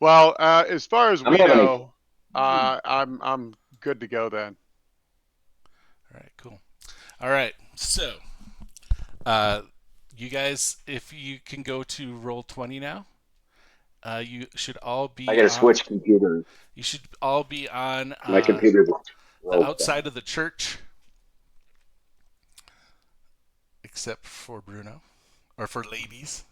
Well, as far as I'm we having know, I'm good to go then. All right, cool. All right, so uh, you guys, if you can go to roll 20 now, you should all I be got to on. switch computers. You should all be on My computer just the broke outside down. of the church, except for Bruno or for ladies.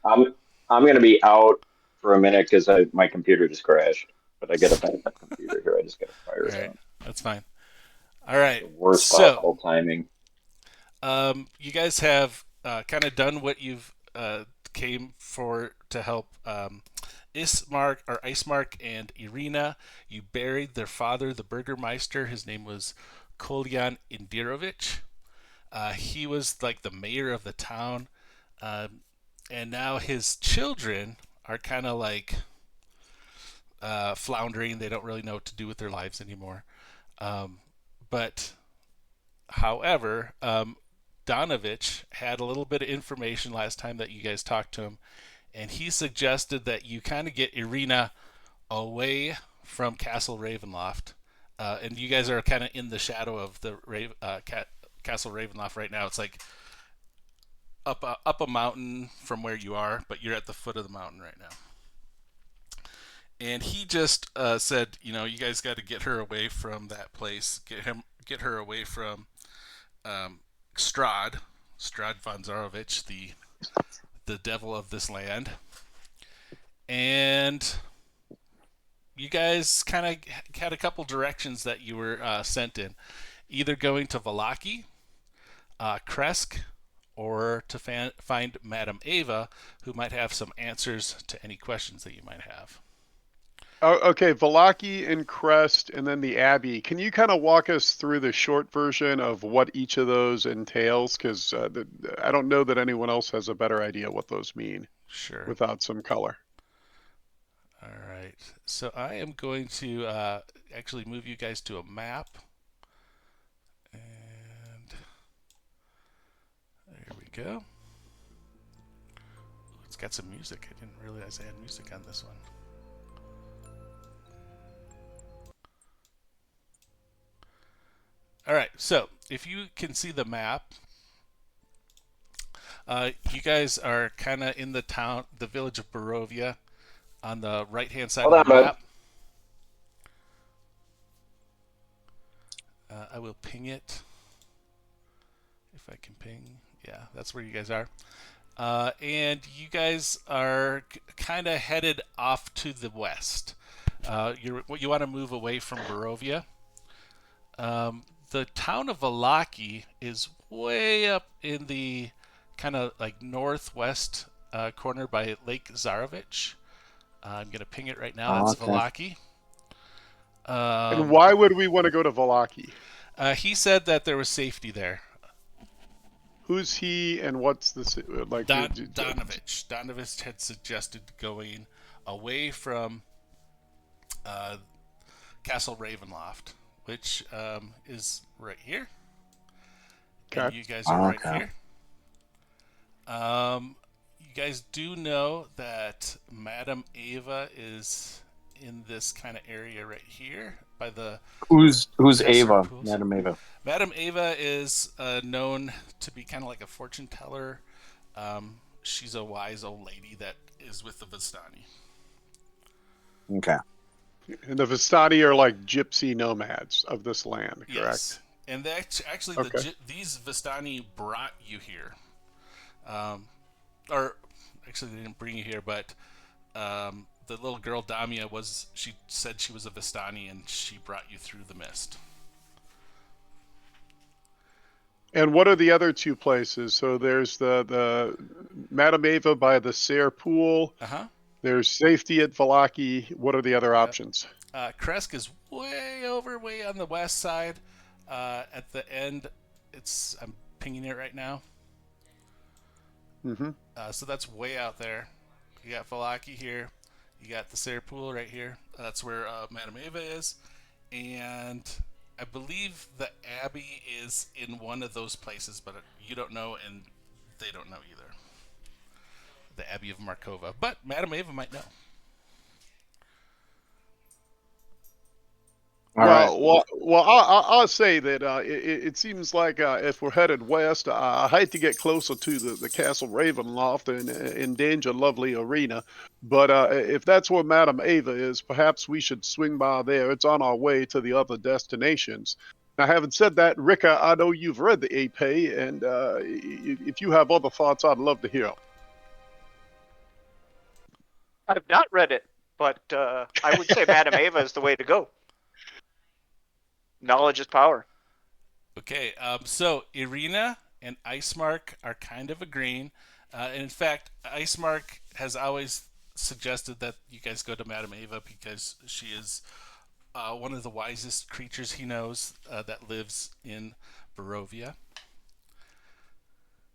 I'm I'm gonna be out for a minute because I my computer just crashed. But I got a backup computer here. I just got to fire All it right, up. that's fine. All right, The worst so possible timing. you guys have kind of done what you've came for to help Ismark or Icemark and Irina. You buried their father, the Burgermeister. His name was Kolyan Indirovich. He was like the mayor of the town, and now his children are kind of like floundering. They don't really know what to do with their lives anymore. But however, Donovich had a little bit of information last time that you guys talked to him, and he suggested that you kind of get Irina away from Castle Ravenloft. And you guys are kind of in the shadow of the Castle Ravenloft right now. It's like up a mountain from where you are, but you're at the foot of the mountain right now. And he just said, you guys got to get her away from that place. Get her away from um, Strahd, Strahd von Zarovich, the devil of this land. And you guys kind of had a couple directions that you were sent in, either going to Valaki, Kresk, or to find Madame Eva, who might have some answers to any questions that you might have. Oh, okay, Valaki and Crest, and then the Abbey. Can you kind of walk us through the short version of what each of those entails? Because I don't know that anyone else has a better idea what those mean Sure. without some color. All right. So I am going to actually move you guys to a map. And there we go. It's got some music. I didn't realize I had music on this one. All right. So if you can see the map, you guys are kind of in the village of Barovia on the right hand side Hold of on, the bud. map. I will ping it if I can ping. Yeah, that's where you guys are. And you guys are kind of headed off to the west. You want to move away from Barovia. The town of Valaki is way up in the kind of like northwest corner by Lake Zarovich. I'm going to ping it right now. Oh, That's okay. Valaki. And Um, why would we want to go to Valaki? he said that there was safety there. Who's he and what's like? Donovich had suggested going away from uh, Castle Ravenloft, which is right here, and Okay. you guys are Oh, right okay. here. You guys do know that Madame Eva is in this kind of area right here by the Who's Chesser Ava, pools. Madam Ava? Madame Eva is known to be kind of like a fortune teller. She's a wise old lady that is with the Vistani. Okay. And the Vistani are like gypsy nomads of this land, Yes, correct? and actually Okay. these Vistani brought you here, um, or actually they didn't bring you here, but the little girl Damia was. She said she was a Vistani, and she brought you through the mist. And what are the other two places? So there's the Madame Eva by the Sayre Pool. Uh huh. There's safety at Valaki. What are the other Yep. options? Kresk is way on the west side. At the end, I'm pinging it right now. Mm-hmm. So that's way out there. You got Falaki here. You got the Sayre Pool right here. That's where Madame Eva is. And I believe the Abbey is in one of those places, but you don't know, and they don't know either. The Abbey of Markova. But Madame Eva might know. All right. I'll say that it seems like if we're headed west, I hate to get closer to the Castle Ravenloft and endanger lovely Arena. But if that's where Madame Eva is, perhaps we should swing by there. It's on our way to the other destinations. Now, having said that, Rika, I know you've read the Ape, and if you have other thoughts, I'd love to hear 'em. I've not read it, but I would say Madame Eva is the way to go. Knowledge is power. Okay, so Irina and Icemark are kind of agreeing. And in fact, Icemark has always suggested that you guys go to Madame Eva because she is one of the wisest creatures he knows that lives in Barovia.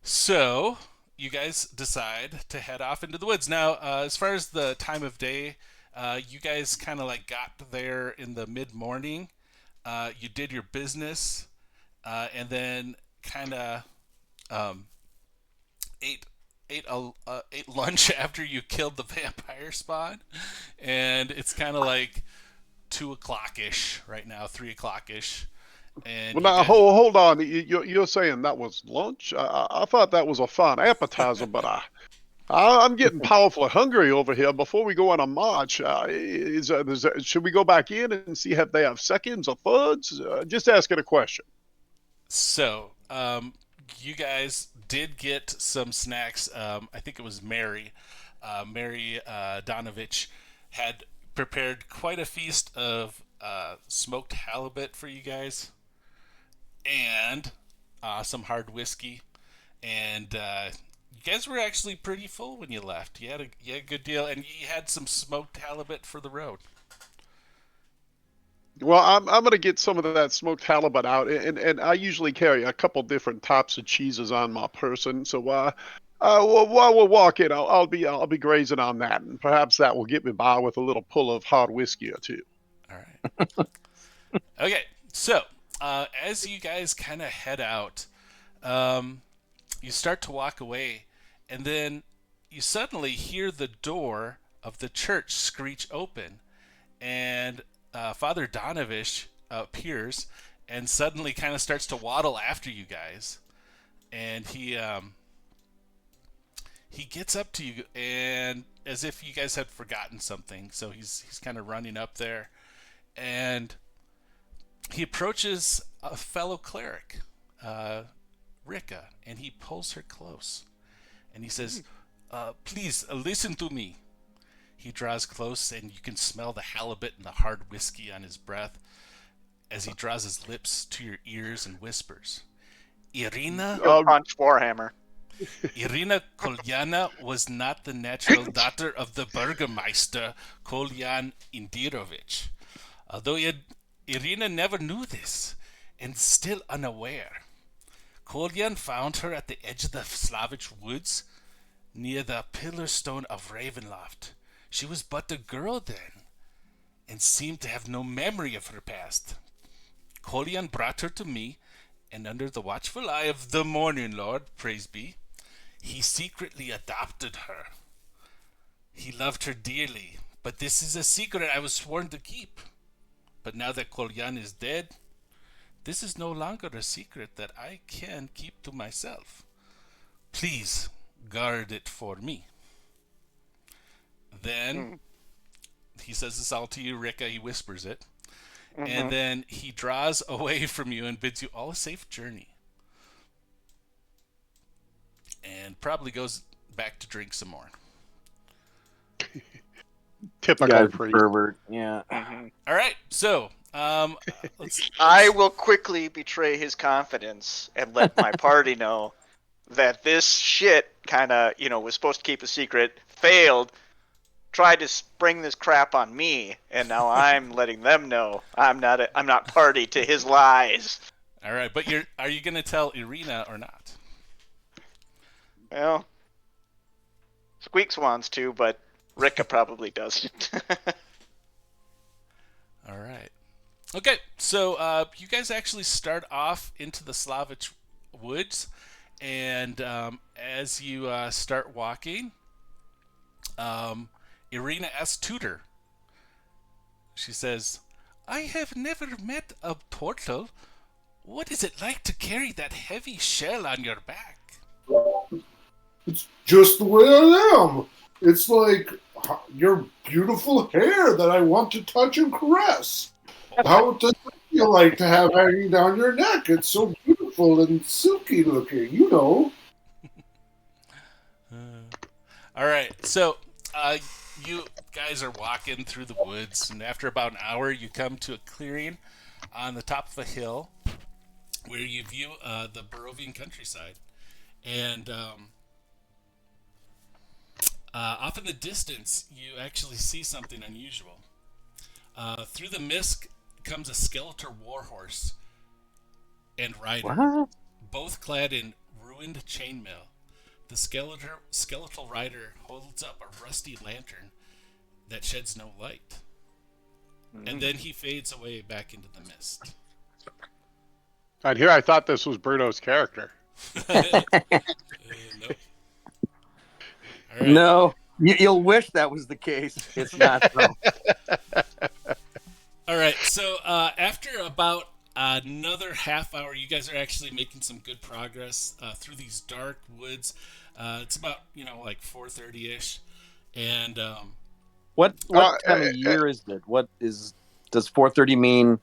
So you guys decide to head off into the woods. Now, as far as the time of day, you guys kind of like got there in the mid morning. You did your business, and then kind of um, ate ate lunch after you killed the vampire spawn, and it's kind of like 2 o'clock ish right now, 3 o'clock ish, and Well, you now guys. hold on. You're saying that was lunch? I thought that was a fun appetizer, but I'm getting powerfully hungry over here. Before we go on a march, should we go back in and see if they have seconds or thirds? Just asking a question. So, you guys did get some snacks. I think it was Mary. Mary Donovich had prepared quite a feast of smoked halibut for you guys and some hard whiskey. And you guys were actually pretty full when you left. You had a good deal, and you had some smoked halibut for the road. Well, I'm gonna get some of that smoked halibut out, and I usually carry a couple different types of cheeses on my person. So while we're walking, I'll be grazing on that, and perhaps that will get me by with a little pull of hard whiskey or two. All right. Okay, so as you guys kind of head out, um, you start to walk away, and then you suddenly hear the door of the church screech open, and Father Donovich appears and suddenly kind of starts to waddle after you guys, and he gets up to you and as if you guys had forgotten something, so he's kind of running up there, and he approaches a fellow cleric, Rika, and he pulls her close, and he says, "Please listen to me." He draws close, and you can smell the halibut and the hard whiskey on his breath as he draws his lips to your ears and whispers. Irina, Go punch Warhammer. Irina Kolyana was not the natural daughter of the Burgermeister Kolyan Indirovich. Although Irina never knew this, and still unaware, Kolyan found her at the edge of the Slavic woods near the pillar stone of Ravenloft. She was but a girl then, and seemed to have no memory of her past. Kolyan brought her to me, and under the watchful eye of the Morning Lord, praise be, he secretly adopted her. He loved her dearly, but this is a secret I was sworn to keep. But now that Kolyan is dead, this is no longer a secret that I can keep to myself. Please guard it for me. Then he says this all to you, Rika. He whispers it. And then he draws away from you and bids you all a safe journey. And probably goes back to drink some more. Typical Guy's a priest. pervert. Yeah. All right, so I will quickly betray his confidence and let my party know that this shit kind of, was supposed to keep a secret, failed, tried to spring this crap on me, and now I'm letting them know I'm not party to his lies. all right, but are you going to tell Irina or not? Well, Squeaks wants to, but Rika probably doesn't. All right. Okay, so you guys actually start off into the Slavic woods, and as you start walking, Irina asks Tudor. She says, I have never met a turtle. What is it like to carry that heavy shell on your back? It's just the way I am. It's like your beautiful hair that I want to touch and caress. How does it feel like to have hanging down your neck? It's so beautiful and silky looking, you know. All right, so you guys are walking through the woods, and after about an hour, you come to a clearing on the top of a hill where you view the Barovian countryside. And off in the distance, you actually see something unusual. Through the mist comes a skeletal warhorse and rider, What? both clad in ruined chainmail. The skeletal rider holds up a rusty lantern that sheds no light. And then he fades away back into the mist. And here I thought this was Bruno's character. Nope. All right. No, you'll wish that was the case. It's not so. All right. So after about another half hour, you guys are actually making some good progress through these dark woods. It's about like 4:30 ish, and What time of year is it? Does 4:30 mean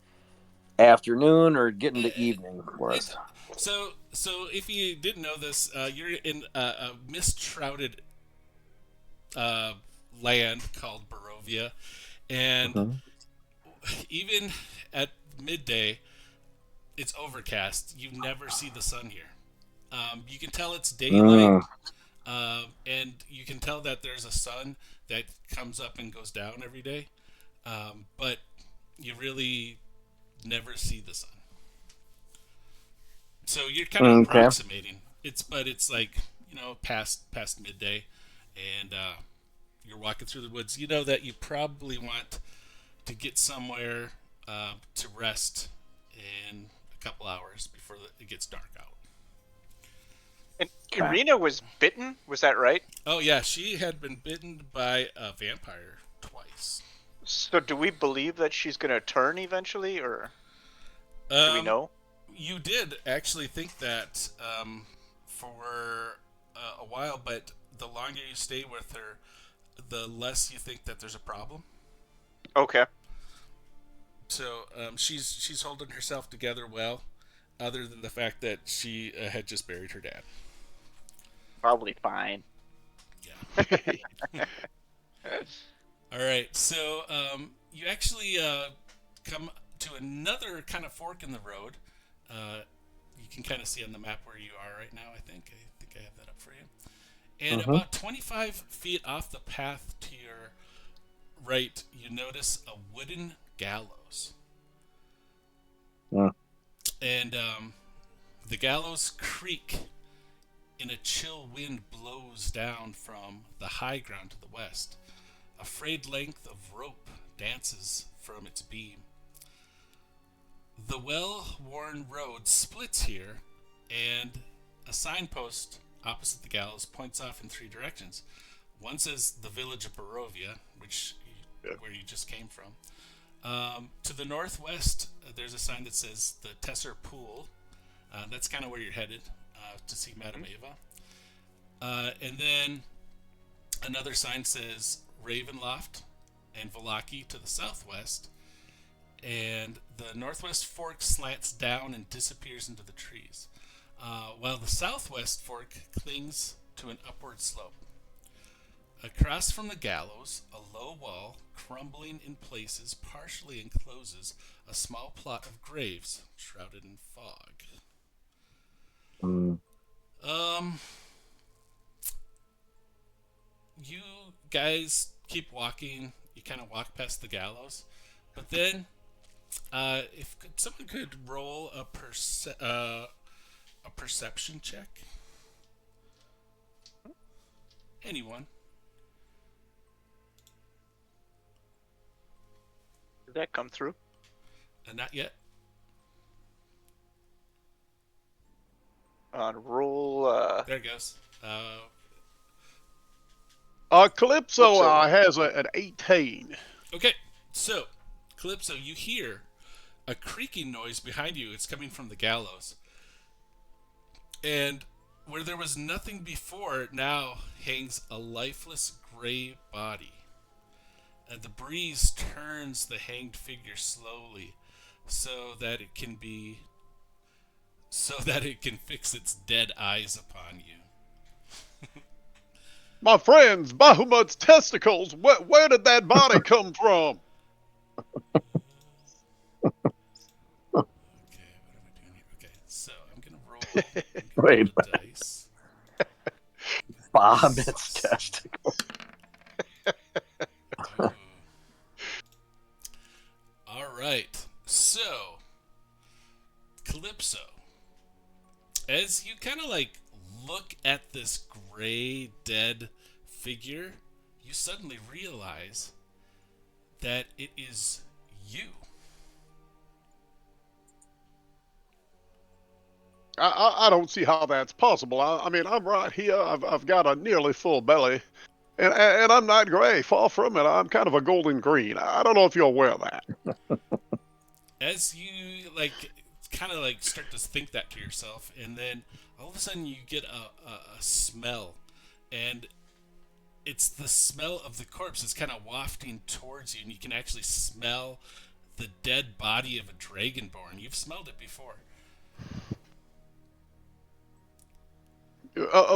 afternoon or getting to evening for us? So if you didn't know this, you're in a mist-shrouded land called Barovia, and even at midday, it's overcast. You never see the sun here. You can tell it's daylight, and you can tell that there's a sun that comes up and goes down every day, but you really never see the sun. So you're kind of approximating. It's like past midday, and you're walking through the woods. You know that you probably want to get somewhere to rest in a couple hours before it gets dark out. And Irina was bitten, was that right? Oh yeah, she had been bitten by a vampire twice. So do we believe that she's going to turn eventually, or do we know? You did actually think that for a while, but the longer you stay with her, the less you think that there's a problem. Okay. So she's holding herself together well, other than the fact that she had just buried her dad. Probably fine. Yeah. All right. So you actually come to another kind of fork in the road. You can kind of see on the map where you are right now. I think I have that up for you. And about 25 feet off the path to your right, you notice a wooden gallows. And the gallows creak, and a chill wind blows down from the high ground to the west. A frayed length of rope dances from its beam. The well-worn road splits here, and a signpost opposite the gallows points off in three directions. One says the village of Barovia, where you just came from. To the northwest, there's a sign that says the Tesser Pool. That's kind of where you're headed to see Madame Eva. And then another sign says Ravenloft and Vallaki to the southwest. And the northwest fork slants down and disappears into the trees, while the southwest fork clings to an upward slope. Across from the gallows, a low wall, crumbling in places, partially encloses a small plot of graves shrouded in fog. You guys keep walking. You kind of walk past the gallows, but then, if someone could roll a perception check. Anyone? Did that come through? Not yet. Roll. There it goes. Calypso has an 18. Okay, so Calypso, you hear a creaking noise behind you. It's coming from the gallows. And where there was nothing before, now hangs a lifeless gray body. And the breeze turns the hanged figure slowly so that it can fix its dead eyes upon you. My friends, Bahamut's testicles. Where did that body come from? Okay, what am I doing here? Okay, so I'm gonna roll. Wait, the dice. Bahamut's testicle. Ooh. All right, so Calypso, as you kind of like look at this gray dead figure, you suddenly realize that it is you. I don't see how that's possible. I mean, I'm right here. I've got a nearly full belly, and I'm not gray. Far from it. I'm kind of a golden green. I don't know if you're aware of that. As you like kind of like start to think that to yourself, and then all of a sudden you get a smell, and it's the smell of the corpse. It's kind of wafting towards you, and you can actually smell the dead body of a dragonborn. You've smelled it before.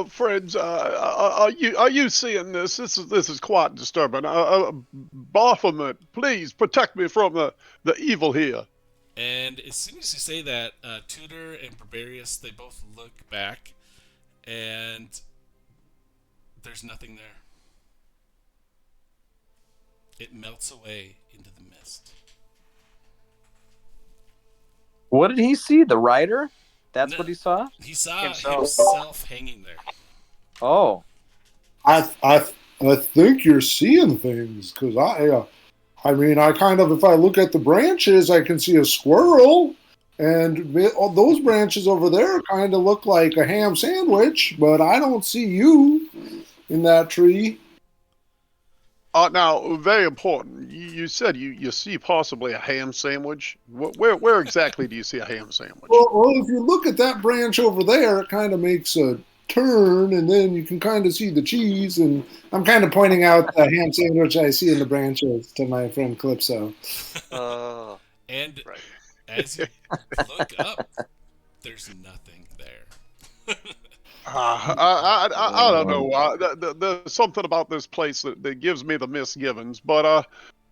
Friends, are you seeing this? This is quite disturbing. Baphomet, please protect me from the evil here. And as soon as you say that, Tudor and Barbarius, they both look back, and there's nothing there. It melts away into the mist. What did he see? The rider? That's No, what he saw? He saw Himself. himself hanging there. Oh. I think you're seeing things because I mean, I kind of, if I look at the branches, I can see a squirrel, and those branches over there kind of look like a ham sandwich, but I don't see you in that tree. Now, very important. You said you see possibly a ham sandwich. Where exactly do you see a ham sandwich? Well, if you look at that branch over there, it kind of makes a turn, and then you can kind of see the cheese. And I'm kind of pointing out the ham sandwich I see in the branches to my friend Calypso. And Right. as you look up, there's nothing there. I don't know. There's something about this place that gives me the misgivings. But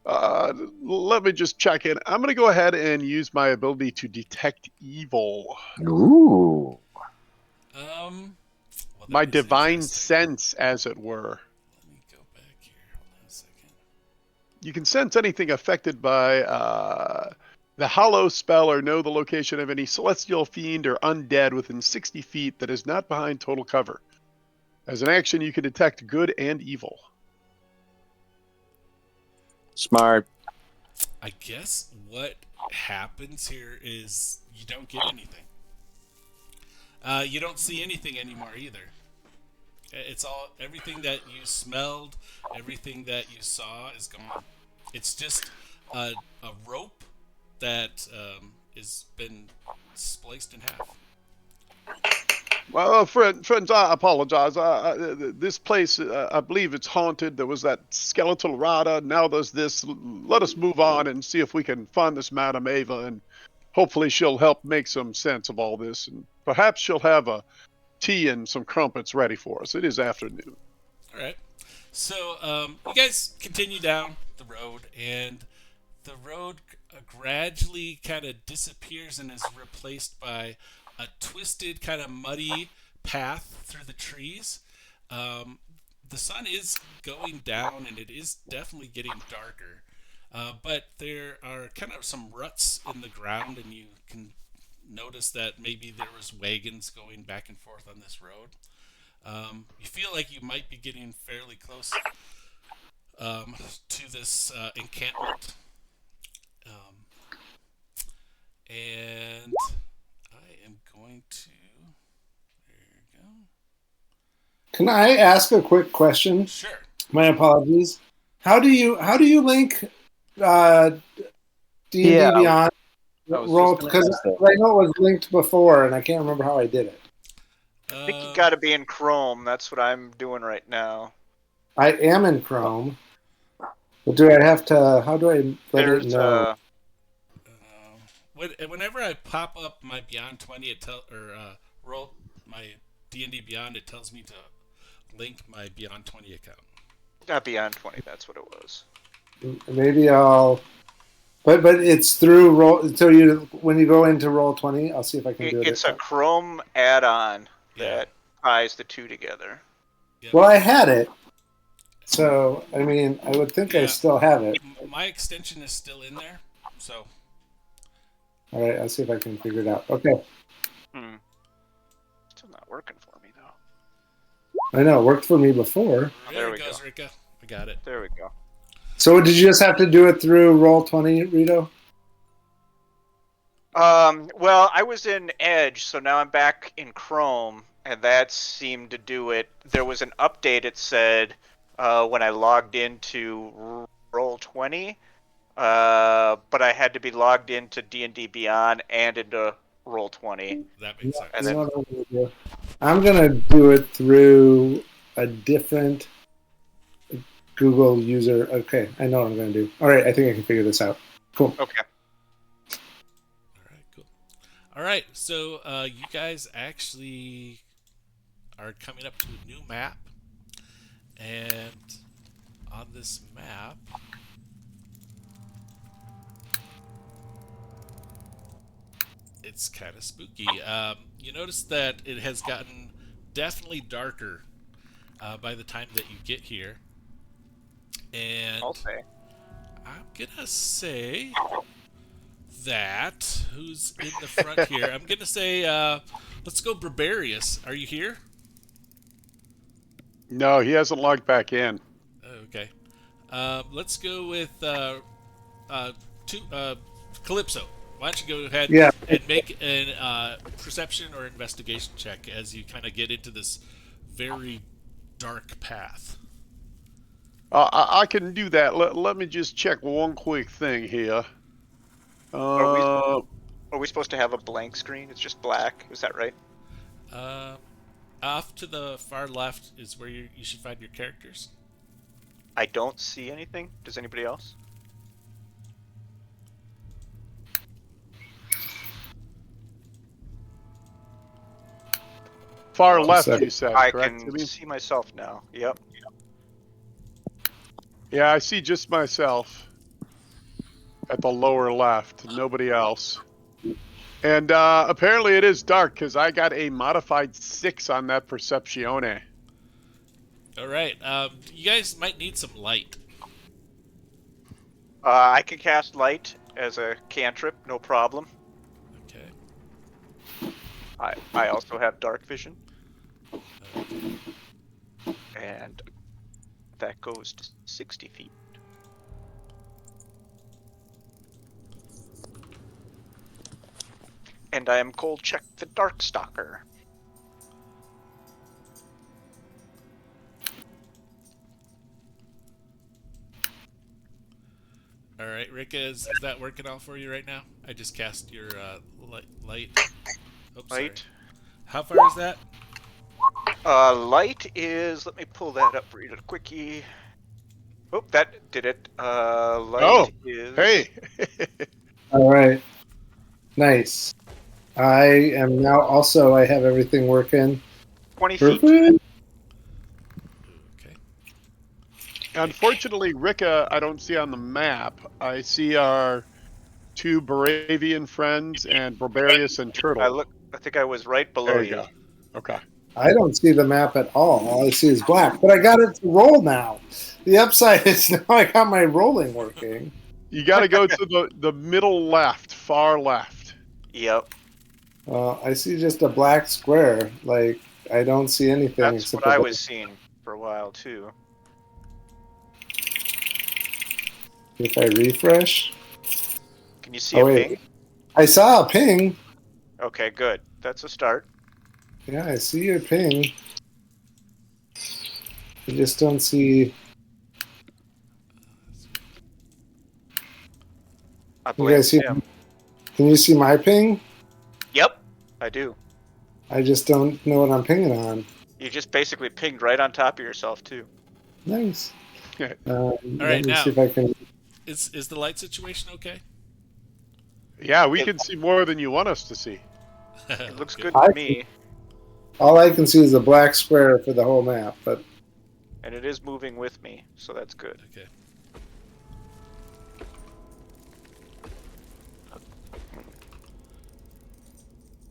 let me just check in. I'm going to go ahead and use my ability to detect evil. Ooh. Well, that My is divine interesting. sense, as it were. Let me go back here. Hold on a second. You can sense anything affected by the hollow spell or know the location of any celestial fiend or undead within 60 feet that is not behind total cover. As an action, you can detect good and evil. Smart. I guess what happens here is you don't get anything. You don't see anything anymore either. It's all, everything that you smelled, everything that you saw is gone. It's just a rope that has been spliced in half. Well, friends, I apologize. This place, I believe it's haunted. There was that skeletal rider. Now there's this. Let us move on and see if we can find this Madame Eva, and hopefully she'll help make some sense of all this. And perhaps she'll have a tea and some crumpets ready for us. It is afternoon. All right. So you guys continue down the road, and the road gradually kind of disappears and is replaced by a twisted, kind of muddy path through the trees. The sun is going down, and it is definitely getting darker. But there are kind of some ruts in the ground, and you can notice that maybe there was wagons going back and forth on this road. You feel like you might be getting fairly close to this encampment. And I am going to. There you go. Can I ask a quick question? Sure. My apologies. How do you link D&D Yeah, Beyond I was roll just gonna because ask that. I know it was linked before, and I can't remember how I did it. I think you got to be in Chrome. That's what I'm doing right now. I am in Chrome, but do I have to? How do I let it There's know? Whenever I pop up my Beyond 20, roll my D&D Beyond, it tells me to link my Beyond 20 account. not Beyond 20. That's what it was. Maybe I'll. But it's through roll. So you when you go into Roll20, I'll see if I can do it. It's a Chrome add-on that ties the two together. Yep. Well, I had it, so I mean, I would think I Yeah. still have it. My extension is still in there, so All right, I'll see if I can figure it out. Okay, Still not working for me though. I know it worked for me before. there we it goes, go. Rika. I got it. There we go. So did you just have to do it through Roll20, Rito? Well, I was in Edge, so now I'm back in Chrome, and that seemed to do it. There was an update. It said when I logged into Roll20, but I had to be logged into D&D Beyond and into Roll20. That makes sense. And You then know what I'm gonna do? I'm gonna do it through a different Google user. Okay, I know what I'm gonna do. All right, I think I can figure this out. Cool. okay. All right, cool. All right, so you guys actually are coming up to a new map, and on this map, it's kind of spooky. You notice that it has gotten definitely darker by the time that you get here, and I'll say. I'm gonna say that who's in the front here? I'm gonna say let's go Barbarius. Are you here? No, he hasn't logged back in. Okay. Let's go with Calypso. Why don't you go ahead Yeah. and make a perception or investigation check as you kind of get into this very dark path. I can do that. Let me just check one quick thing here. Are we supposed to have a blank screen? It's just black. Is that right? Off to the far left is where you should find your characters. I don't see anything. Does anybody else? far left, second. you said, I correct? can Timmy? see myself now. Yep. Yeah, I see just myself at the lower left. Nobody else. And apparently it is dark because I got a modified 6 on that Perceptione. All right. You guys might need some light. I can cast light as a cantrip, no problem. Okay. I also have dark vision, Okay. and that goes to 60 feet. And I am Cold Check the Darkstalker. All right, Rick, is that working out for you right now? I just cast your light. Oops, sorry. Light. How far is that? Light is. Let me pull that up for you, quickie. Oh, that did it. Light is. Hey! All right. Nice. I am now also. I have everything working. 20 feet. Perfect. Okay. Unfortunately, Rika, I don't see on the map. I see our 2 Baravian friends and Barbarius and Turtle. I think I was right below There you go. Okay. I don't see the map at all. All I see is black. But I got it to roll now. The upside is now I got my rolling working. You got to go to the middle left, far left. Yep. I see just a black square. Like I don't see anything. That's except what I a- was seeing for a while too. If I refresh, Can you see a wait. ping? I saw a ping. Okay, good. That's a start. Yeah, I see your ping. I just don't see. I You blame guys see? him. Can you see my ping? Yep, I do. I just don't know what I'm pinging on. You just basically pinged right on top of yourself too. Nice. All Let right, me now see if I can. is the light situation okay? Yeah, we It- can see more than you want us to see. It looks good I to me, All I can see is a black square for the whole map, but and it is moving with me, so that's good. Okay.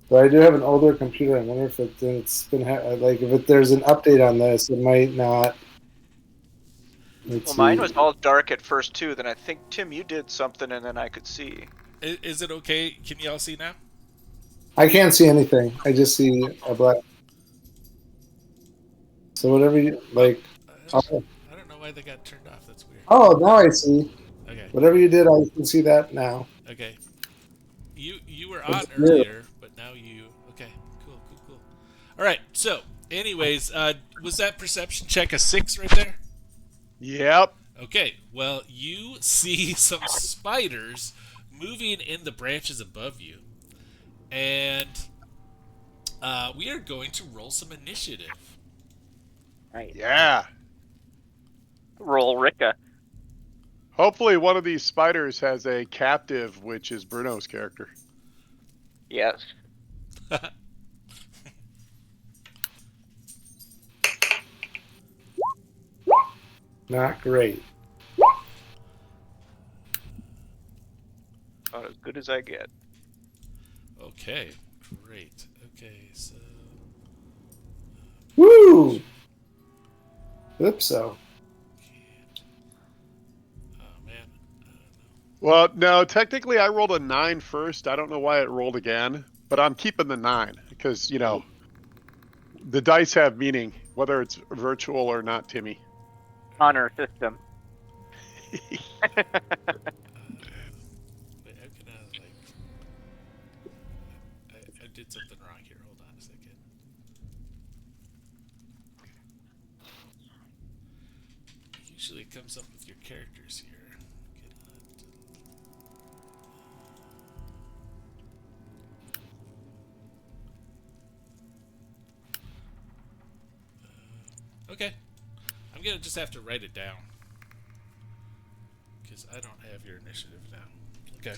but I do have an older computer. I wonder if it's been like if there's an update on this, it might not. Let's Well, see. mine was all dark at first too. Then I think Tim, you did something, and then I could see. Is it okay? Can you all see now? I can't see anything. I just see a black. So whatever you like. I Oh, don't know why they got turned off. That's weird. oh, now I see. Okay. Whatever you did, I can see that now. Okay. You were It's on weird. earlier, but now you. Okay. Cool. All right. So, anyways, was that perception check a 6 right there? Yep. Okay. Well, you see some spiders moving in the branches above you, and we are going to roll some initiative. Right. Yeah. Roll Ricka. Hopefully one of these spiders has a captive, which is Bruno's character. Yes. Not great. About as good as I get. Okay. Great. Okay. So. Woo! Oops, so. Oh man. Well, no, technically I rolled a 9 first. I don't know why it rolled again, but I'm keeping the 9 because, you know, the dice have meaning, whether it's virtual or not, Timmy. Honor system. Wait, how can I like? I did something wrong here. Hold on a second. Usually it comes up with your characters here. Okay. I'm gonna just have to write it down because I don't have your initiative now. Okay.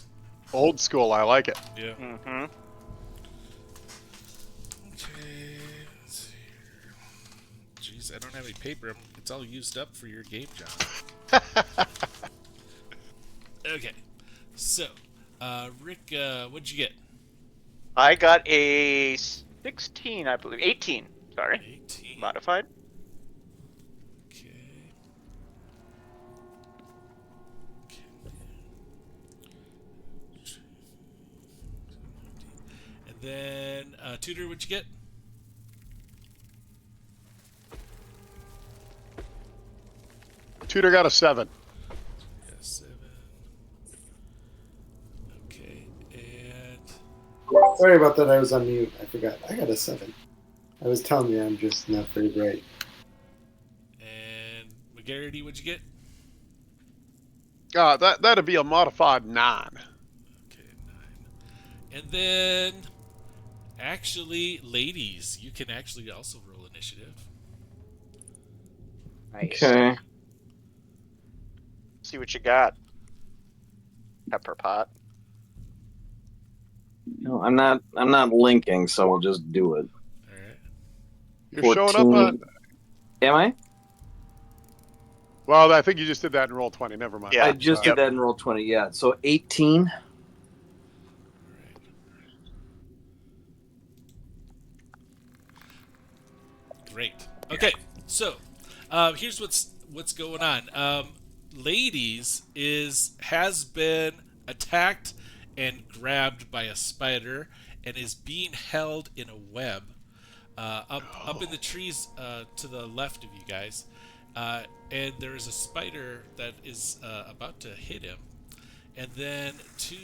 Old school, I like it. Yeah. Mm-hmm. Okay. Let's see here. Jeez, I don't have any paper. It's all used up for your game, John. Okay. So, Rick, what'd you get? I got a 16, I believe. 18. Sorry. 18. Modified. Okay. And then, Tutor, what'd you get? Tudor got a 7. Yeah, 7. Okay. And Sorry about that. I was on mute. I forgot. I got a 7. I was telling you I'm just not very bright. and McGarity, what'd you get? That'd be a modified 9. Okay, 9. And then, actually, ladies, you can actually also roll initiative. Nice. Okay. See what you got. Pepper pot. No, I'm not linking, so we'll just do it. All right. You're showing up 14. on. Am I? Well, I think you just did that in roll 20. Never mind. Yeah. I just Yep. did that in roll 20. Yeah. So 18. Great. Okay, so here's what's going on. Ladies has been attacked and grabbed by a spider and is being held in a web up in the trees to the left of you guys. And there is a spider that is about to hit him. And then to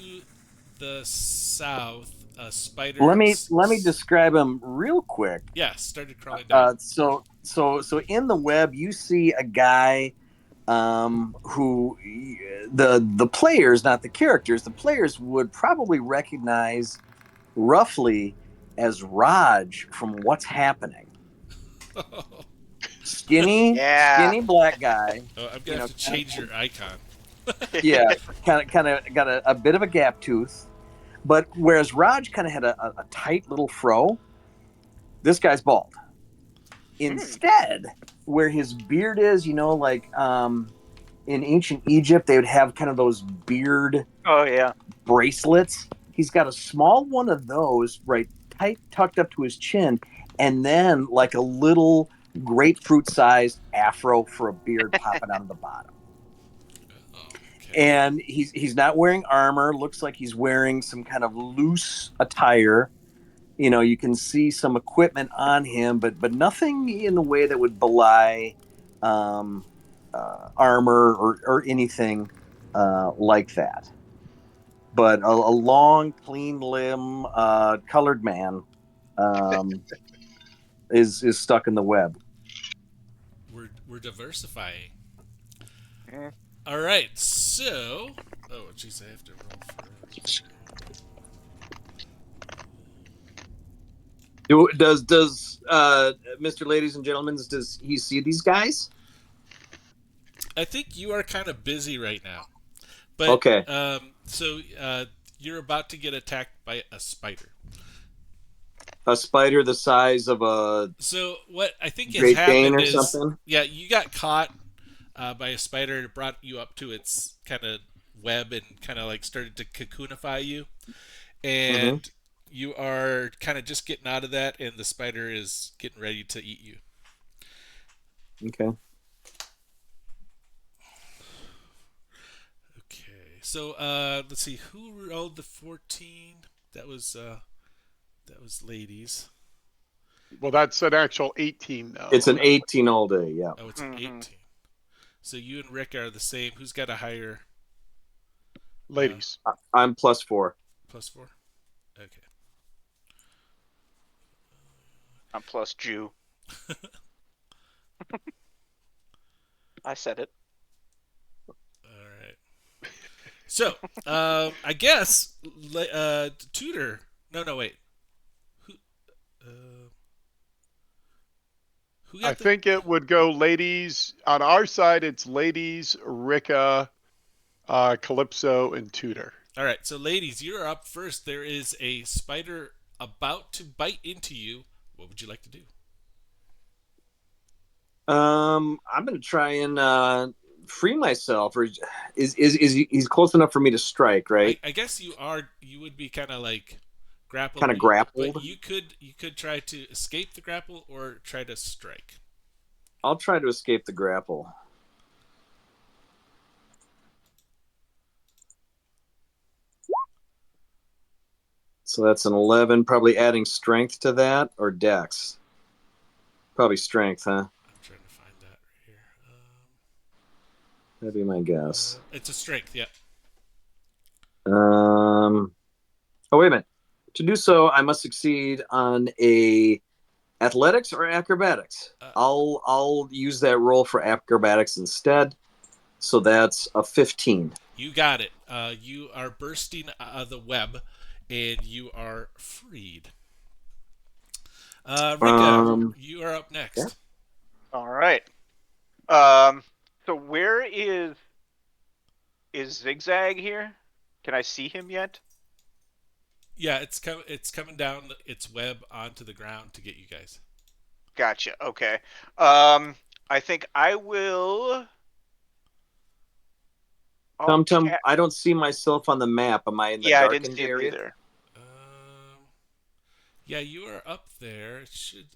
the south, a spider. Let me describe him real quick. Yeah, started crawling down. So in the web, you see a guy who the players, not the characters, the players would probably recognize roughly as Raj from What's Happening. Oh, Yeah. Skinny black guy. I'm You gonna have know, to change your icon. yeah, kind of got a bit of a gap tooth. But whereas Raj kind of had a tight little fro, this guy's bald. Hmm. Instead, where his beard is, like in ancient Egypt, they would have kind of those beard Oh yeah. bracelets. He's got a small one of those right tight tucked up to his chin, and then like a little grapefruit sized afro for a beard popping out of the bottom. Okay. And he's not wearing armor. Looks like he's wearing some kind of loose attire. You can see some equipment on him, but nothing in the way that would belie um, armor or anything like that. But a long, clean limb, colored man um, is stuck in the web. We're diversifying. Mm. All right. So, oh jeez, I have to roll for. Does Mr. Ladies and Gentlemen, does he see these guys? I think you are kind of busy right now, but Okay. so you're about to get attacked by a spider. A spider the size of a So what I think has Great Dane happened or is, something? yeah, you got caught by a spider. It brought you up to its kind of web and kind of like started to cocoonify you, Mm-hmm. and you are kind of just getting out of that, and the spider is getting ready to eat you. Okay. Okay, so let's see who rolled the 14. That was ladies. Well, that's an actual 18 It's though. an 18 all day, yeah. Oh, it's an Hmm. 18. So you and Rick are the same. Who's got a higher uh, Ladies. I'm +4. +4? Okay. I'm plus Jew. I said it. All right. So, I guess Tudor. No, no, wait. Who? Uh, who I got the? think it would go ladies. On our side, it's ladies, Rika, Calypso, and Tudor. All right. So, ladies, you're up first. There is a spider about to bite into you. What would you like to do? I'm gonna try and free myself, or he's close enough for me to strike, right? I guess you are. You would be kind of like grappled, Kind of but grappled. you could try to escape the grapple or try to strike. I'll try to escape the grapple. So that's an 11, probably adding strength to that, or dex. Probably strength, huh? I'm trying to find that right here. That'd be my guess. It's a strength, yeah. Um, oh, wait a minute. To do so, I must succeed on a athletics or acrobatics. Uh, I'll use that roll for acrobatics instead. So that's a 15. You got it. You are bursting the web, and you are freed. Rika, you are up Yeah. next. All right. So where is Zigzag here? Can I see him yet? Yeah, it's coming down its web onto the ground to get you guys. Gotcha. Okay. I think I will. Tum, I don't see myself on the map. Am I in the Yeah, I didn't darkened see him area? either. Yeah, you are up there. It should.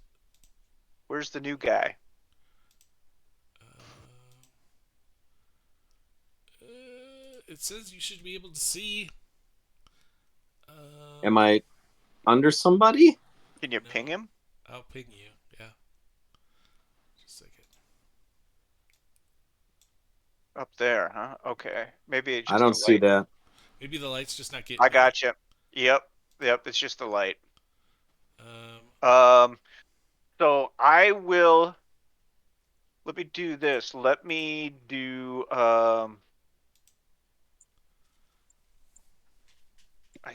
Where's the new guy? It says you should be able to see. Am I under somebody? Can you No. ping him? I'll ping you. Yeah. Just a second. Up there, huh? Okay. Maybe it's I just don't the see light. that. Maybe the light's just not getting. I got you. Yep. Yep. It's just the light. Um, So I will. let me do this. Let me do. I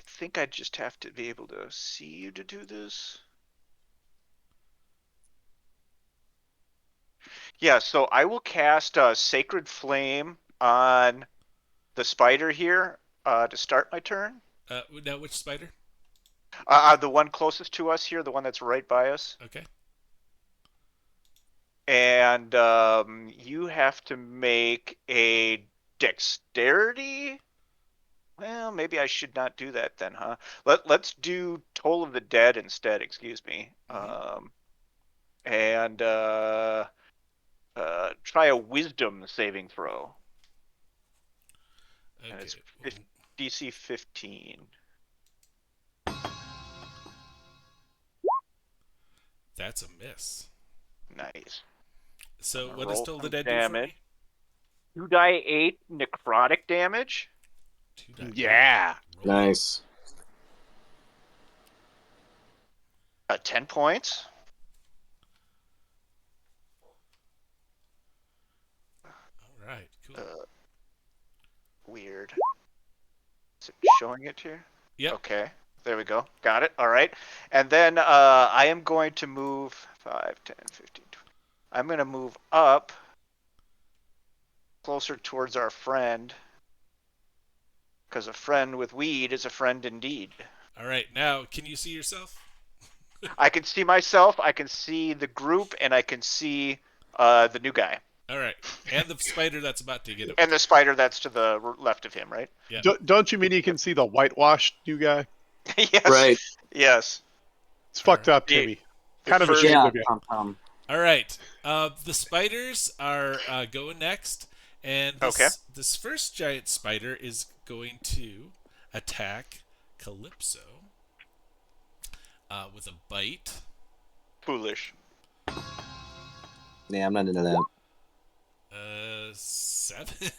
think I just have to be able to see you to do this. Yeah, so I will cast a Sacred Flame on the spider here to start my turn. Now, which spider? The one closest to us here, the one that's right by us. Okay. And you have to make a dexterity. Well, maybe I should not do that then, huh? Let's do Toll of the Dead instead. Excuse me. And try a Wisdom saving throw. Okay. And it's DC 15. That's a miss. Nice. So what does Roll Toll the some Dead do for damage. me? 2d8 necrotic damage. 2 die. Yeah. Roll it. Nice. 10 points. All right. Cool. Weird. Is it showing it here? Yep. Okay. There we go. Got it. All right. And then I am going to move 5, 10, 15, 20. I'm going to move up closer towards our friend. Because a friend with weed is a friend indeed. All right. Now, can you see yourself? I can see myself, I can see the group, and I can see the new guy. All right. And the spider that's about to get him. And the spider that's to the left of him, right? Yeah. Don't you mean you can see the whitewashed new guy? Yes. Right. Yes. It's fucked up, The- Timmy. Kind of first- ashamed Yeah, of you. Tom. All right. The spiders are going next, and this first giant spider is going to attack Calypso with a bite. Foolish. Yeah, I'm not into that. 7.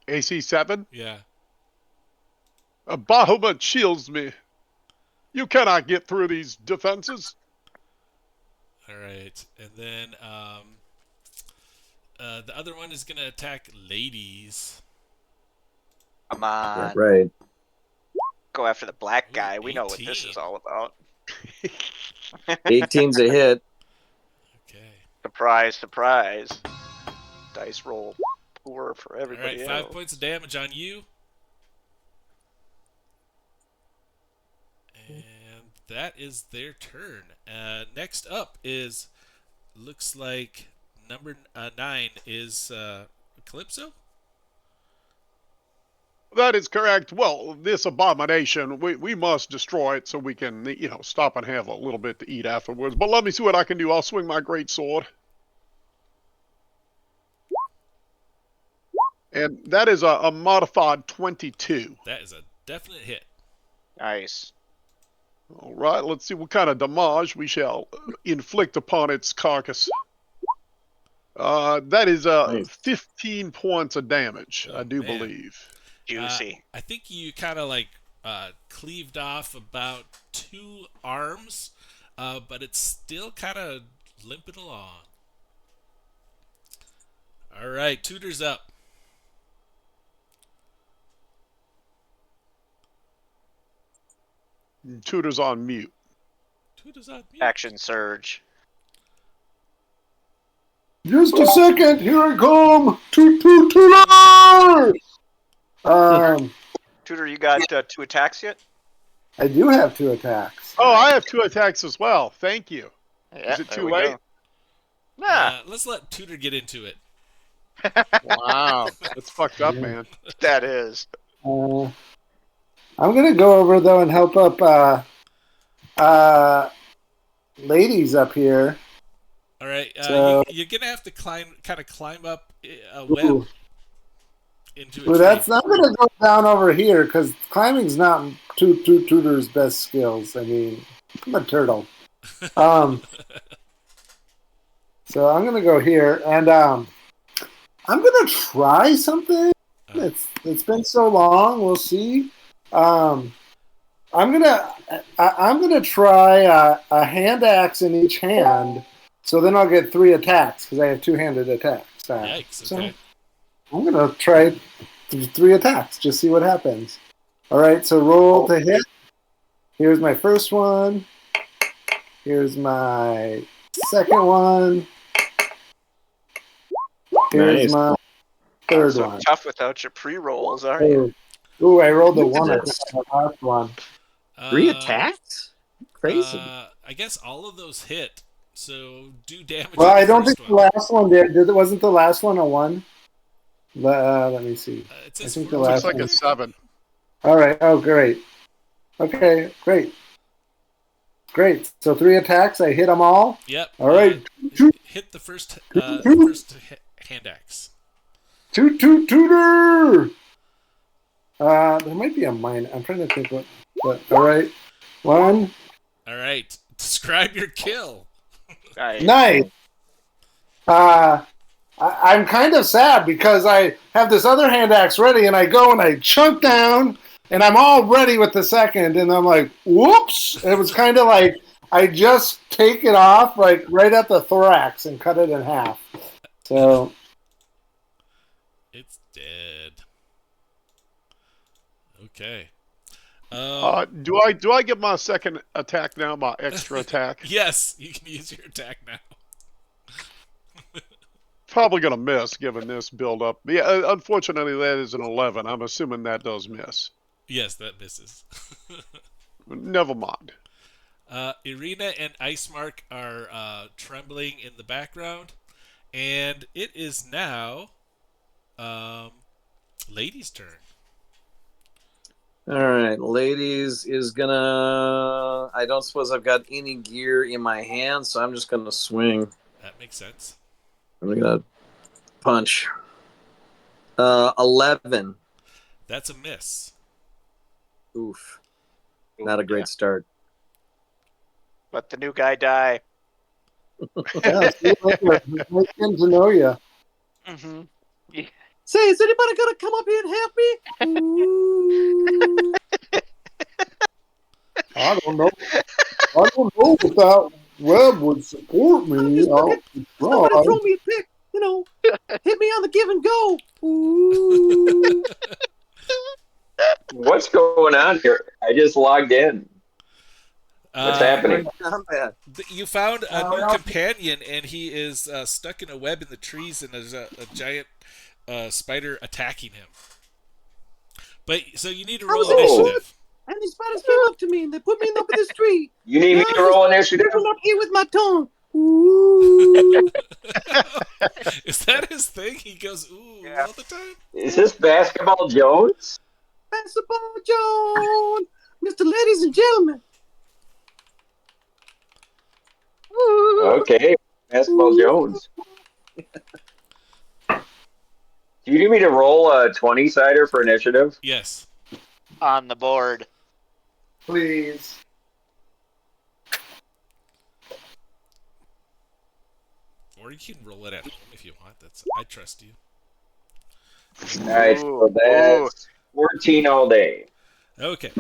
AC 7? Yeah. A Bahamut shields me. You cannot get through these defenses. All right, and then the other one is gonna attack Laydeez. Come on. Yeah, right. Go after the black Ooh, guy. We know what this 18. is all about. 18's a hit. Okay. Surprise, surprise. Dice roll poor for All everybody right, else. 5 points of damage on you. And that is their turn. Next up is, looks like number 9 is Calypso. That is correct. Well, this abomination, we must destroy it so we can, stop and have a little bit to eat afterwards. But let me see what I can do. I'll swing my great sword. And that is a modified 22. That is a definite hit. Nice. All right, let's see what kind of damage we shall inflict upon its carcass. That is Nice. 15 points of damage, Oh, I do man. believe. Juicy. I think you kind of like cleaved off about 2 arms, but it's still kind of limping along. All right, Tutor's up. Tutor's on mute. Tutor's on mute. Action surge. Just a second, here I come. Toot toot toot. Tutor, you got 2 attacks yet? I do have 2 attacks. Oh, I have 2 attacks as well. Thank you. Yeah, Is it there too we late? go. Nah, Let's let Tutor get into it. Wow, that's fucked up, man. that is. I'm gonna go over though and help up ladies up here. All right, So- you're gonna have to climb up a web Ooh. into a Well, tree. I'm gonna go down over here because climbing's not Tutor's best skills. I mean, I'm a turtle. So I'm gonna go here and I'm gonna try something. It's been so long. We'll see. I'm gonna try a hand axe in each hand So then I'll get 3 attacks because I have 2-handed attacks. Yikes, So okay. I'm going to try 3 attacks, just see what happens. All right, so roll to hit. Here's my first one. Here's my second one. Here's Nice. my third So one. tough without your pre-rolls, aren't you? Ooh, I rolled a 1 on the last one. 3 attacks? Crazy. I guess all of those hit. So do damage. Well, on I the don't first think the one. last one did. Wasn't the last one a 1? Let me see. It I says think the 14. Looks last like one. a 7. All right. Oh, great. Okay, great. Great. So 3 attacks. I hit them all. Yep. All right. Hit the first Toot. hand axe. Tutor. There might be a mine. I'm trying to think what. All right. 1. All right. Describe your kill. Nice. I'm kind of sad because I have this other hand axe ready, and I go and I chunk down, and I'm all ready with the second, and I'm like, whoops! It was kind of like I just take it off, like right at the thorax, and cut it in half. So It's dead. Okay. Do I get my second attack now? My extra attack? Yes, you can use your attack now. Probably gonna miss given this build up. Yeah, unfortunately that is an 11. I'm assuming that does miss. Yes, that misses. Never mind. Irina and Icemark are trembling in the background, and it is now Lady's turn. All right, ladies is gonna. I don't suppose I've got any gear in my hand, so I'm just gonna swing. That makes sense. I'm gonna punch. 11. That's a miss. Oof. Not a great start. Let the new guy die. yeah, see you later. It's nice getting to know you. Mm-hmm. Say, is anybody gonna come up here and help me? Ooh. I don't know. I don't know if that web would support me. I'll Somebody try. throw me a pick. You know, hit me on the give and go. Ooh. What's going on here? I just logged in. What's happening? You found a new yeah. companion, and he is stuck in a web in the trees, and there's a giant spider attacking him. But so you need to roll initiative. And these spiders came up to me and they put me up in this tree. You need me to roll initiative? I'm up here with my tongue. Ooh. Is that his thing? He goes ooh all the time. Is this Basketball Jones? Basketball Jones, Mr. Ladies and Gentlemen. Okay, Basketball Jones. Do you need me to roll a 20-sider for initiative? Yes. On the board. Please. Or you can roll it at home if you want. I trust you. All right, so that's 14 all day. Okay,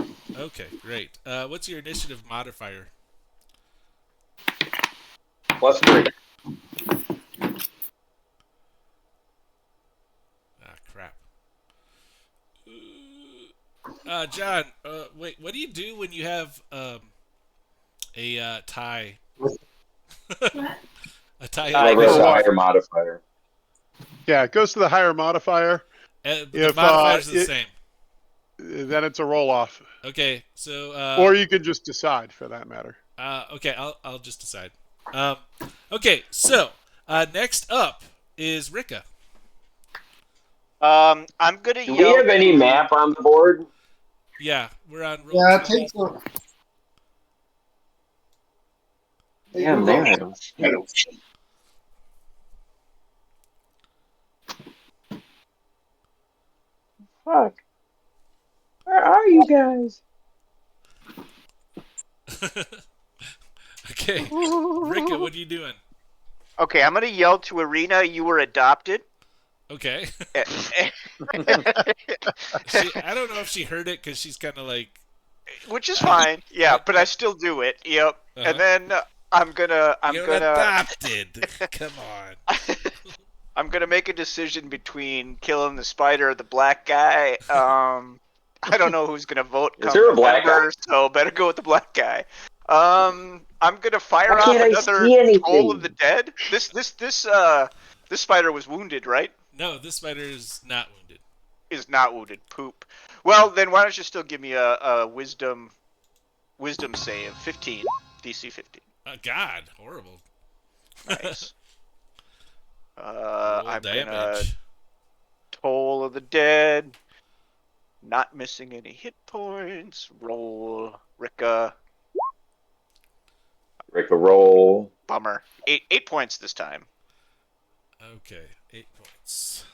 great. What's your initiative modifier? +3. Ah, crap. John, wait, what do you do when you have a tie? A tie. I guess a higher modifier. Yeah, it goes to the higher modifier. The modifier's the same. Then it's a roll off. Okay, so or you can just decide for that matter. Okay, I'll just decide. Okay, so next up is Rika. I'm gonna Do we have any map on the board? Yeah, we're on roll. Yeah, it takes a... Yeah, man, I don't see it. Fuck. Where are you guys? Okay, Rika, what are you doing? Okay, I'm gonna yell to Irina, you were adopted. Okay. I don't know if she heard it because she's kind of like... Which is fine. Yeah, but I still do it. Yep. Uh-huh. And then I'm gonna You're adopted. Come on. I'm gonna make a decision between killing the spider or the black guy. I don't know who's gonna vote Is come there a black guy? November, so better go with the black guy. I'm gonna fire Why off can't I another see Toll of the anything? Dead. This spider was wounded, right? No, this spider is not wounded. Is not wounded. Poop. Well, then why don't you still give me a wisdom save? 15, DC 15. God, horrible. Nice. Roll I'm gonna damage. Toll of the Dead. Not missing any hit points. Roll Ricka. Rick-a-roll. Bummer. 8 points this time. Okay, 8 points.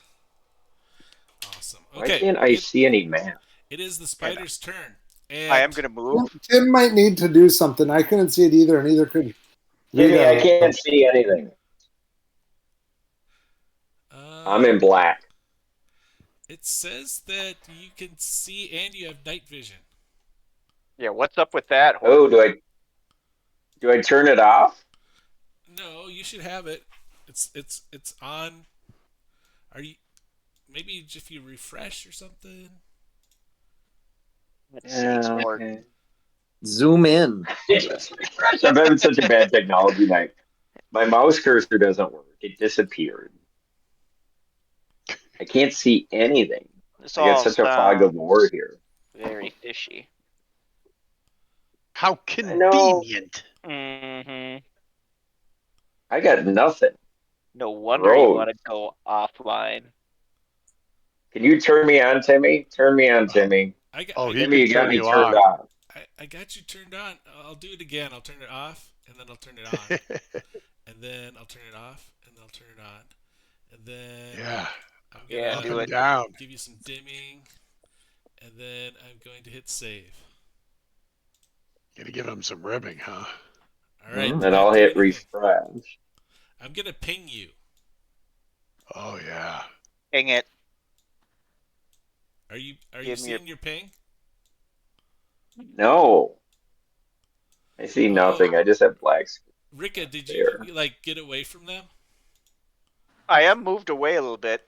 Awesome. Why Okay, can't I see any map? it is the spider's turn. And I am gonna move. Tim might need to do something. I couldn't see it either, and neither could Jimmy, I Rita. can't see anything. I'm in black. It says that you can see and you have night vision. Yeah, what's up with that? Oh, do I turn it off? No, you should have it. It's on. Are you maybe if you refresh or something? Let's see. It's more. Okay. Zoom in. I'm having such a bad technology night. My mouse cursor doesn't work. It disappeared. I can't see anything. This I got all such a fog of sounds war here. very fishy. How I know. convenient. Mm-hmm. I got nothing. No wonder you Road. want to go offline. Can you turn me on, Timmy? Turn me on, Timmy. I got, Oh, I, he Timmy, can you got turn me you turned on. on. I got you turned on. I'll do it again. I'll turn it off and then I'll turn it on. And then I'll turn it off and then I'll turn it on. And then Yeah. I'm Yeah, gonna do Up it. and down. give you some dimming. And then I'm going to hit save. Gonna give him some ribbing, huh? All right. And Did that I'll do hit anything? refresh. I'm gonna ping you. Oh yeah. Dang it. Are you Give me seeing your ping? No. I see nothing. Oh, I just have black screen Rika, did you there. like get away from them? I am moved away a little bit.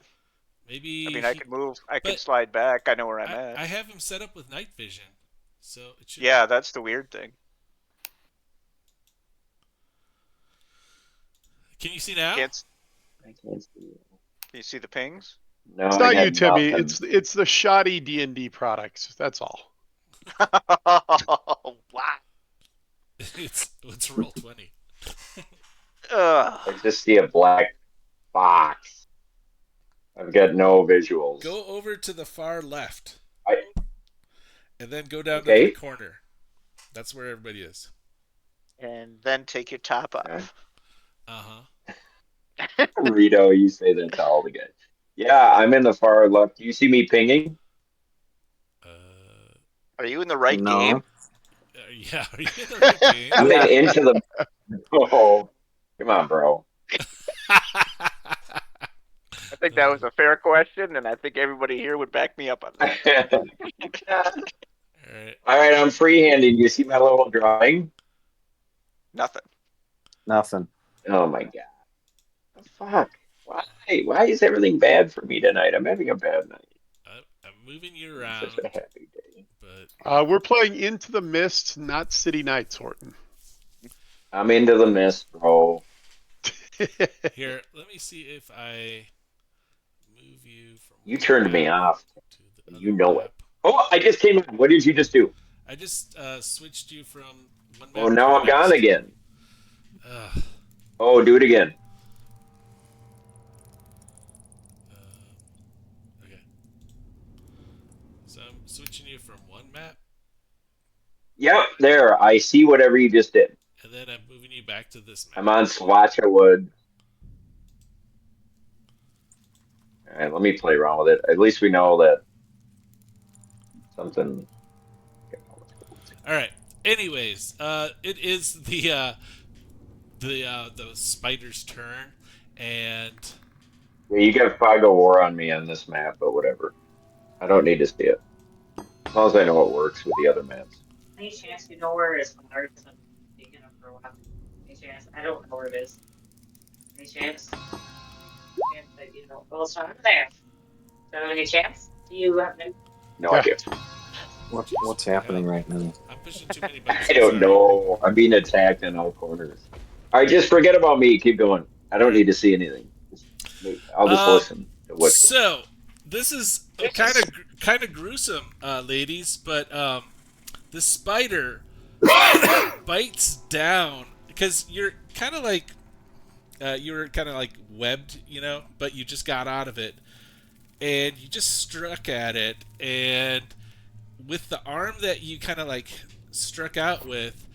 Maybe I mean, I can move. I can but slide back. I know where I'm at. I have him set up with night vision, so it should. Yeah, that's the weird thing. Can you see now? Can't I can't see. you see the pings? No, It's I not you, got Timmy. nothing. It's the shoddy D&D products. That's all. Wow. It's roll 20. Ugh. I just see a black box. I've got no visuals. Go over to the far left, I, and then go down to okay. the corner. That's where everybody is. And then take your top off. Rito, you say that to all the guys. Yeah, I'm in the far left. Do you see me pinging? Are you in the right No. game? Yeah, are you in the right game? I'm in into the. Oh, come on, bro. I think that was a fair question, and I think everybody here would back me up on that. All Alright. right, I'm freehanding. You see my little drawing? Nothing. Nothing. Oh my god. The fuck? Why? Why is everything bad for me tonight? I'm having a bad night. I'm moving you It's around, such a happy day. but We're playing Into the Mist, not City Nights, Horton. I'm into the mist, bro. here, let me see if I move you from. You one turned me map off. to the You other know map. it. Oh, I just came in. What did you just do? I just switched you from one map Oh, to now the I'm gone next. again. Ugh. Oh, do it again. Okay. So I'm switching you from one map, Yep, there. I see whatever you just did. and then I'm moving you back to this map. I'm on Swatchawood. All right, let me play around with it. At least we know that something. All right. Anyways, it is the spider's turn, and Yeah, you got Fog of War on me on this map, but whatever. I don't need to see it. As long as I know it works with the other maps. chance. I don't know where it is. Any chance? Chance that you don't. Well, it's not there. So any chance? Do you have no? No Yeah. idea. What's happening right now? I'm pushing too many buttons. I I'm don't sorry. know. I'm being attacked in all corners. All right, just forget about me. Keep going. I don't need to see anything. I'll just Um, listen to what's going on. so this is kind of gruesome, ladies, but the spider bites down because you're kind of like you were kind of like webbed, but you just got out of it, and you just struck at it, and with the arm that you kind of like struck out with,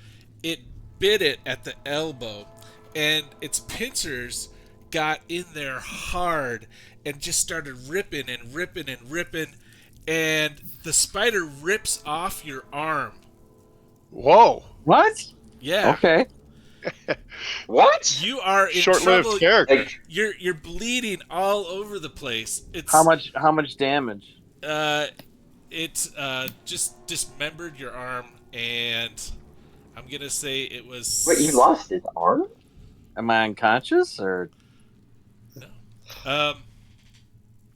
it bit it at the elbow, and its pincers got in there hard and just started ripping and ripping and ripping, and the spider rips off your arm. Whoa. What? Yeah. Okay. What? You are in Short-lived trouble. character. Like, You're bleeding all over the place. It's How much damage? it just dismembered your arm, and I'm gonna say it what? He was lost his arm? Am I unconscious or? no. Um,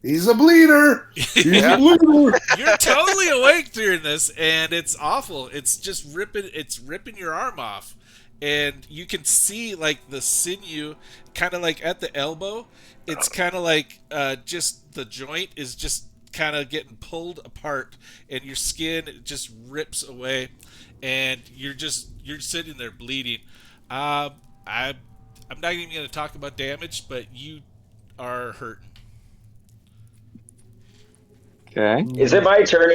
He's a bleeder. He's Yeah. a bleeder. you're totally awake during this, and it's awful. It's just ripping. It's ripping your arm off, and you can see like the sinew, kind of like at the elbow. It's kind of like just the joint is just kind of getting pulled apart, and your skin just rips away, and you're sitting there bleeding. I I'm not even going to talk about damage, but you are hurting. Okay. Is it my turn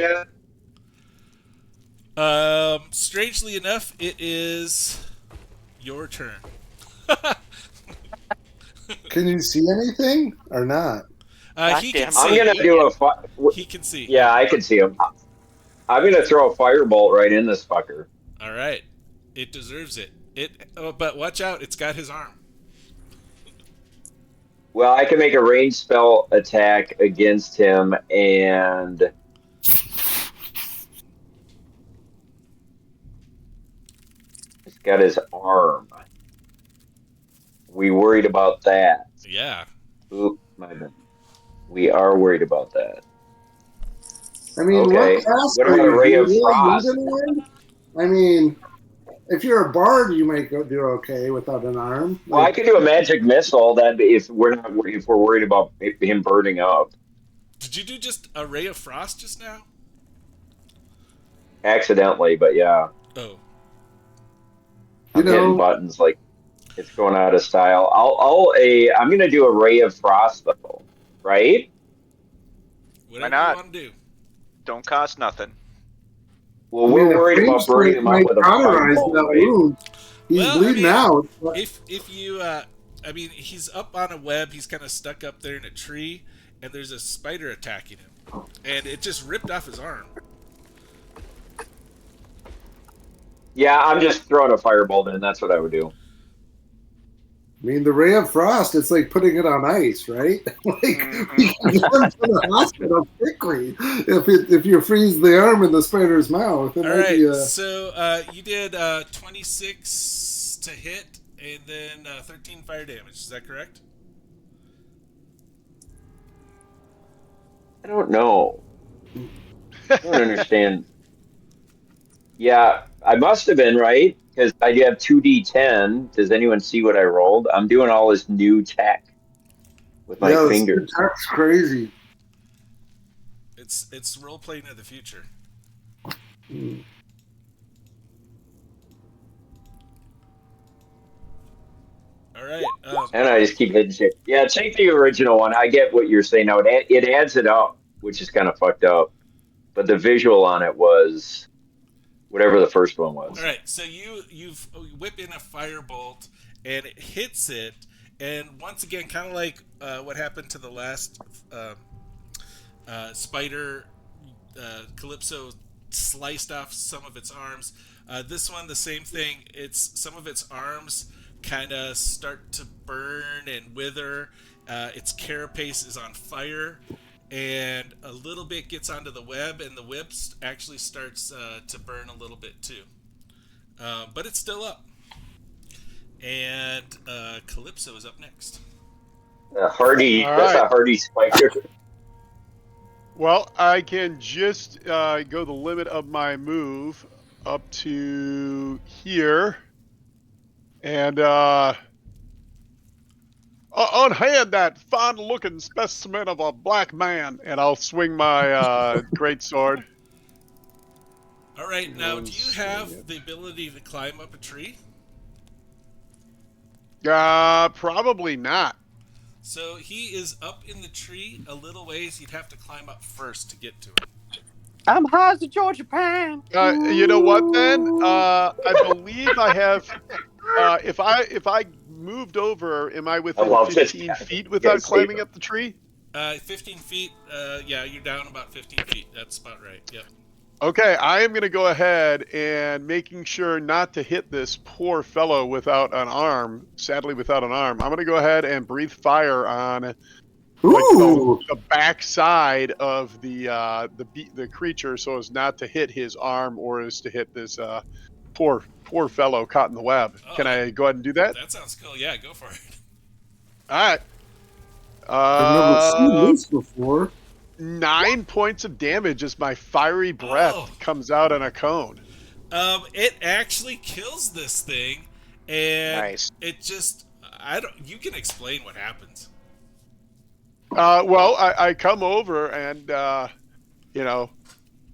yet? Strangely enough, it is your turn. Can you see anything or not? He can Goddamn. see. I'm gonna do a. He can see. Yeah, I can see him. I'm gonna throw a firebolt right in this fucker. All right. It deserves it. But watch out. It's got his arm. Well, I can make a ranged spell attack against him, and it's got his arm. We worried about that. Yeah. Oop, my bad. We are worried about that. I mean, Okay. what class What are about a you? ray Do you of really frost? need anyone? I mean, if you're a bard, you might do okay without an arm. Well, I Like, could do a magic missile. That if we're worried about him burning up Did you do just a ray of frost just now? accidentally, but yeah, Oh. you I'm hitting know, buttons like it's going out of style. I'm gonna do a ray of frost though, right? Whatever not? you want to do. Don't cost nothing. Well, I we're mean, a worried flame about burning strike him up might with a cauterize firebolt, that right? wound. He's Well, I bleeding mean, out. If you I mean, he's up on a web. He's kind of stuck up there in a tree, and there's a spider attacking him, and it just ripped off his arm. Yeah, I'm just throwing a firebolt in. That's what I would do. I mean, the ray of frost, it's like putting it on ice, right? Like, Mhm. you can get him to the hospital quickly if you freeze the arm in the spider's mouth. It All might right, be so you did 26 to hit, and then 13 fire damage. Is that correct? I don't know. I don't understand. Yeah, I must have been right because I have 2d10. Does anyone see what I rolled? I'm doing all this new tech with my yeah, fingers. that's crazy. It's role playing of the future. Mm. All right. And I just keep hitting shit. Yeah, take the original one. I get what you're saying now. It adds it up, which is kind of fucked up. But the visual on it was whatever the first one was. All right. So you whip in a firebolt, and it hits it, and once again, kind of like what happened to the last spider, Calypso sliced off some of its arms. This one, the same thing. It's some of its arms kind of start to burn and wither. Its carapace is on fire, and a little bit gets onto the web, and the web actually starts to burn a little bit too. But it's still up. And Calypso is up next. Hardy. All That's right. a hardy spider. Well, I can just go the limit of my move up to here, and unhand that fine-looking specimen of a black man, and I'll swing my great sword. All right, now And do you swing have it. the ability to climb up a tree? Probably not. So he is up in the tree a little ways. You'd have to climb up first to get to him. I'm high as a Georgia pine. You know what then? Ooh. I believe I have. If I moved over, am I I within love this 15 guy. feet You gotta without save climbing him. up the tree? 15 feet. Yeah, you're down about 15 feet. That's about right. Yep. Okay, I am going to go ahead and making sure not to hit this poor fellow without an arm. Sadly, without an arm, I'm going to go ahead and breathe fire on like Ooh. the back side of the creature, so as not to hit his arm or as to hit this poor fellow caught in the web. Oh, Can I go ahead and do that? that sounds cool. Yeah, go for it. All right. I've never seen Uh, this before. 9 points of damage as my fiery breath Oh, comes out in a cone. it actually kills this thing, and Nice. it just I don't. You can explain what happens. Well, I come over and you know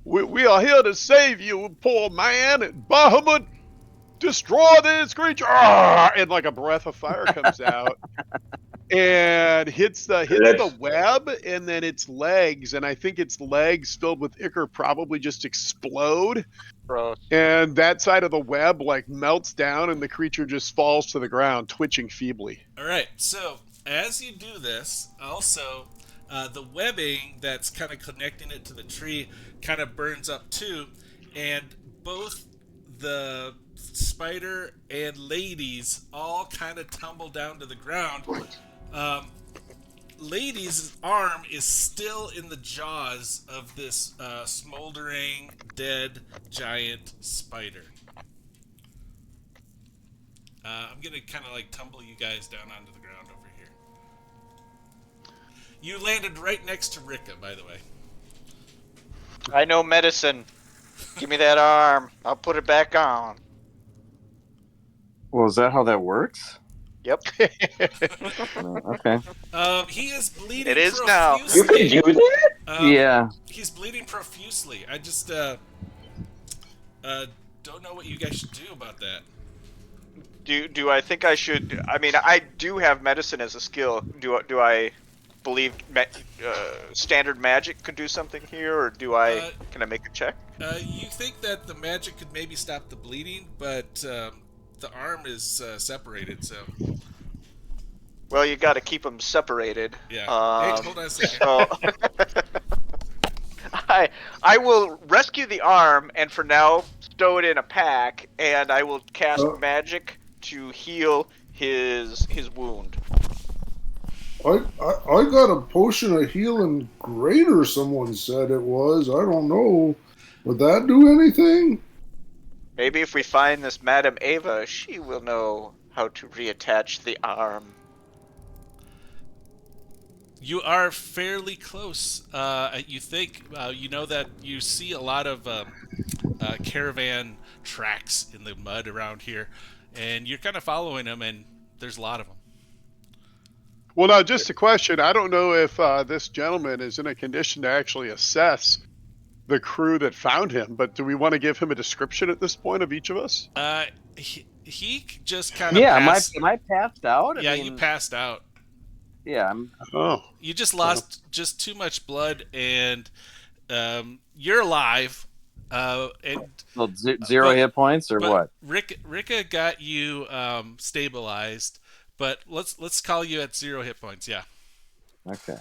we are here to save you, poor man. Bahamut, destroy this creature! And like a breath of fire comes out and hits the That's web, and then its legs, and I think its legs filled with ichor probably just explode. Gross. And that side of the web like melts down, and the creature just falls to the ground, twitching feebly. All right. So as you do this, also the webbing that's kind of connecting it to the tree kind of burns up too, and both the spider and Laydeez all kind of tumble down to the ground. Um, Laydeez's arm is still in the jaws of this smoldering, dead giant spider. I'm gonna kind of like tumble you guys down onto the ground over here. You landed right next to Rika, by the way. I know medicine. Give me that arm. I'll put it back on. Well, is that how that works? Yep. Okay. He is bleeding It is now. you can profusely. do that. Yeah. He's bleeding profusely. I just don't know what you guys should do about that. Do I think I should? I mean, I do have medicine as a skill. Do I believe standard magic could do something here, or can I make a check? You think that the magic could maybe stop the bleeding, but the arm is separated, so Well, you got to keep them separated. yeah. Um, Hey, hold on a second. So I will rescue the arm, and for now stow it in a pack, and I will cast Uh. magic to heal his wound. I got a potion of healing greater, someone said it was. I don't know. Would that do anything? Maybe if we find this Madame Eva, she will know how to reattach the arm. You are fairly close. You think you know that you see a lot of caravan tracks in the mud around here, and you're kind of following them, and there's a lot of them. Well, now, just a question. I don't know if this gentleman is in a condition to actually assess the crew that found him, but do we want to give him a description at this point of each of us? He just kind of Yeah. passed. Am I passed out? Yeah, you passed out. Yeah. Oh. You just lost just too much blood, and you're alive. And Well, zero hit points or but what? Rika got you stabilized, but let's call you at 0 hit points. Yeah. Okay.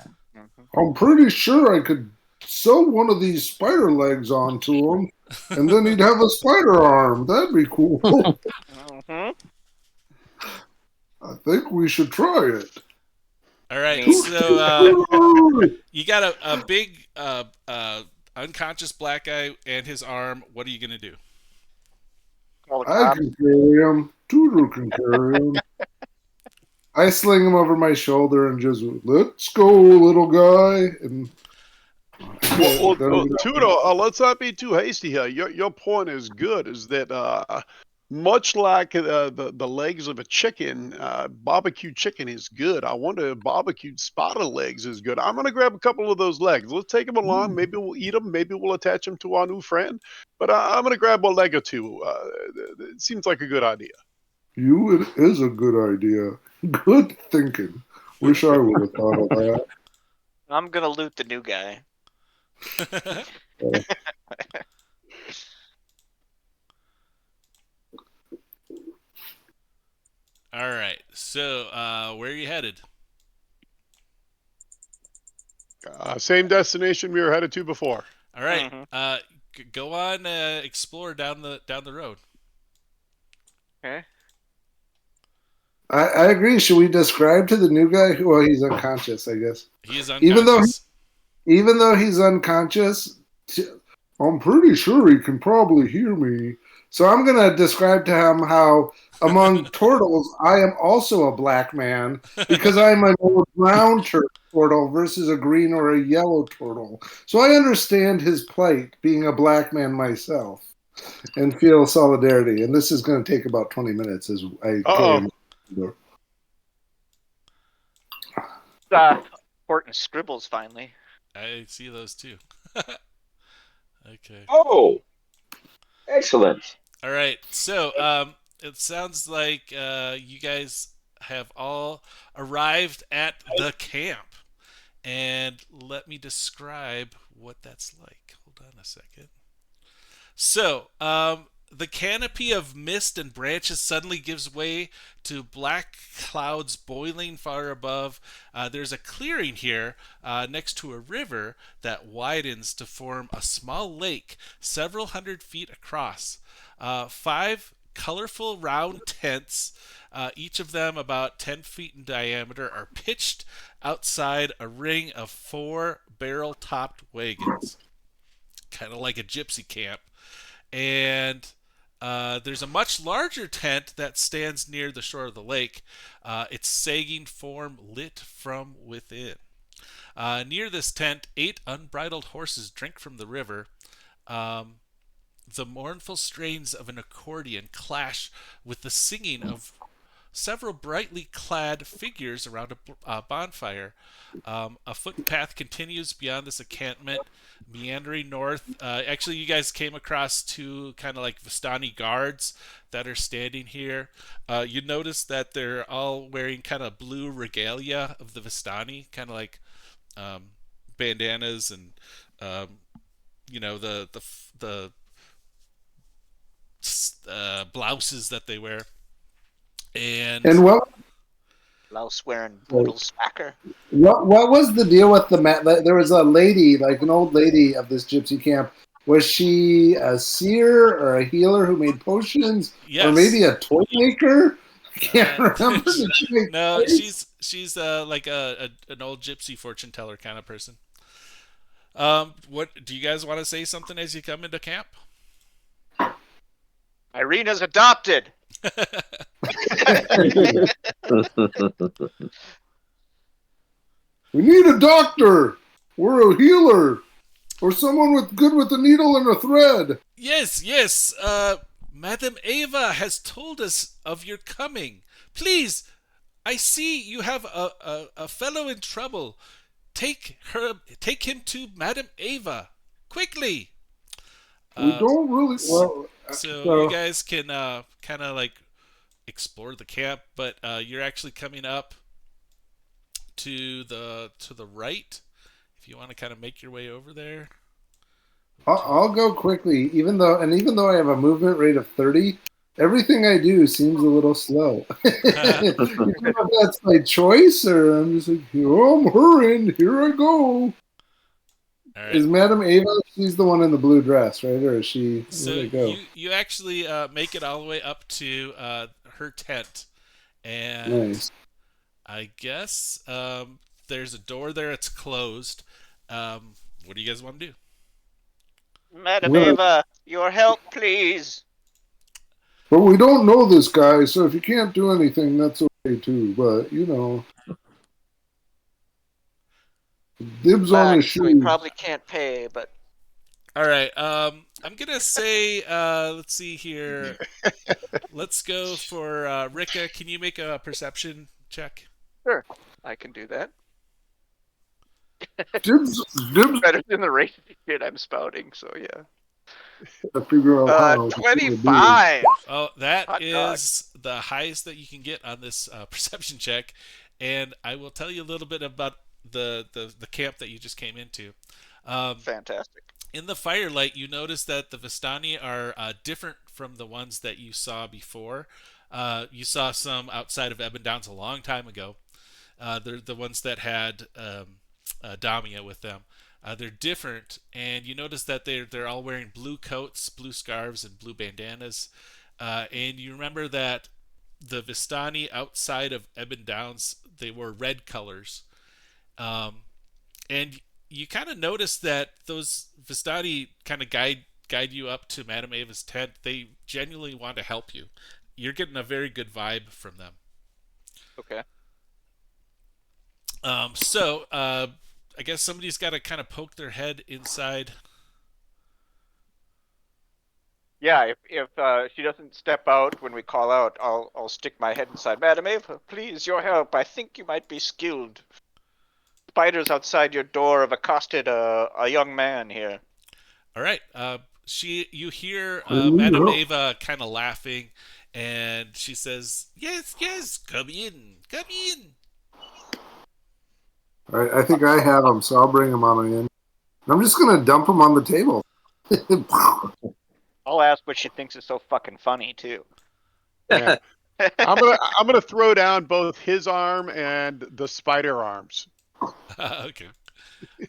I'm pretty sure I could sew one of these spider legs onto him, and then he'd have a spider arm. That'd be cool. Mm-hmm. I think we should try it. All right. Neat. So you got a big unconscious black guy and his arm. What are you gonna do? Call the I cops. can carry him. Tudor can carry him. I sling him over my shoulder and just, let's go, little guy. And Tudo, let's not be too hasty here. Your point is good. Is that much like the legs of a chicken, barbecue chicken is good. I wonder if barbecued spotted legs is good. I'm gonna grab a couple of those legs. Let's take them along. Maybe we'll eat them. Maybe we'll attach them to our new friend. But I'm gonna grab a leg or two. It seems like a good idea. it is a good idea. Good thinking. Wish I would have thought of that. I'm gonna loot the new guy. All right. So, where are you headed? Same destination we were headed to before. All right. Mhm. Go on, explore down the road. Okay. I agree. Should we describe to the new guy? Well, he's unconscious, I guess. He is Even though unconscious. even though he's unconscious, I'm pretty sure he can probably hear me. So I'm going to describe to him how among turtles, I am also a black man because I'm a brown turtle versus a green or a yellow turtle. So I understand his plight being a black man myself and feel solidarity. And this is going to take about 20 minutes as I carry him. Important scribbles finally. I see those too. Okay. Oh, excellent. All right. So, it sounds like you guys have all arrived at the camp. And let me describe what that's like. Hold on a second. So, the canopy of mist and branches suddenly gives way to black clouds boiling far above. There's a clearing here next to a river that widens to form a small lake several hundred feet across. 5 colorful round tents, each of them about 10 feet in diameter, are pitched outside a ring of 4 barrel topped wagons, kind of like a gypsy camp. And there's a much larger tent that stands near the shore of the lake, its sagging form lit from within. Near this tent, 8 unbridled horses drink from the river. The mournful strains of an accordion clash with the singing of several brightly clad figures around a bonfire. A footpath continues beyond this encampment, meandering north. Actually, you guys came across 2 kind of like Vistani guards that are standing here. You notice that they're all wearing kind of blue regalia of the Vistani, kind of like bandanas and the blouses that they wear. And Louse wearing boodle smacker. what was the deal with there was a lady, like an old lady of this gypsy camp. Was she a seer or a healer who made potions, Yes. or maybe a toy maker? I can't remember. No, she's like an old gypsy fortune teller kind of person. What do you guys want to say something as you come into camp? Irina's adopted. We need a doctor or a healer or someone with a needle and a thread. Yes. Madame Eva has told us of your coming. Please, I see you have a fellow in trouble. Take him to Madame Eva quickly. We don't really. Well, So you guys can kind of like explore the camp, but you're actually coming up to the right. If you want to kind of make your way over there. I'll go quickly, even though I have a movement rate of 30. Everything I do seems a little slow. I don't know if that's my choice, or I'm just like, oh, I'm hurrying. Here I go. Right. Is Madame Eva? She's the one in the blue dress, right? Or is she? So Where'd it go? you actually make it all the way up to her tent, and Nice. I guess there's a door there. It's closed. What do you guys want to do? Madam Well- Eva, your help, please. But we don't know this guy, so if you can't do anything, that's okay too. But dibs on his Fact, so he shoes. probably can't pay, but All right. I'm gonna say. Let's see here. Let's go for Rika. Can you make a perception check? sure, I can do that. Dibs Better than the racist shit I'm spouting, so yeah. to figure out how to do it. 25. Oh, that Hot is the highest that you can get on this perception check, and I will tell you a little bit about the camp that you just came into. Fantastic. In the firelight, you notice that the Vistani are different from the ones that you saw before. You saw some outside of Ebon Downs a long time ago. They're the ones that had Damia with them. They're different, and you notice that they're all wearing blue coats, blue scarves, and blue bandanas. And you remember that the Vistani outside of Ebon Downs, they wore red colors. And you kind of notice that those Vistani kind of guide you up to Madame Eva's tent. They genuinely want to help you. You're getting a very good vibe from them. Okay. So I guess somebody's got to kind of poke their head inside. Yeah, if she doesn't step out when we call out, I'll stick my head inside. Madam Eva, please, your help. I think you might be skilled. Spiders outside your door have accosted a young man here. All right. You hear Bring me Madame up. Eva kind of laughing, and she says, "Yes, yes, come in, come in." I think I have him, so I'll bring him on in. I'm just gonna dump him on the table. I'll ask what she thinks is so fucking funny too. Yeah. I'm gonna throw down both his arm and the spider arms. Okay.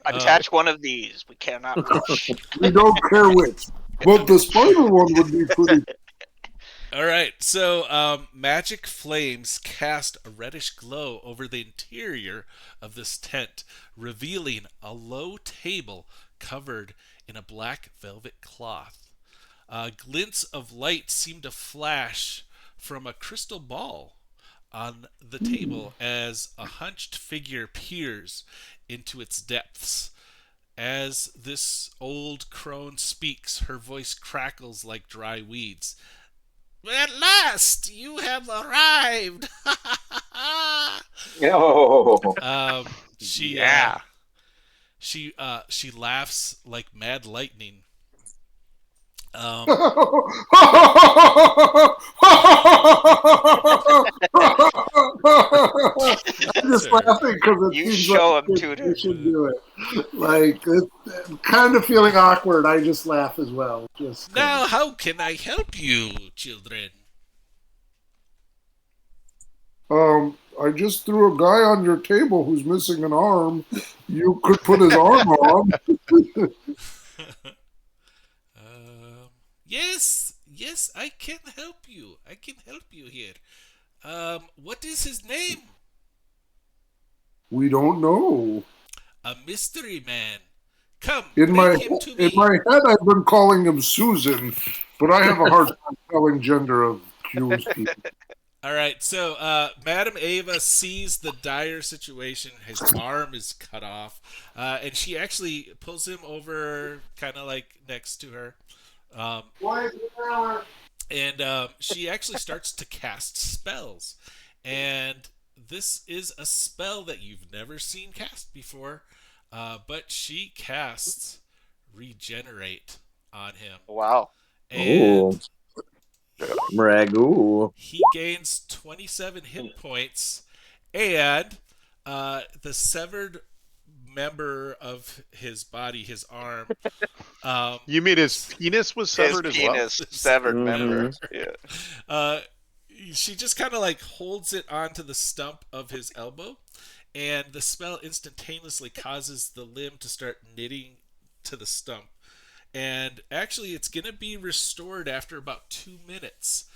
Attach one of these. We cannot reach. We don't care which, but the spider one would be pretty. All right. So magic flames cast a reddish glow over the interior of this tent, revealing a low table covered in a black velvet cloth. Glints of light seem to flash from a crystal ball on the table as a hunched figure peers into its depths. As this old crone speaks, her voice crackles like dry weeds. At last, you have arrived. No. She she laughs like mad lightning. I'm just laughing because it You seems show like him, Tudor. we should do it. Like, I'm kind of feeling awkward. I just laugh as well. Just Now, how can I help you, children? I just threw a guy on your table who's missing an arm. You could put his arm on. Yes, yes, I can help you. I can help you here. What is his name? We don't know. A mystery man. Come, In bring him to me. my head, I've been calling him Susan, but I have a hard time telling gender of Jewish people. All right, so Madame Eva sees the dire situation. His arm is cut off, and she actually pulls him over, kind of like next to her. And she actually starts to cast spells. And this is a spell that you've never seen cast before, but she casts Regenerate on him. Wow. And Ragu. he gains 27 hit points, and the severed member of his body, his arm. You mean his penis was severed His as well? penis severed member. Yeah. She just kind of like holds it onto the stump of his elbow, and the spell instantaneously causes the limb to start knitting to the stump. And actually, it's going to be restored after about 2 minutes.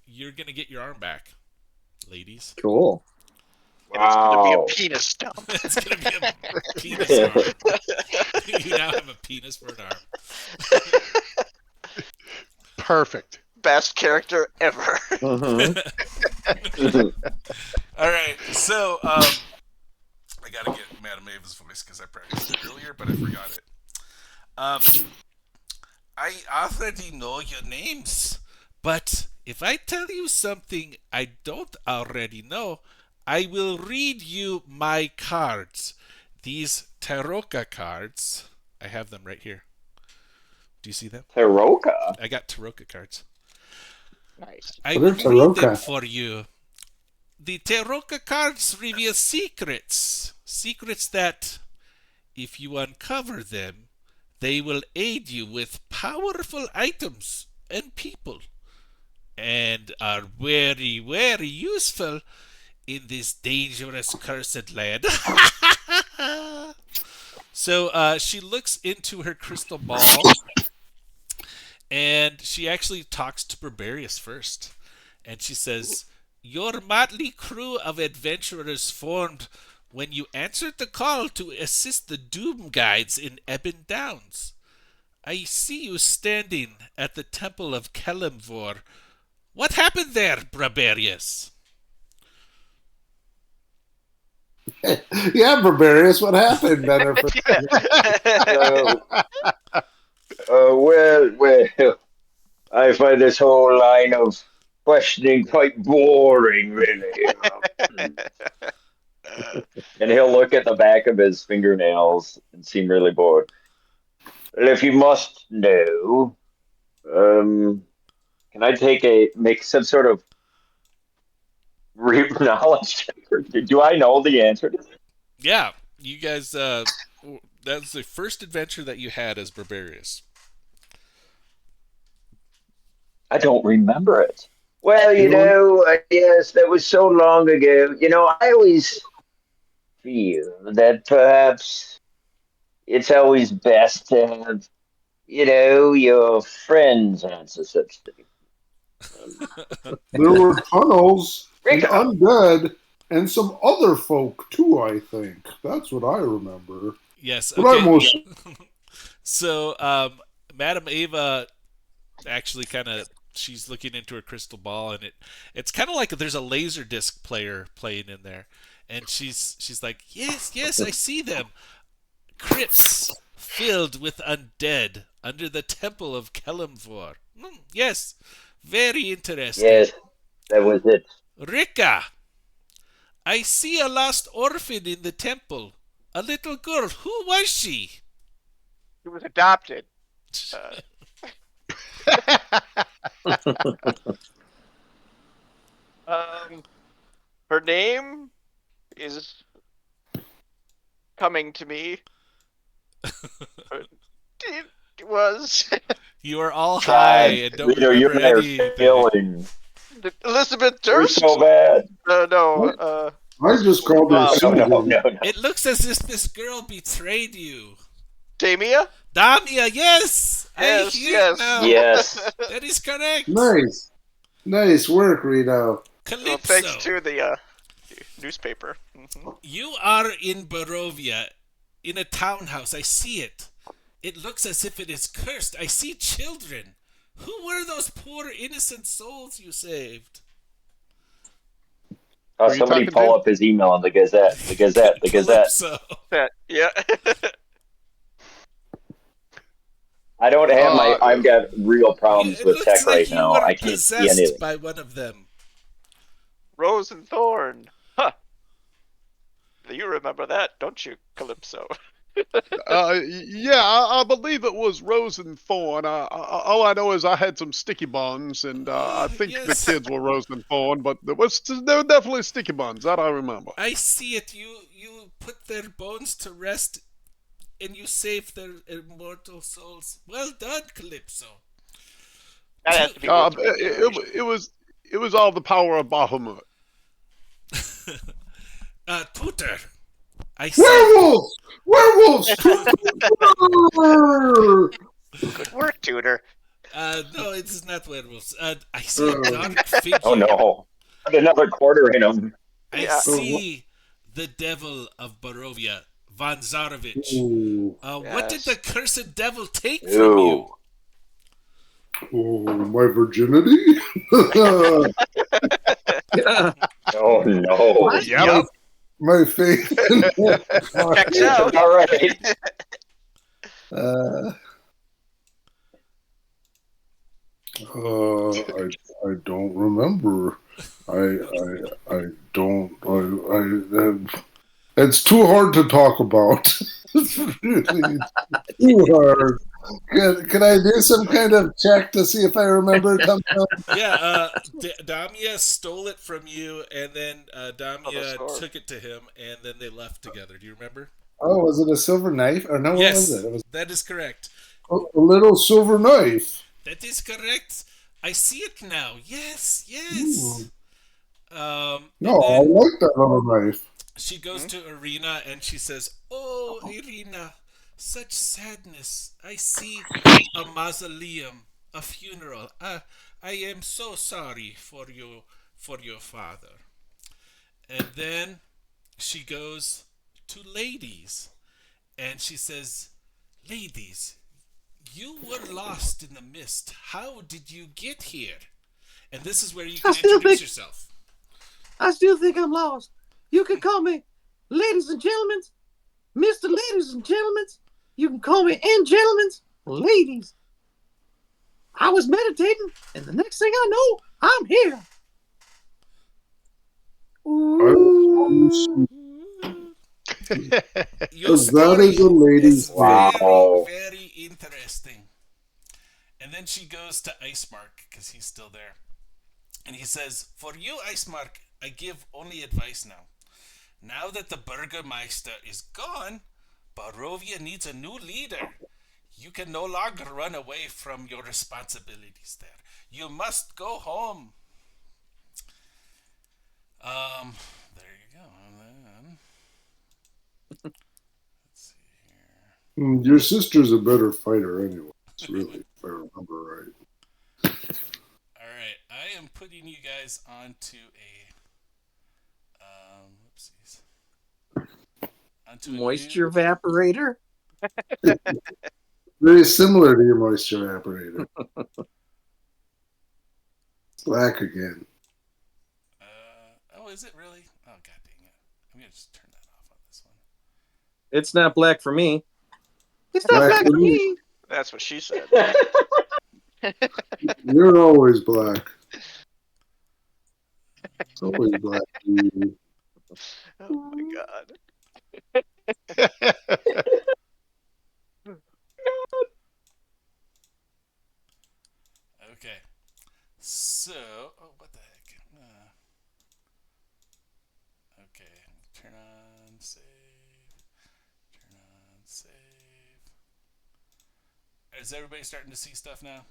You're going to get your arm back, ladies. Cool. And it's going to be a penis stump. It's going to be a penis arm. You now have a penis for an arm. Perfect. best character ever. Mhm. All right, so I gotta get Madame Eva's voice because I practiced it earlier, but I forgot it. Um, I already know your names, but if I tell you something I don't already know, I will read you my cards. These Tarokka cards, I have them right here. Do you see them? Tarokka. I got Tarokka cards. Nice. I What will are read them Tarokka? for you. The Tarokka cards reveal secrets. Secrets that, if you uncover them, they will aid you with powerful items and people, and are very, very useful in this dangerous cursed land. So she looks into her crystal ball, and she actually talks to Barbarius first. And she says, "Your motley crew of adventurers formed when you answered the call to assist the Doom Guides in Ebon Downs. I see you standing at the Temple of Kelemvor. What happened there, Barbarius?" Yeah, Barbarius, what happened? Bennifer? Uh, well, I find this whole line of questioning quite boring, really. And he'll look at the back of his fingernails and seem really bored. Well, if you must know, can I make some sort of knowledge check? Do I know the answer to this? Yeah, you guys, that's the first adventure that you had as Barbarius. I don't remember it. Well, You yes, that was so long ago. I always feel that perhaps it's always best to have, your friends answer such things. Um, there were tunnels and Rika, undead and some other folk too, I think. That's what I remember. Yes, But I okay. most So, Madame Eva actually kind of she's looking into her crystal ball, and it's kind of like there's a laser disc player playing in there, and she's like, yes, yes, I see them, crypts filled with undead under the temple of Kelemvor. Yes, very interesting. yes, that was it. Rika, I see a lost orphan in the temple. A little girl. Who was she? He was adopted. Uh, her name is coming to me. It was You are all high God, and don't you remember and I are anything. failing. Elizabeth We're Durst. so bad. No. I just called her Mom. No, no, no, Susan. no. It looks as if this girl betrayed you. Damia. Damia, yes! I Yes, hear yes. it now. Yes. That is correct. Nice. Nice work, Rito. Well, thanks Calypso, to the newspaper. Mm-hmm. you are in Barovia, in a townhouse. I see it. It looks as if it is cursed. I see children. Who were those poor innocent souls you saved? Oh, Who are you somebody talking pull to? up his email on the Gazette. The Gazette. The Gazette. Calypso. Yeah. I don't have my. Uh, I've got real problems It with looks tech right like you now. were I can't see possessed anything. by one of them. Rose and Thorn. Huh. You remember that, don't you, Calypso? yeah, I believe it was Rose and Thorn. All I know is I had some sticky buns, and I think the Yes. kids were Rose and Thorn, but there were definitely sticky buns. That I remember. I see it. You put their bones to rest, and you saved their immortal souls. Well done, Calypso. That has to be worth regeneration. It was all the power of Bahamut. Tutor, I see. Werewolves! Werewolves! Good work, Tutor. No, it's not werewolves. I see a dark figure. Oh no! Put another quarter in him. I Yeah. see the devil of Barovia, Von Zarovich. Ooh. What did the Yes. cursed devil take from you? Ooh. Oh, my virginity? Yeah. Oh no. Yep. My faith in Checks out. All right. uh, I don't remember. I don't. It's too hard to talk about. It's really too hard. Can I do some kind of check to see if I remember it? Yeah, Damia stole it from you, and then Damia score. took it to him, and then they left together. Do you remember? Oh, was it a silver knife? Or no, what was Yes, it? It was that is correct. a little silver knife. That is correct. I see it now. Yes, Ooh. yes. No, And I then like that little knife. she goes to Irina and she says, "Oh, Irina, such sadness. I see a mausoleum, a funeral. I am so sorry for your father." And then she goes to Laydeez and she says, "Laydeez, you were lost in the mist. How did you get here?" And this is where you can introduce yourself. I still think I'm lost. You can call me ladies and gentlemen, Mr. Ladies and Gentlemen. You can call me and gentlemen, ladies. I was meditating, and the next thing I know, I'm here. Ooh. Your That story is a is lady's name. very, Wow. very interesting. And then she goes to Icemark because he's still there. And he says, "For you, Icemark, I give only advice now. Now that the Burgermeister is gone, Barovia needs a new leader. You can no longer run away from your responsibilities there. You must go home." There you go. And then, let's see here. Your sister's a better fighter anyway. It's really, if I remember right. All right, I am putting you guys onto a whoopsies, onto Moisture evaporator. Very similar to your moisture evaporator. It's black again. Oh, is it really? Oh, god dang it! I'm gonna just turn that off on this one. It's not black for me. It's not black for me. That's what she said. You're always black. It's always black. Oh my god. Okay, so what the heck? Okay, turn on save. Turn on save. Is everybody starting to see stuff now?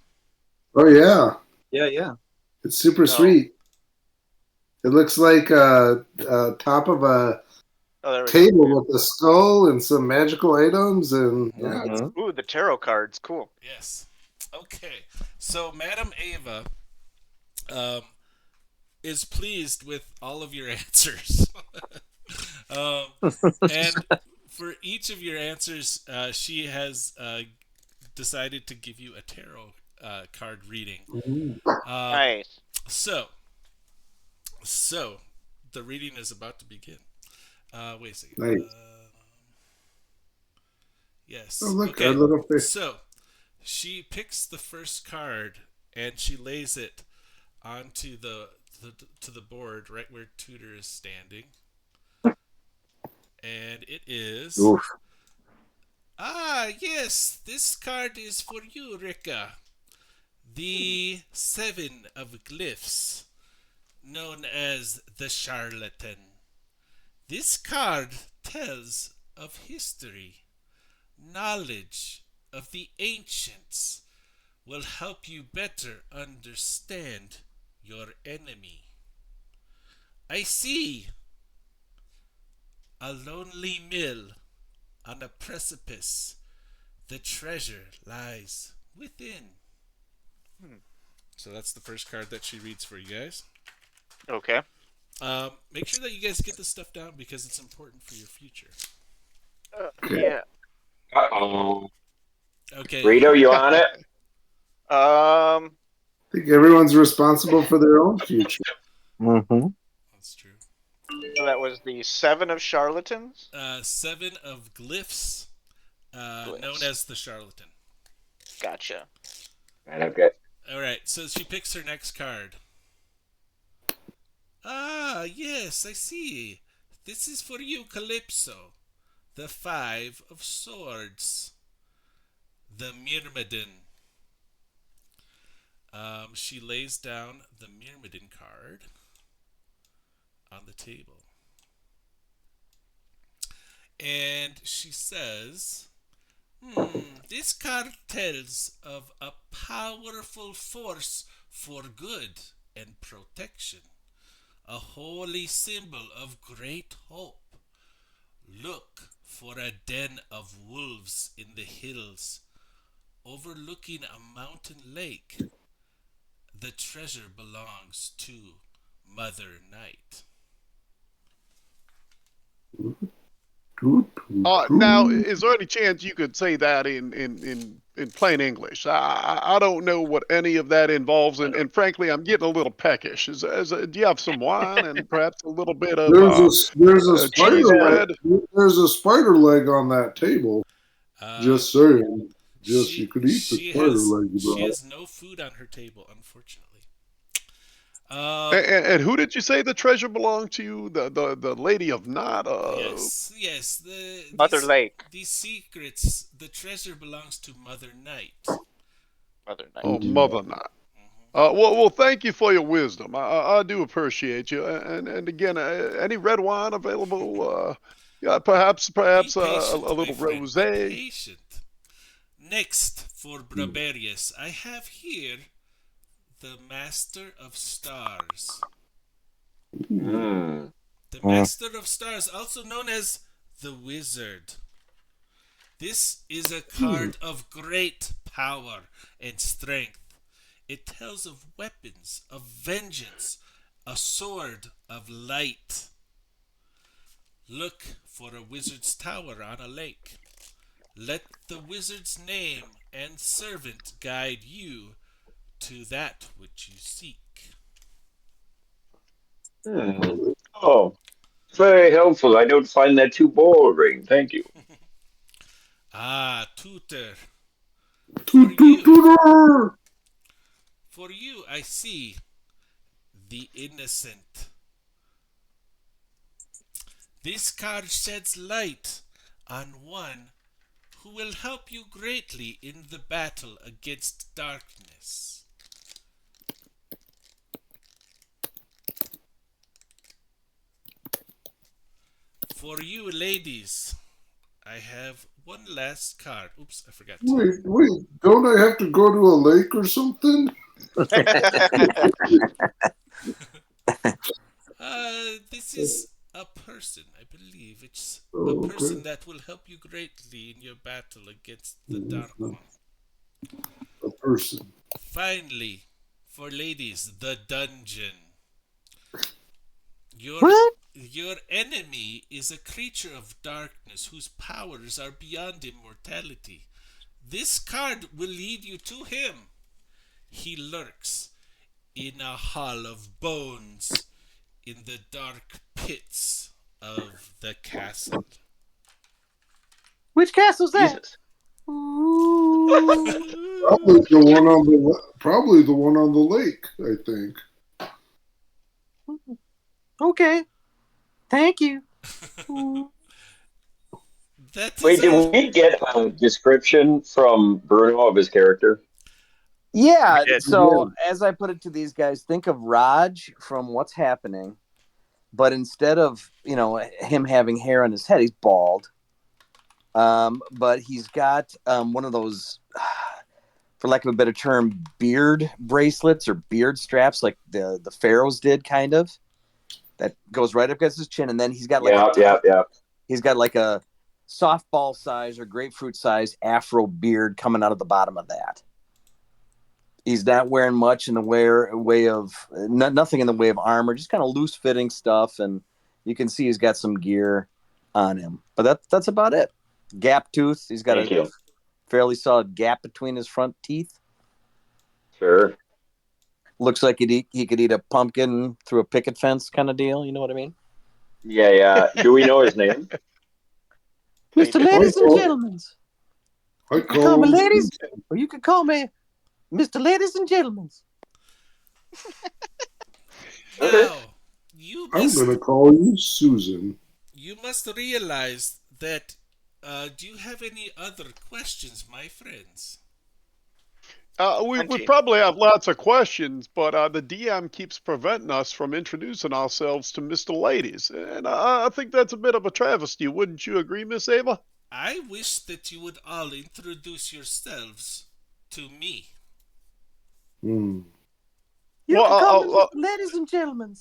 Oh yeah, Yeah. it's super No. sweet. It looks like top of a there we table go. with a skull and some magical items, and yeah, Mhm. Ooh, the tarot cards. Cool. Yes. Okay. So Madame Eva is pleased with all of your answers. And for each of your answers, she has decided to give you a tarot card reading. Nice. So the reading is about to begin. Wait a second. nice. Yes. Oh look, Okay. our little fish. So she picks the first card and she lays it onto the board right where Tudor is standing. And it is. Oof. Ah, yes, this card is for you, Rika. The Seven of Glyphs, known as the Charlatan. This card tells of history. Knowledge of the ancients will help you better understand your enemy. I see a lonely mill on a precipice. The treasure lies within. So that's the first card that she reads for you guys. Okay. Make sure that you guys get this stuff down because it's important for your future. Yeah. Uh-oh. Okay. Rito, you on it? I think everyone's responsible for their own future. Mm-hmm. That's true. So that was the 7 of charlatans. 7 of glyphs, known Glyphs. as the charlatan. Gotcha. Okay. All right, so she picks her next card. Ah, yes, I see. This is for you, Calypso. The 5 of swords. The Myrmidon. She lays down the Myrmidon card on the table. And she says, this card tells of a powerful force for good and protection, a holy symbol of great hope. Look for a den of wolves in the hills, overlooking a mountain lake. The treasure belongs to Mother Night. Now, is there any chance you could say that in plain English? I don't know what any of that involves, and frankly, I'm getting a little peckish. Do you have some wine and perhaps a little bit of There's a cheese spider bread? there's a spider leg on that table. Just saying. Just you could eat the spider leg you she brought. has no food on her table, unfortunately. And who did you say the treasure belonged to? The Lady of Not? Yes. Mother Lake. These secrets, the treasure belongs to Mother Night. Mother Night. Oh, Mother Not. Well, thank you for your wisdom. I do appreciate you. And again, any red wine available? Yeah, perhaps Be a patient, my little friend. Be rosé. patient. Next, for Braberius, I have here the Master of Stars. Mm. The Master of Stars, also known as the Wizard. This is a card of great power and strength. It tells of weapons, of vengeance, a sword of light. Look for a wizard's tower on a lake. Let the wizard's name and servant guide you to that which you seek. Oh, very helpful. I don't find that too boring. Thank you. Ah, tutor. For you, I see the innocent. This card sheds light on one who will help you greatly in the battle against darkness. For you, ladies, I have one last card. Oops, I forgot. Wait, don't I have to go to a lake or something? This is a person, I believe. It's Oh, a person okay. that will help you greatly in your battle against the Dark One. A person. Finally, for ladies, the dungeon. What? Your enemy is a creature of darkness whose powers are beyond immortality. This card will lead you to him. He lurks in a hall of bones in the dark pits of the castle. Which castle's that? Jesus. Probably the one on the lake, I think. Okay. Thank you. That is Wait, did we get a description from Bruno of his character? Yeah. We did. So as I put it to these guys, think of Raj from What's Happening, but instead of him having hair on his head, he's bald. But he's got one of those, for lack of a better term, beard bracelets or beard straps, like the pharaohs did, kind of. That goes right up against his chin, and then he's got like he's got like a softball size or grapefruit size afro beard coming out of the bottom of that. He's not wearing much in the way of nothing in the way of armor, just kind of loose fitting stuff, and you can see he's got some gear on him. But that's about it. Gap tooth. He's got Thank you. fairly solid gap between his front teeth. Sure. Looks like he could eat a pumpkin through a picket fence kind of deal. You know what I mean? Yeah, yeah. Do we know his name? They Mr. did. Ladies and Gentlemen, I you can call call me him ladies, Susan. or you can call me Mr. Ladies and Gentlemen. Okay. Now, you I'm must gonna call you Susan. you must realize that. Do you have any other questions, my friends? We Plenty. probably have lots of questions, but the DM keeps preventing us from introducing ourselves to Mr. Ladies, and I think that's a bit of a travesty. Wouldn't you agree, Miss Ava? I wish that you would all introduce yourselves to me. Hmm. You Well, can call me Mr. Ladies and Gentlemen.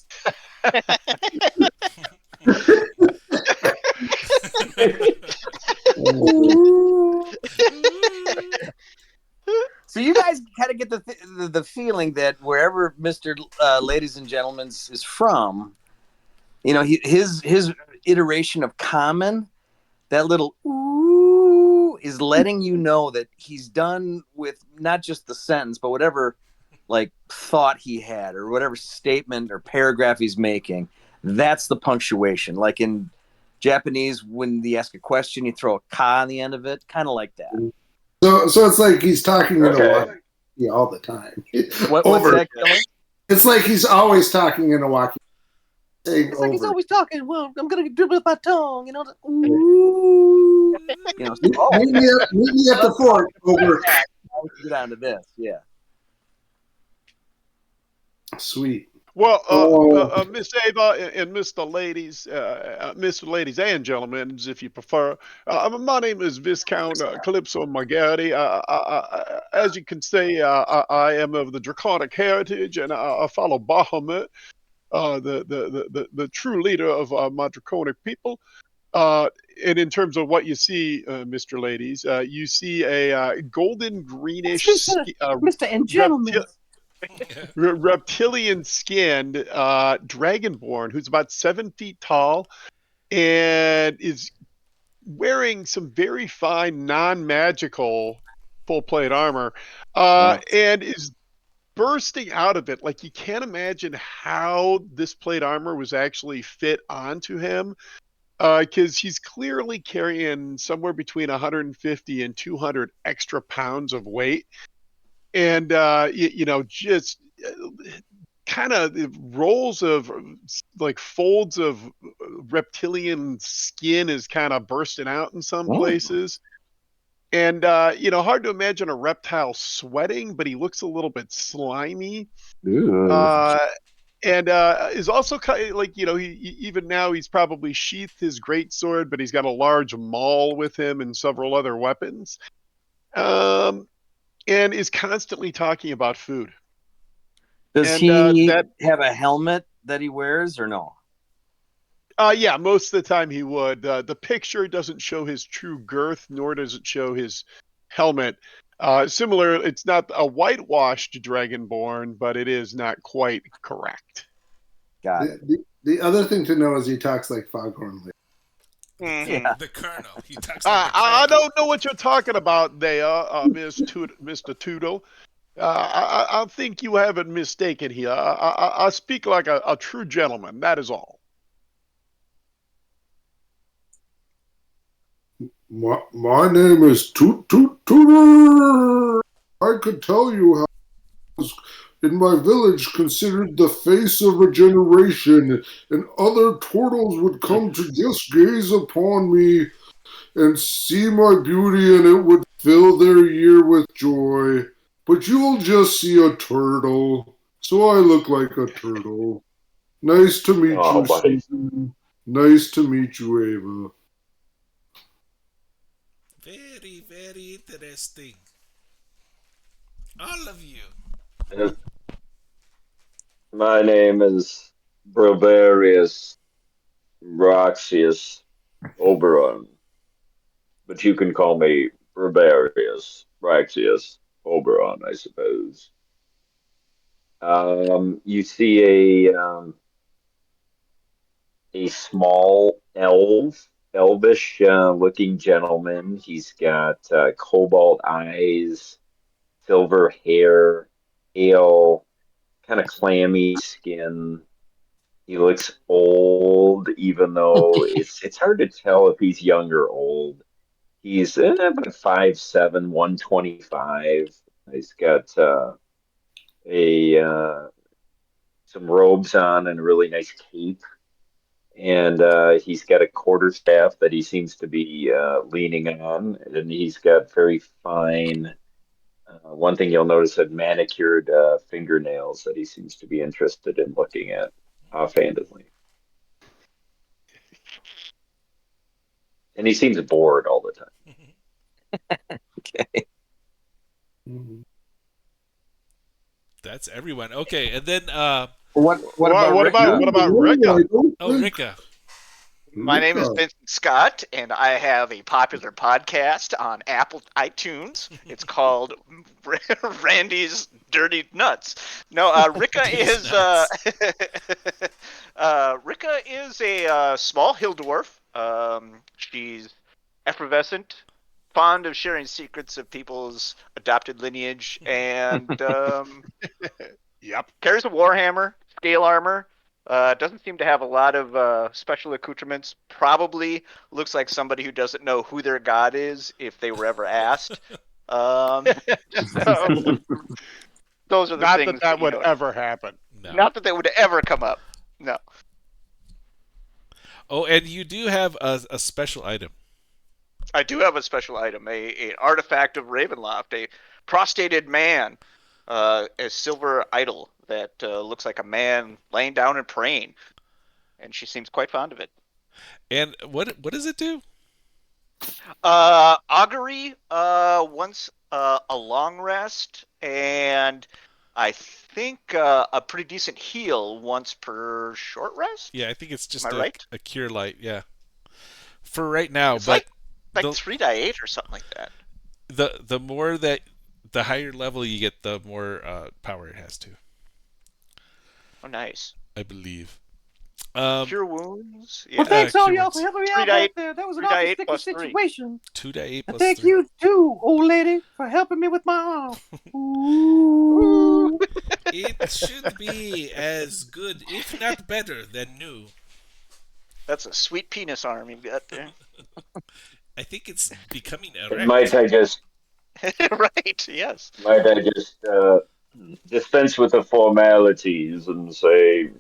So you guys kind of get the feeling that wherever Mr. Ladies and Gentlemen's is from, you know, his iteration of common, that little ooh is letting you know that he's done with not just the sentence, but whatever like thought he had or whatever statement or paragraph he's making. That's the punctuation. Like in Japanese, when they ask a question, you throw a ka on the end of it, kind of like that. So it's like he's talking in a Okay. walkie all the time. What's Over. that, Killer? It's like he's always talking in a walkie, saying It's like he's over. always talking. Well, I'm gonna dribble with my tongue, you know. Ooh, you know. So, oh, Meet me at the fort. Over. that. Now we can get on to this. Yeah. Sweet. Well, Oh, Miss Ava and Mr. Ladies, Mr. Ladies and gentlemen, if you prefer, my name is Viscount Calypso Margatti. As you can see, I am of the Draconic heritage, and I follow Bahamut, the true leader of my Draconic people. Uh, and in terms of what you see, Mr. Ladies, you see a golden It's greenish Mr. and reptile Gentlemen. reptilian skinned dragonborn who's about 7 feet tall and is wearing some very fine non-magical full plate armor Nice. and is bursting out of it. Like, you can't imagine how this plate armor was actually fit onto him, because he's clearly carrying somewhere between 150 and 200 extra pounds of weight, and just kind of rolls of like folds of reptilian skin is kind of bursting out in some Mm. places. And hard to imagine a reptile sweating, but he looks a little bit slimy. Ooh. uh and is also kind of like, even now he's probably sheathed his great sword, but he's got a large maul with him and several other weapons, um and is constantly talking about food. Does And he that have a helmet that he wears or no? Yeah, most of the time he would. The picture doesn't show his true girth, nor does it show his helmet. Similar, it's not a whitewashed dragonborn, but it is not quite correct. Got the, it. the other thing to know is he talks like Foghorn Leghorn. Mm-hmm. Yeah. The Colonel. He talks like the I Colonel. don't know what you're talking about there, Mr. Tootle. I think you have it mistaken here. I speak like a true gentleman. That is all. My name is Toot Toot Tooter. I could tell you how I was in my village considered the face of a generation, and other turtles would come to just gaze upon me and see my beauty, and it would fill their year with joy. But you'll just see a turtle, so I look like a turtle. Nice to meet Oh, you, buddy. Susan. Nice to meet you, Ava. Very, very interesting. All of you. Uh, My name is Broberius Roxius Oberon, but you can call me Broberius Roxius Oberon, I suppose. You see a small elvish looking gentleman. He's got cobalt eyes, silver hair, pale, kind of clammy skin. He looks old, even though it's hard to tell if he's young or old. He's about 5'7", 125. He's got a some robes on and a really nice cape, and he's got a quarterstaff that he seems to be leaning on, and he's got very fine. One thing you'll notice are manicured fingernails that he seems to be interested in looking at offhandedly, and he seems bored all the time. Okay. Mhm. That's everyone. Okay, and then What What, about what about Rika? what about No, Rika? I don't oh, think Rika. My name is Rika. Vincent Scott, and I have a popular podcast on Apple iTunes. It's called Randy's Dirty Nuts. No, Rika These is nuts. Rika is a small hill dwarf. She's effervescent, fond of sharing secrets of people's adopted lineage, and Yep. carries a warhammer, scale armor. Doesn't seem to have a lot of special accoutrements. Probably looks like somebody who doesn't know who their god is if they were ever asked. So those are the Not that things that that would ever happen. No. not that they would ever come up. No, Oh, and you do have a special item. I do have a special item, a artifact of Ravenloft, a prostrated man, a silver idol that looks like a man laying down and praying, and she seems quite fond of it. And what does it do? Augury once a long rest, and I think a pretty decent heal once per short rest. Yeah, I think it's Am I just right? a cure light. Yeah, for right now. It's But like the 3 die 8 or something like that. the more that the higher level you get, the more power it has to. Oh, nice. I believe. Cure wounds. Well, Yeah. thanks all Cure y'all for wounds. helping me Three out die back eight. there. That was an 3 die awful 8 sticky plus 3. situation. 2 to 8 And plus thank 3. you too, old lady, for helping me with my arm. Ooh. Ooh. It should be as good, if not better, than new. That's a sweet penis arm you've got there. I think it's becoming And might erect. I just Right. Yes. might I just dispense with the formalities and say,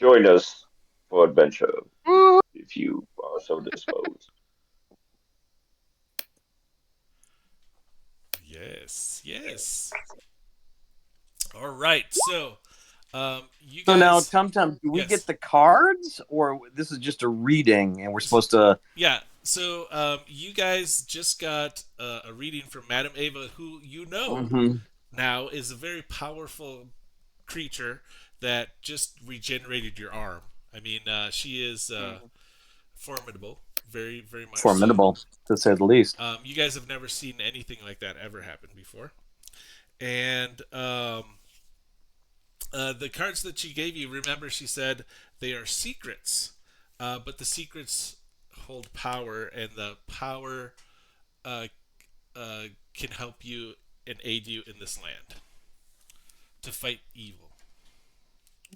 join us for adventure Ooh. if you are so disposed. Yes, yes. All right, so you So now, guys, Tum Tum, do we yes, get the cards, or this is just a reading, and we're supposed to? yeah. So you guys just got a reading from Madame Eva, who you know Mhm. now is a very powerful creature that just regenerated your arm. I mean, she is formidable, very, very much so. Formidable, to say the least. You guys have never seen anything like that ever happen before. And the cards that she gave you, remember, she said they are secrets, but the secrets hold power, and the power uh, can help you and aid you in this land to fight evil.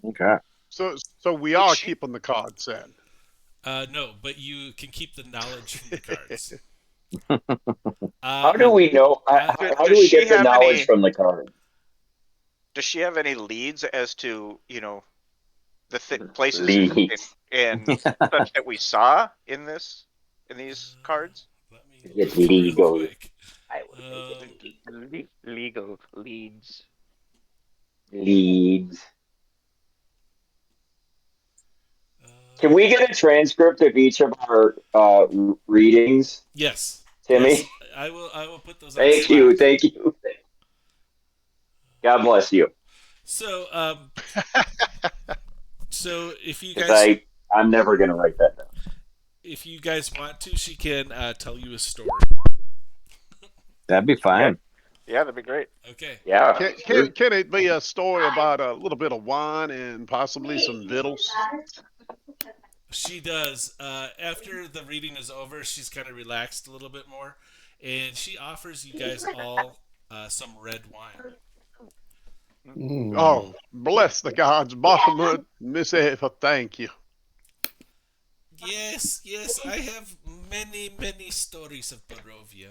Okay. So we Did all she? keeping the cards then. No, but you can keep the knowledge from the cards. How do we know? How do Does we she get the have knowledge any? from the card? Does she have any leads as to the places Leads. and such that we saw in these cards? Let me It's look real legal. quick. I will make it Um, legal. Legal leads. Leads. uh, Can we get a transcript of each of our readings, yes, yes, Timmy? I will. I will put those on Thank you. Slack. Thank you. God bless you. So, so Because I'm never gonna write that down. if you guys want to, she can tell you a story. That'd be Yeah, fine. yeah, that'd be great. Okay. Yeah, Can, sure. can can it be a story about a little bit of wine and possibly some victuals? She does. After the reading is over, she's kind of relaxed a little bit more, and she offers you guys all some red wine. Hmm. Oh, bless the gods, Bahamut, Miss Eva, thank you. Yes, yes, I have many, many stories of Barovia.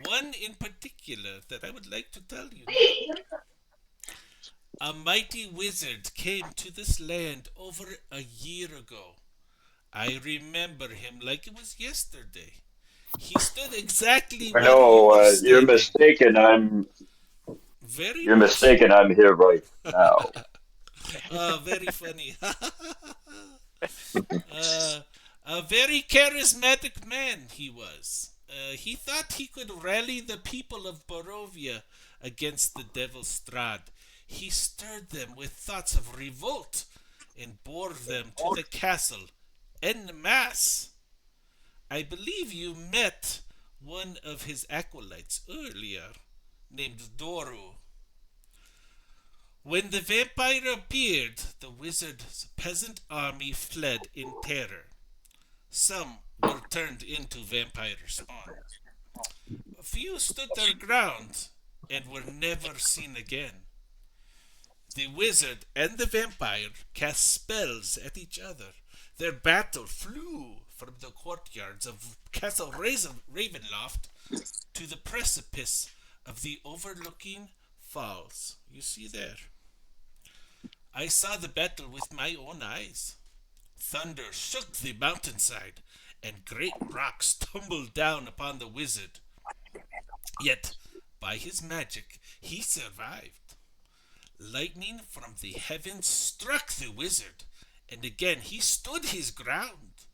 One in particular that I would like to tell you now. A mighty wizard came to this land over a year ago. I remember him like it was yesterday. He stood exactly where you No, were you're standing. mistaken. Very You're much. mistaken. I'm here right now. Very funny. uh, a very charismatic man he was. He thought he could rally the people of Barovia against the Devil Strad. He stirred them with thoughts of revolt and bore them to the castle en masse. I believe you met one of his acolytes earlier, named Doru. When the vampire appeared, the wizard's peasant army fled in terror. Some were turned into vampire spawn. A few stood their ground and were never seen again. The wizard and the vampire cast spells at each other. Their battle flew from the courtyards of Castle Ravenloft to the precipice of the overlooking falls. You see there. I saw the battle with my own eyes. Thunder shook the mountainside, and great rocks tumbled down upon the wizard. Yet, by his magic, he survived. Lightning from the heavens struck the wizard, and again he stood his ground.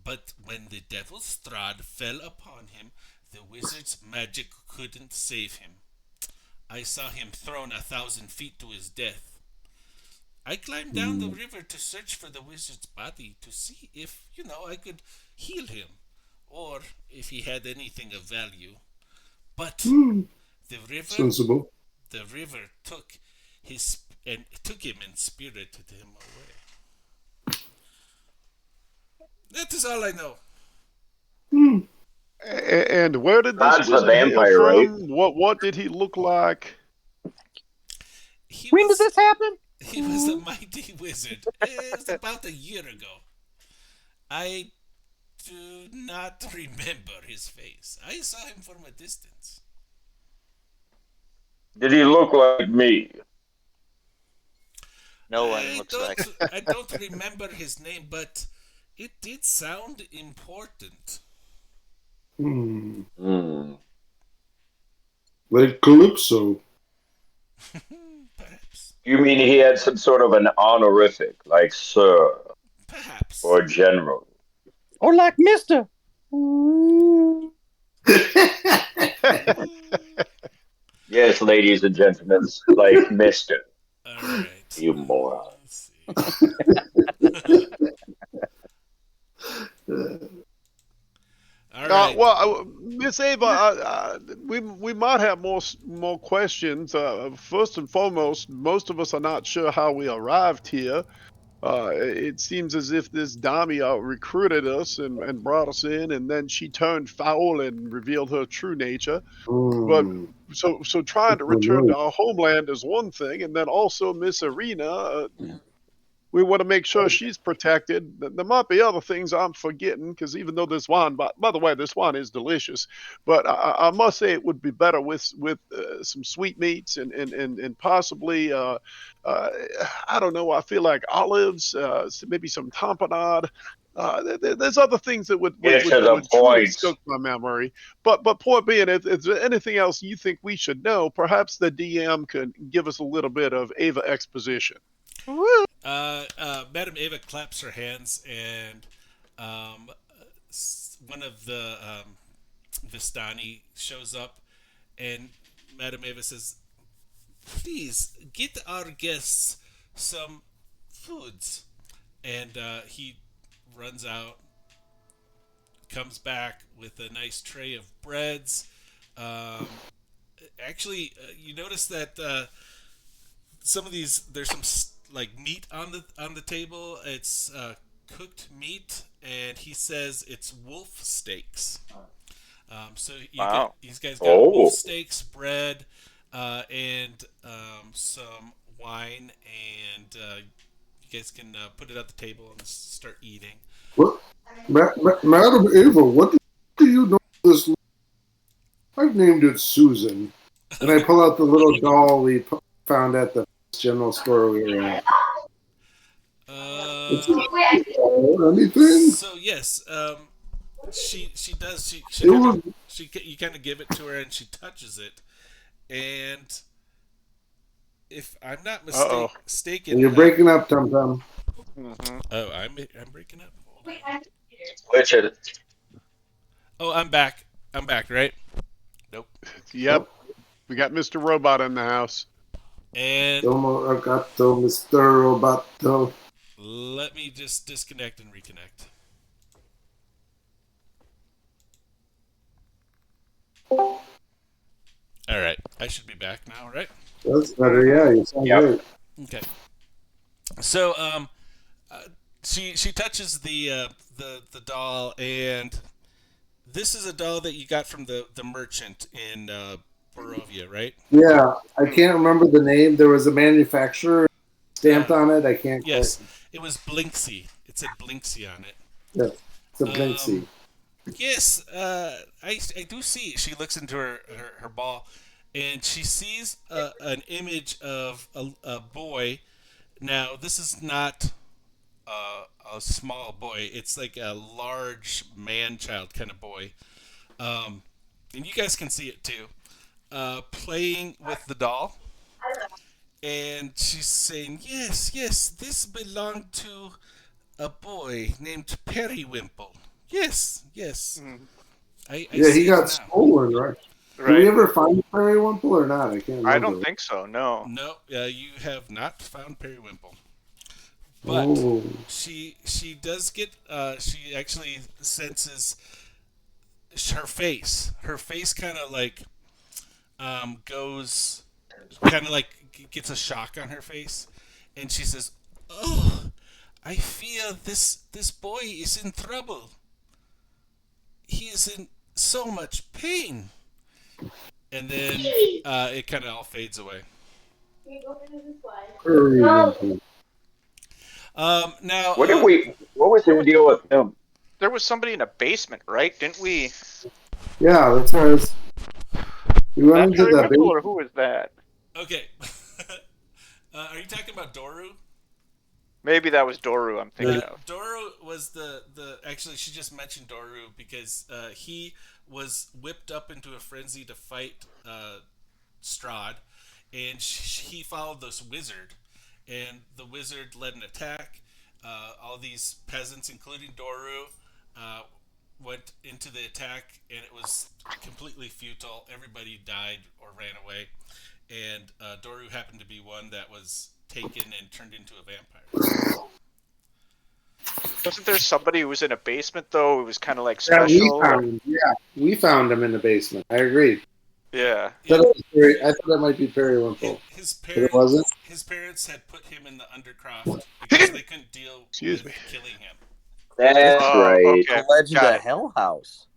But when the devil's strad fell upon him, the wizard's magic couldn't save him. I saw him thrown 1,000 feet to his death. I climbed down the river to search for the wizard's body to see if, I could heal him or if he had anything of value. But Hmm. the river Sensible. the river took him and spirited him away. That is all I know. Hmm. And where did this God's a wizard hail vampire, right? from? What did he look like? He When did was this happen? he was a mighty wizard. It was about a year ago. I do not remember his face. I saw him from a distance. Did he look like me? No one looks like. I don't remember his name, but it did sound important. Hmm. Hmm. Like Calypso. Perhaps. You mean he had some sort of an honorific, like Sir Perhaps. or General? Or like Mister? Ooh. Yes, ladies and gentlemen, like Mister. All right. You moron. Let's see. All right. Miss Ava, we might have more questions. First and foremost, most of us are not sure how we arrived here. It seems as if this Damia recruited us and brought us in, and then she turned foul and revealed her true nature. But Hmm. so trying to return to our homeland is one thing, and then also Miss Arena, we want to make sure she's protected. There might be other things I'm forgetting because even though this wine, by the way, this wine is delicious, but I must say it would be better with some sweetmeats and possibly I don't know. I feel like olives, maybe some tamponade. There's other things that Get to the would truly point. soak my memory. But point being, if there anything else you think we should know, perhaps the DM could give us a little bit of Ava exposition. Madame Eva claps her hands, and um, one of the Vistani shows up, and Madame Eva says, "Please get our guests some foods." And he runs out, comes back with a nice tray of breads. Um, actually, you notice that some of these there's some like meat on the table. It's cooked meat, and he says it's wolf steaks. So Wow. these guys got wolf Oh, steaks, bread. and some wine, and you guys can put it at the table and start eating. What, Madame Eva, what do you know this? I've named it Susan, and I pull out the little doll we found at the general store we were at. It's Uh, a anything. so yes, she does. She It kind of was. you kind of give it to her, and she touches it, and if I'm not Uh-oh. And mistaken, you're breaking up, Tum Tum. Hmm. oh, I'm breaking up. Hold on. Which it. Oh, I'm back. I'm back, right? Nope. Yep. Oh, We got Mr. Robot in the house. And Domo Agato, Mr. Roboto. let me just disconnect and reconnect. All right, I should be back now, right? That's better. Hmm. Yeah, you sound Yep. great. Okay. So, uh, she touches the doll, and this is a doll that you got from the merchant in Barovia, right? Yeah, I can't remember the name. There was a manufacturer Uh, stamped on it. I can't quite. yes, it was Blinksy. It said Blinksy on it. Yeah, it's a Um, Blinksy. yes, I do see. She looks into her ball, and she sees an image of a boy. Now, this is not a small boy. It's like a large man-child kind of boy. And you guys can see it too. Playing with the doll, and she's saying, "Yes, yes, this belonged to a boy named Periwimple. Yes, yes, Mm, I Yeah, he see it got now." stolen, right? Did we right. ever find Perry Wimple or not? I can't I don't remember. think so. No. No, you have not found Periwimple, but Oh, she does get. She actually senses her face. Her face kind of like goes, kind of like gets a shock on her face, and she says, "Oh, I fear this boy is in trouble. He is in so much pain." And then it kind of all fades away. Perry Wimple. Now, What did we? What was There the was deal with him? there was somebody in a basement, right? Didn't we? Yeah, that's right. We Was went that into Perry the Whipple or basement. who was that? okay. Are you talking about Doru? Maybe that was Doru I'm thinking of. Doru was the actually she just mentioned Doru because he was whipped up into a frenzy to fight Strahd, and he followed this wizard, and the wizard led an attack. All these peasants, including Doru, uh, went into the attack, and it was completely futile. Everybody died or ran away, and Doru happened to be one that was taken and turned into a vampire. Wasn't there somebody who was in a basement though? Who was kind of like Yeah, we special. found him. Yeah, we found him in the basement. I agree. Yeah, Yeah. yeah. I thought it might be Perry Wimple, His but it wasn't. parents had put him in the undercroft because they couldn't deal Excuse with me. killing him. That's Oh, right. The okay. Legend Got of it. Hell House,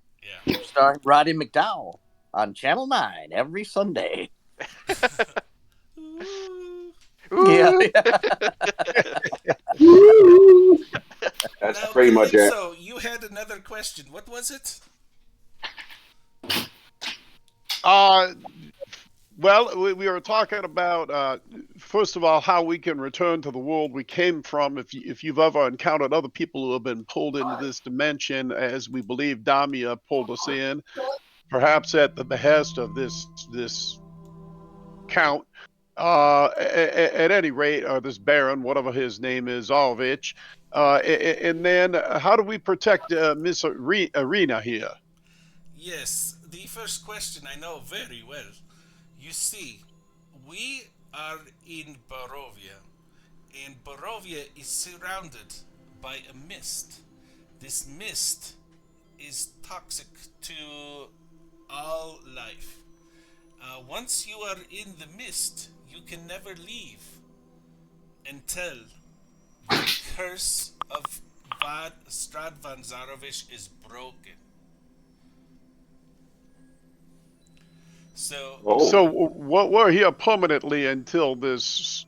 Yeah. starring Roddy McDowell on Channel 9 every Sunday. Ooh. Yeah, Ooh. yeah. That's Now, pretty much it. Calypso, you had another question. What was it? Uh, well, we were talking about first of all how we can return to the world we came from. If you've ever encountered other people who have been pulled into this dimension, as we believe Damia pulled us in, perhaps at the behest of this count. At any rate, this Baron, whatever his name is, Alvich. And then, how do we protect Miss Arena here? Yes, the first question I know very well. You see, we are in Barovia, and Barovia is surrounded by a mist. This mist is toxic to all life. Once you are in the mist, you can never leave until the curse of Strad Vanzarovich is broken. So Oh, So what we're here permanently until this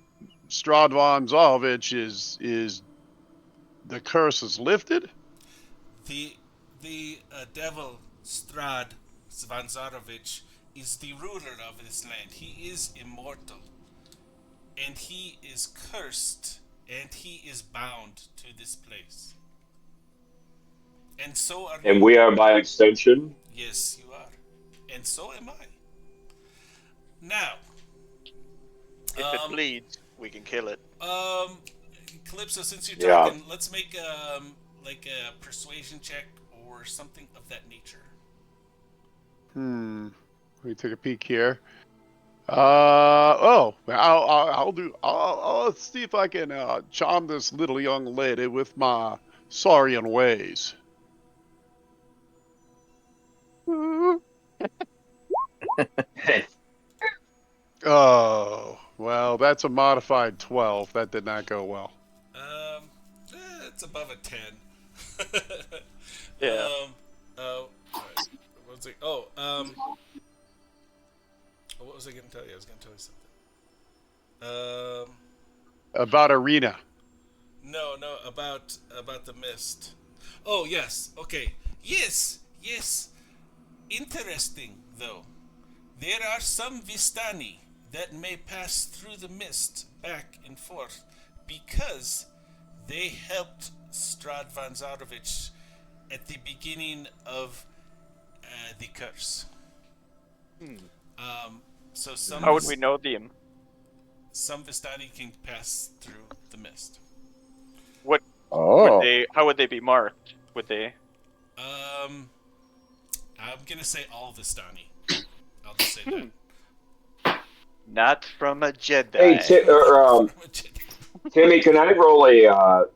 Stradvan Zarvich is the curse is lifted? the devil Strad Svanzarovich is the ruler of this land. He is immortal, and he is cursed, and he is bound to this place. And so are and you. we are by extension. Yes, you are. And so am I. Now, If it um, bleeds, we can kill it. um, Calypso, since you're Yeah. talking, let's make like a persuasion check or something of that nature. Let me take a peek here. I'll see if I can charm this little young lady with my saurian ways. Oh, well, that's a modified 12. That did not go well. Um, it's above a 10. Yeah. Alright. What was it? Oh, what was I going to tell you? I was going to tell you something. About Arena. No, about the mist. Oh, yes. Okay. Yes. Interesting, though. There are some Vistani that may pass through the mist back and forth because they helped Strad Vanzarovich at the beginning of the curse. So How would we know them? some Vistani can pass through the mist. What Oh. would they? How would they be marked? Would they? I'm gonna say all Vistani. I'll just say that. Not from a Jedi. Hey, Timmy, can I roll a?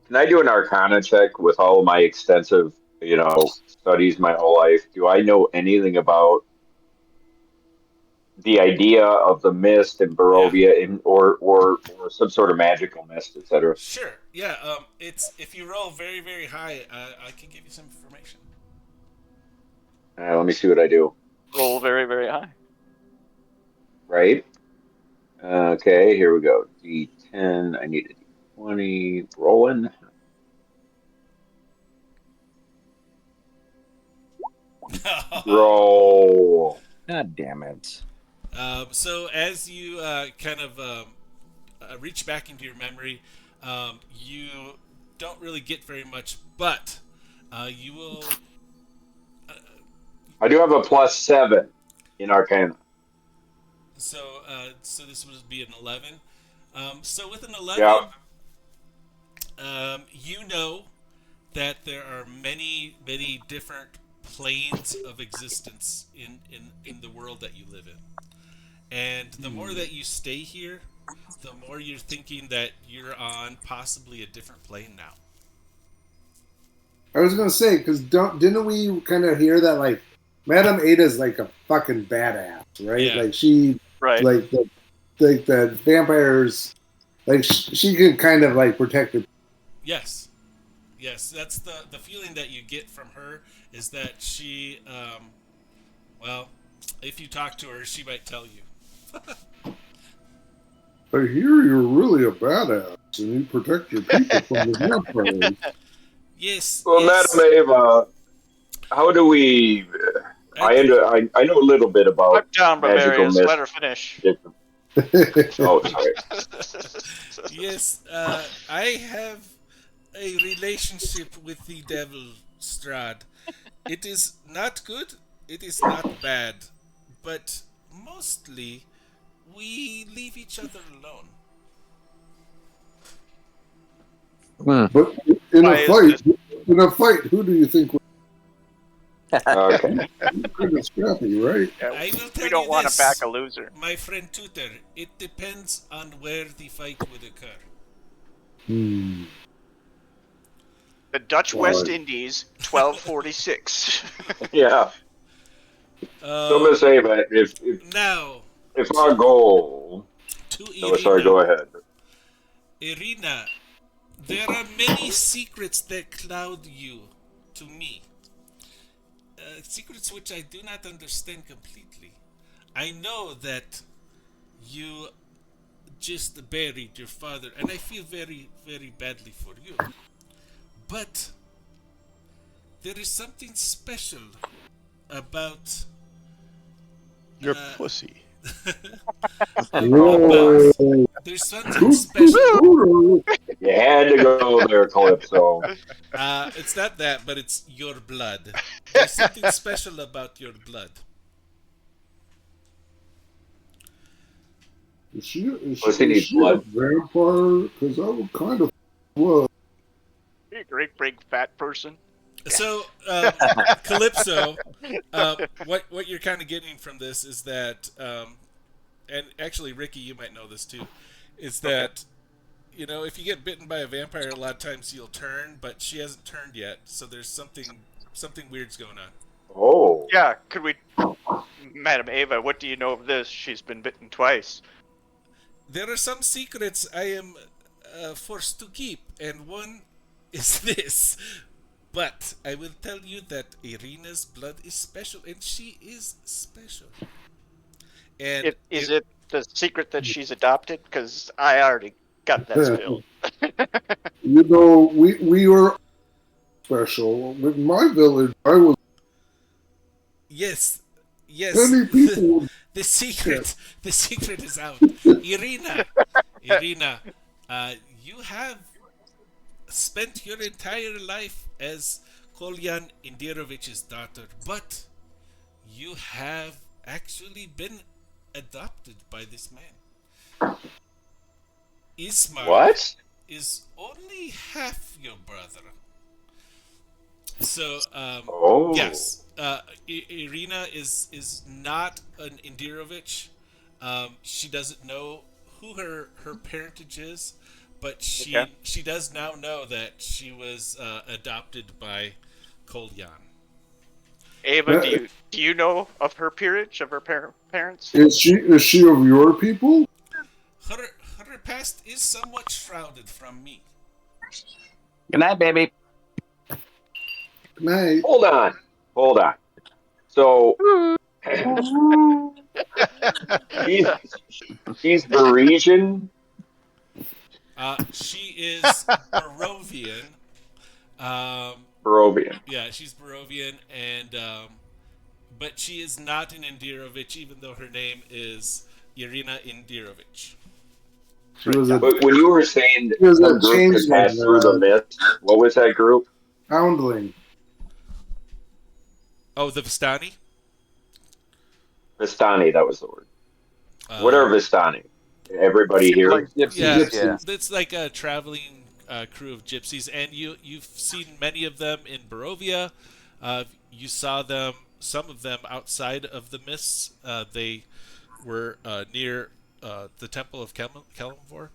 Can I do an Arcana check with all of my extensive, studies my whole life? Do I know anything about the idea of the mist and Yeah. Barovia, or some sort of magical mist, etc.? Sure. Yeah. It's if you roll very very high, I can give you some information. Let me see what I do. Roll very, very high. Right. Okay, here we go. D10. I need a D20. Rolling. Roll. God damn it. So as you kind of reach back into your memory, you don't really get very much, but you will. I do have a +7 in Arcana. So this would be an 11. So with an 11, Yeah. you know that there are many different planes of existence in the world that you live in. And the more that you stay here, the more you're thinking that you're on possibly a different plane now. I was gonna say because didn't we kind of hear that like Madame Ada's like a fucking badass, right? Yeah. Like she, Right. like the vampires, like she could kind of like protect her. Yes. That's the feeling that you get from her is that she, well, if you talk to her, she might tell you. I hear you're really a badass and you protect your people from the vampires. Yes. Well, yes. Madam Eva, how do we? I know a little bit I'm about down, magical Bavarius. mist. Let her finish. Oh, sorry. Yes. I have a relationship with the devil, Strad. It is not good. It is not bad, but mostly we leave each other alone. But in Why a is fight, who do you think Okay. would kind of scrappy, right? Yeah, I will tell we don't you want this, to back a loser. my friend Tutor. It depends on where the fight would occur. The Dutch West Right. Indies, 1246. Yeah. So, Miss Eva, Now if our goal. to Oh, sorry. Go Irina. ahead. Irina, there are many secrets that cloud you to me. Secrets which I do not understand completely. I know that you just buried your father, and I feel very, very badly for you. But there is something special about Your uh, pussy. about Whoa. there's something Toot, toot, special. toot. You had to go there, Calypso. It's not that, but it's your blood. There's something special about your blood. Pussy Is needs she a blood. vampire? Because I would kind of was. Be a great big fat person. So, Calypso, what you're kind of getting from this is that, and actually, Ricky, you might know this too, is Okay. that if you get bitten by a vampire, a lot of times you'll turn, but she hasn't turned yet, so there's something weird's going on. Oh. Yeah, could we, Madame Eva? What do you know of this? She's been bitten twice. There are some secrets I am forced to keep, and one is this. But I will tell you that Irina's blood is special, and she is special. And Is it the secret that she's adopted? Because I already got that spilled. We were special. With my village, I was yes, yes, many people would the get. secret is out. Irina, you have spent your entire life as Kolyan Indirovich's daughter, but you have actually been adopted by this man. Ismark What? is only half your brother. So, Oh. yes, Irina is not an Indirovich. She doesn't know who her parentage is, but Okay. she does now know that she was adopted by Kolyan. Ava, Uh, do you know of her peerage of her parents? is she of your people? Her her past is somewhat shrouded from me. Good night, baby. Night. Hold on. Hold on. So she's she's Parisian. She is Barovian. Um, Barovian. yeah, she's Barovian, and but she is not an Indirovich, even though her name is Irina Indirovich. She was a But when you were saying she was some a group could changeling, pass through the mist, what was that group? foundling. Oh, the Vistani. Vistani, that was the word. What are Um, Vistani? Everybody Like here? yeah, gypsies, yeah. it's like a traveling crew of gypsies, and you've seen many of them in Barovia. You saw them, some of them outside of the mists. They were near the Temple of Kelemvor,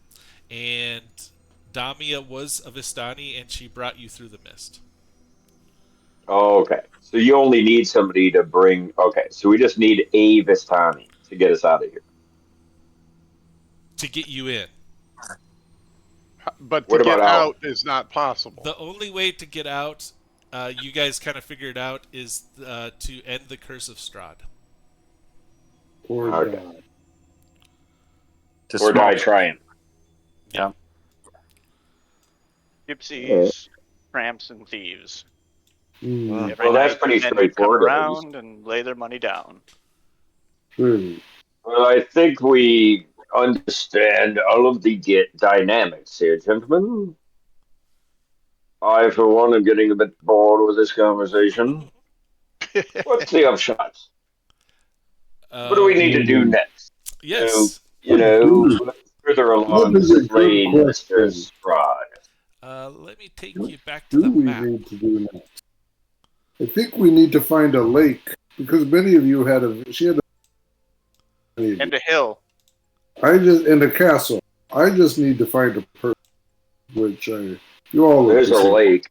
and Damia was a Vistani, and she brought you through the mist Oh, okay. So you only need somebody to bring. Okay, so we just need a Vistani to get us out of here. to get you in. But to What get about out? out is not possible. The only way to get out, you guys kind of figured out, is to end the curse of Strahd. Poor Okay. God. To Or die smoke. trying. Yeah. Gypsies, tramps, and thieves. Hmm. Every Well, that's night, pretty men would come straightforward, at least. around and lay their money down. Really. Well, I think we understand all of the dynamics here, gentlemen. I, for one, am getting a bit bored with this conversation. What's the upshot? What do we need to do Hmm. next to, Yes. move Dude, further that along is a good slaying Mr. question. Strahd? Let me take What you back to do the we map. need to do next? I think we need to find a lake because many of you had a. She had a. And a hill. I just in a castle. I just need to find a person, which you all look There's the a same. lake.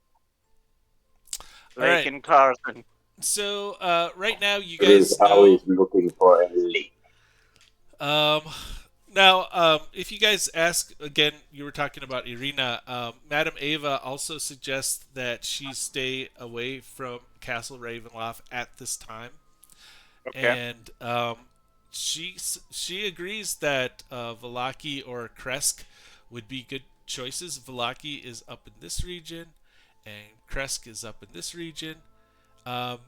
All Lake right. in Carson. So right now, you It is guys know. always looking for a lake. Um, now, if you guys ask again, you were talking about Irina. Madame Eva also suggests that she stay away from Castle Ravenloft at this time, Okay. and she agrees that Valaki or Kresk would be good choices. Valaki is up in this region, and Kresk is up in this region. Um,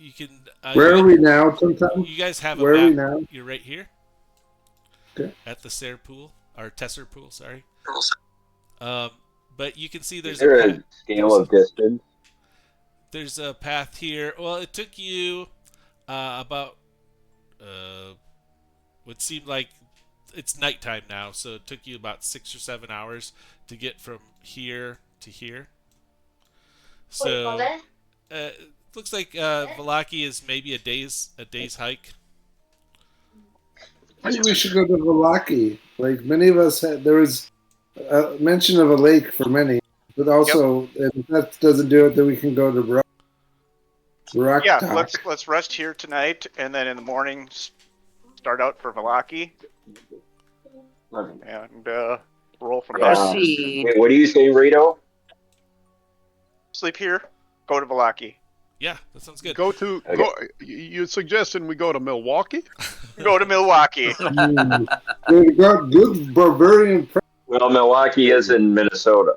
you can. Where are we now, Tom? You guys have a Where are map. we now? You're right here. Okay. At the Ser pool or Tesser pool, sorry. Um, but you can see Is there's there a a scale of distance? there's a path here. Well, it took you about would seem like it's nighttime now, so it took you about 6 or 7 hours to get from here to here. So looks like Valaki is maybe a day's hike. I think we should go to Valaki. Like many of us had, there was a mention of a lake for many, but also if that doesn't do it, then we can go to Rock Yeah, Talk. let's rest here tonight, and then in the morning start out for Valaki, and roll from there. Wait, what do you say, Rito? Sleep here, go to Valaki. Yeah, that sounds good. You suggesting we go to Milwaukee? Go to Milwaukee. They got good barbarian. Well, Milwaukee is in Minnesota,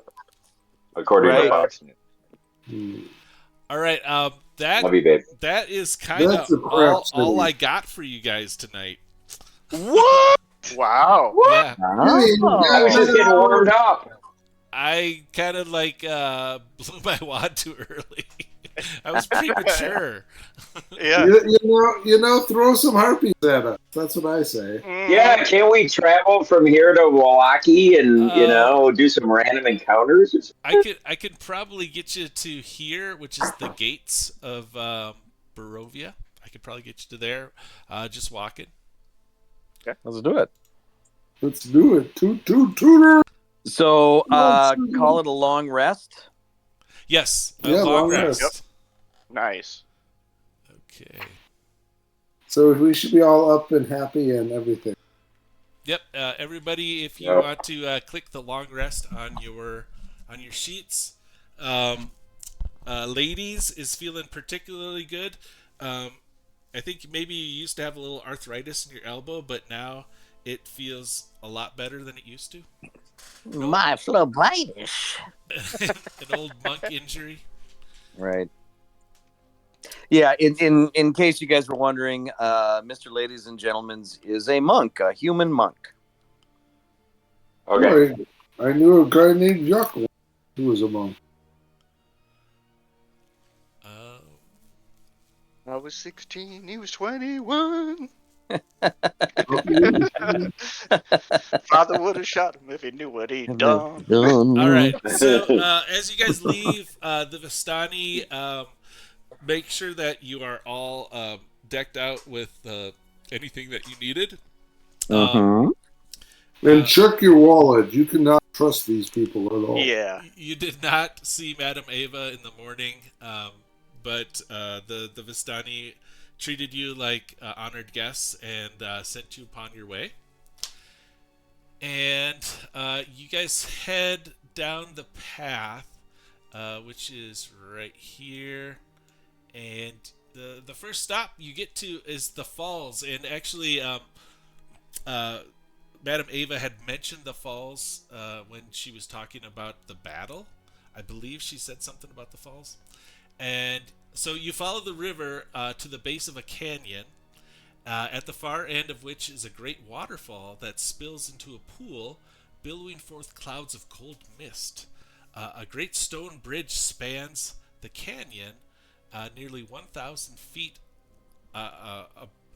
according to Fox News. All right, Love you, babe. that is kind That's of a crap all city. I got for you guys tonight. What? Wow. Yeah, I was just getting warmed up. I kind of blew my wad too early. I was premature. Yeah. You know, throw some harpies at us. That's what I say. Yeah, can't we travel from here to Milwaukee and do some random encounters? I could probably get you to here, which is the gates of Barovia. I could probably get you to there, just walking. Okay, let's do it. Let's do it. Toot. So, call it a long rest. Yes, a Yeah, long long rest. rest. Nice. Okay. So we should be all up and happy and everything. Yep. Everybody, if you want to click the long rest on your sheets, Laydeez is feeling particularly good. I think maybe you used to have a little arthritis in your elbow, but now it feels a lot better than it used to. My phlebitis. An old monk injury. Right. Yeah, in case you guys were wondering, Mr. Ladies and Gentlemen is a monk, a human monk. Okay. I knew a guy named Jaco who was a monk. I was 16, he was 21. Father would have shot him if he knew what he'd done. All right. So as you guys leave the Vistani, make sure that you are all decked out with anything that you needed. And check your wallet. You cannot trust these people at all. Yeah. You did not see Madame Eva in the morning, but the Vistani treated you like honored guests and sent you upon your way. And you guys head down the path, which is right here. And the first stop you get to is the falls. And actually, Madame Eva had mentioned the falls when she was talking about the battle. I believe she said something about the falls. And so you follow the river to the base of a canyon, at the far end of which is a great waterfall that spills into a pool, billowing forth clouds of cold mist. A great stone bridge spans the canyon, nearly 1,000 feet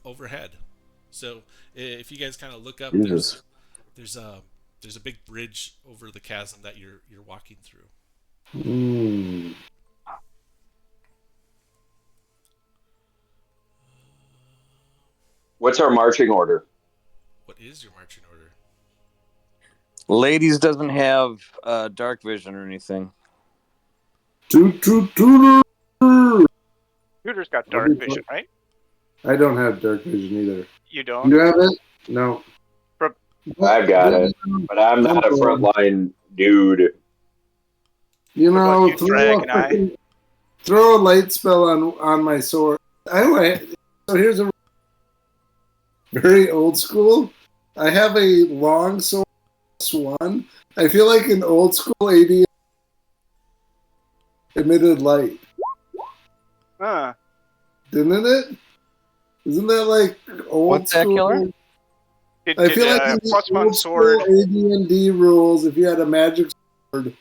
overhead. So if you guys kind of look up, there's a big bridge over the chasm that you're walking through. What's our marching order? What is your marching order? Laydeez doesn't have dark vision or anything. Tutor's got dark vision, right? I don't have dark vision either. You don't? You have it? No. I've got it, but I'm not a frontline dude. You know, Dragon throw a light spell on my sword. So here's a. very old school. I have a long sword swan. I feel like an old school AD emitted light, Huh. didn't it? Isn't that like old What's that, school? Killer? Did, I did feel like in the plus one old school sword? AD&D rules, if you had a magic sword,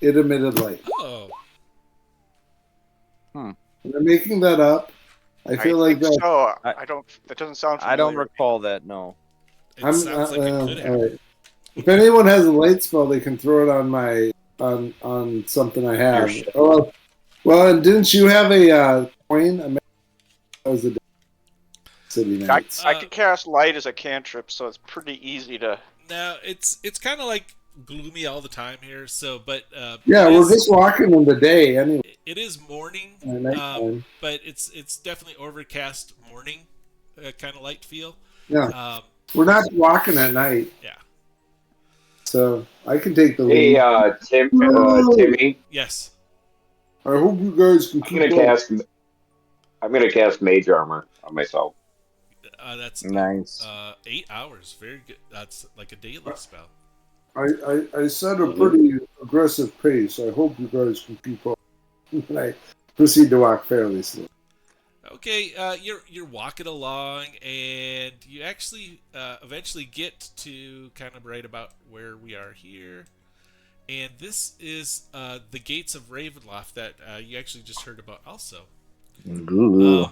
it emitted light. Oh, Am I making that up? I I feel like think that. so. I- I don't. That doesn't sound I don't familiar. recall that. No. it sounds like it could All have. right. If anyone has a light spell, they can throw it on my on something I Your have. ship. Oh, well, and didn't you have a coin? I mean, that was the City Knights. I can cast light as a cantrip, so it's pretty easy to. Now it's kind of like gloomy all the time here. So, but Yeah, it we're is just walking in the day anyway. it is morning, Nighttime. but it's definitely overcast morning, kind of light feel. Yeah, Um, we're not walking at night, yeah. so I can take the Hey, lead. Timmy, Yes. I hope you guys can I'm keep gonna up. cast. I'm gonna cast Mage Armor on myself. That's Nice. 8 hours. Very good. That's like a daily spell. I set a Mhm. pretty aggressive pace. I hope you guys can keep up. And I proceed to walk fairly slow. Okay, you're walking along, and you actually eventually get to kind of right about where we are here, and this is the gates of Ravenloft that you actually just heard about. Also, Ooh.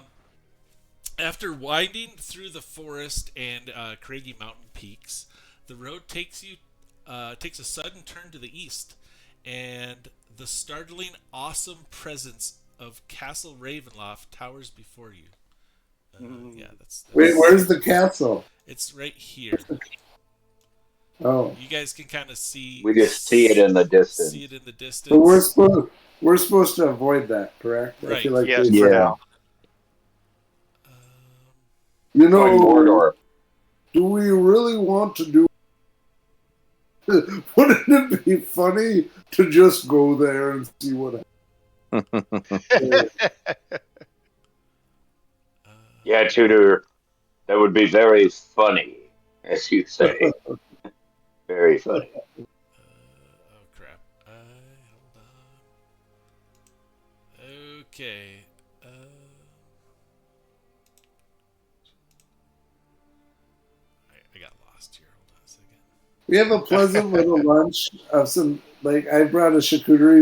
after winding through the forest and craggy mountain peaks, the road takes a sudden turn to the east, and the startling, awesome presence of Castle Ravenloft towers before you. Yeah, Wait, where's the castle? it's right here. Oh, You guys can kind of see We just see it in the see it distance. in the so distance, we're supposed to avoid that, correct? I feel right? like Yes, they for said, Yeah, now. Um, you going know, Mordor. do we really want to do? Wouldn't it be funny to just go there and see what happens? Yeah, Tudor. That would be very funny, as you say. Very funny. oh crap! Hold on. Okay. I got lost here. Hold on a second. We have a pleasant little lunch of some, like, I brought a charcuterie,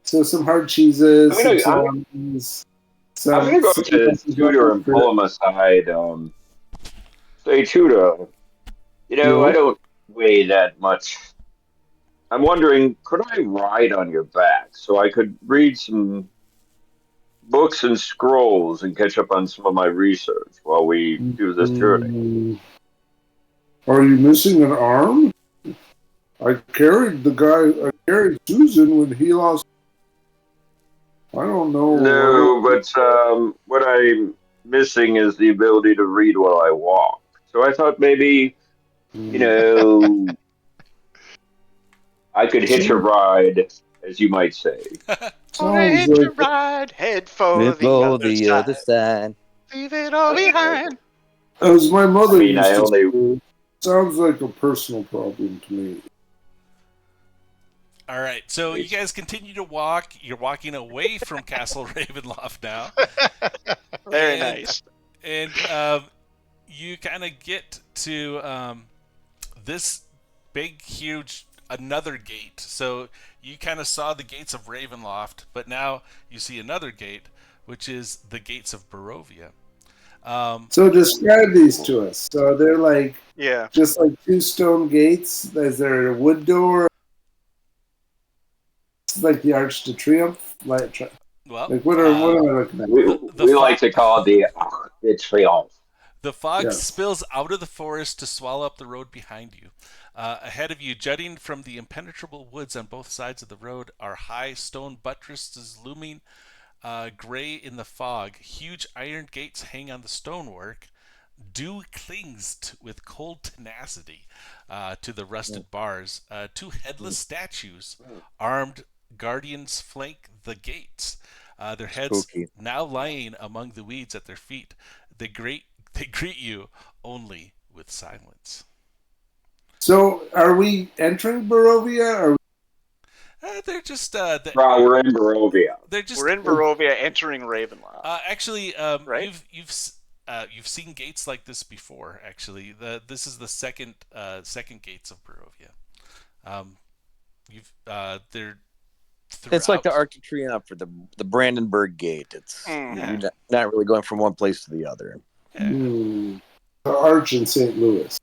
so some hard cheeses, I'm some gonna, I'm, salamis, I'm gonna go some to Tudor and pull him aside. Say, Tudor. I no. don't weigh that much. I'm wondering, could I ride on your back so I could read some books and scrolls and catch up on some of my research while we do this journey? Mm, are you missing an arm? I carried Susan when he lost. I don't know. No, but what I'm missing is the ability to read while I walk. So I thought maybe, you Mm. know, I could hitch a So- ride, as you might say. On a Sounds hitch a like ride, head for Let's the go other the other side. side. Leave it all behind. as my I mother mean, I used to only. say. Sounds like a personal problem to me. All right, so you guys continue to walk. You're walking away from Castle Ravenloft now, Very and nice. and you kind of get to this big, huge another gate. So you kind of saw the gates of Ravenloft, but now you see another gate, which is the gates of Barovia. So describe these to us. So they're like Yeah. just like two stone gates. Is there a wood door? It's like the Arch de Triomphe. Well, Like what am I looking at? We, the we like fog to call it the Arc de Triomphe. the fog Yes. spills out of the forest to swallow up the road behind you. Ahead of you, jutting from the impenetrable woods on both sides of the road, are high stone buttresses looming gray in the fog. Huge iron gates hang on the stonework. Dew clings with cold tenacity to the rusted bars. Two headless statues, armed guardians, flank the gates. Their heads Spooky. now lying among the weeds at their feet. The They greet you only with silence. So, are we entering Barovia? Or They're just We're in Barovia. they're just We're in Barovia, entering Ravenloft. actually Right? you've seen gates like this before. Actually, this is the second gates of Barovia. They're throughout. It's like the Arc de Triomphe for the Brandenburg Gate. It's Mhm. you're not really going from one place to the other. Yeah. the Arch in St. Louis?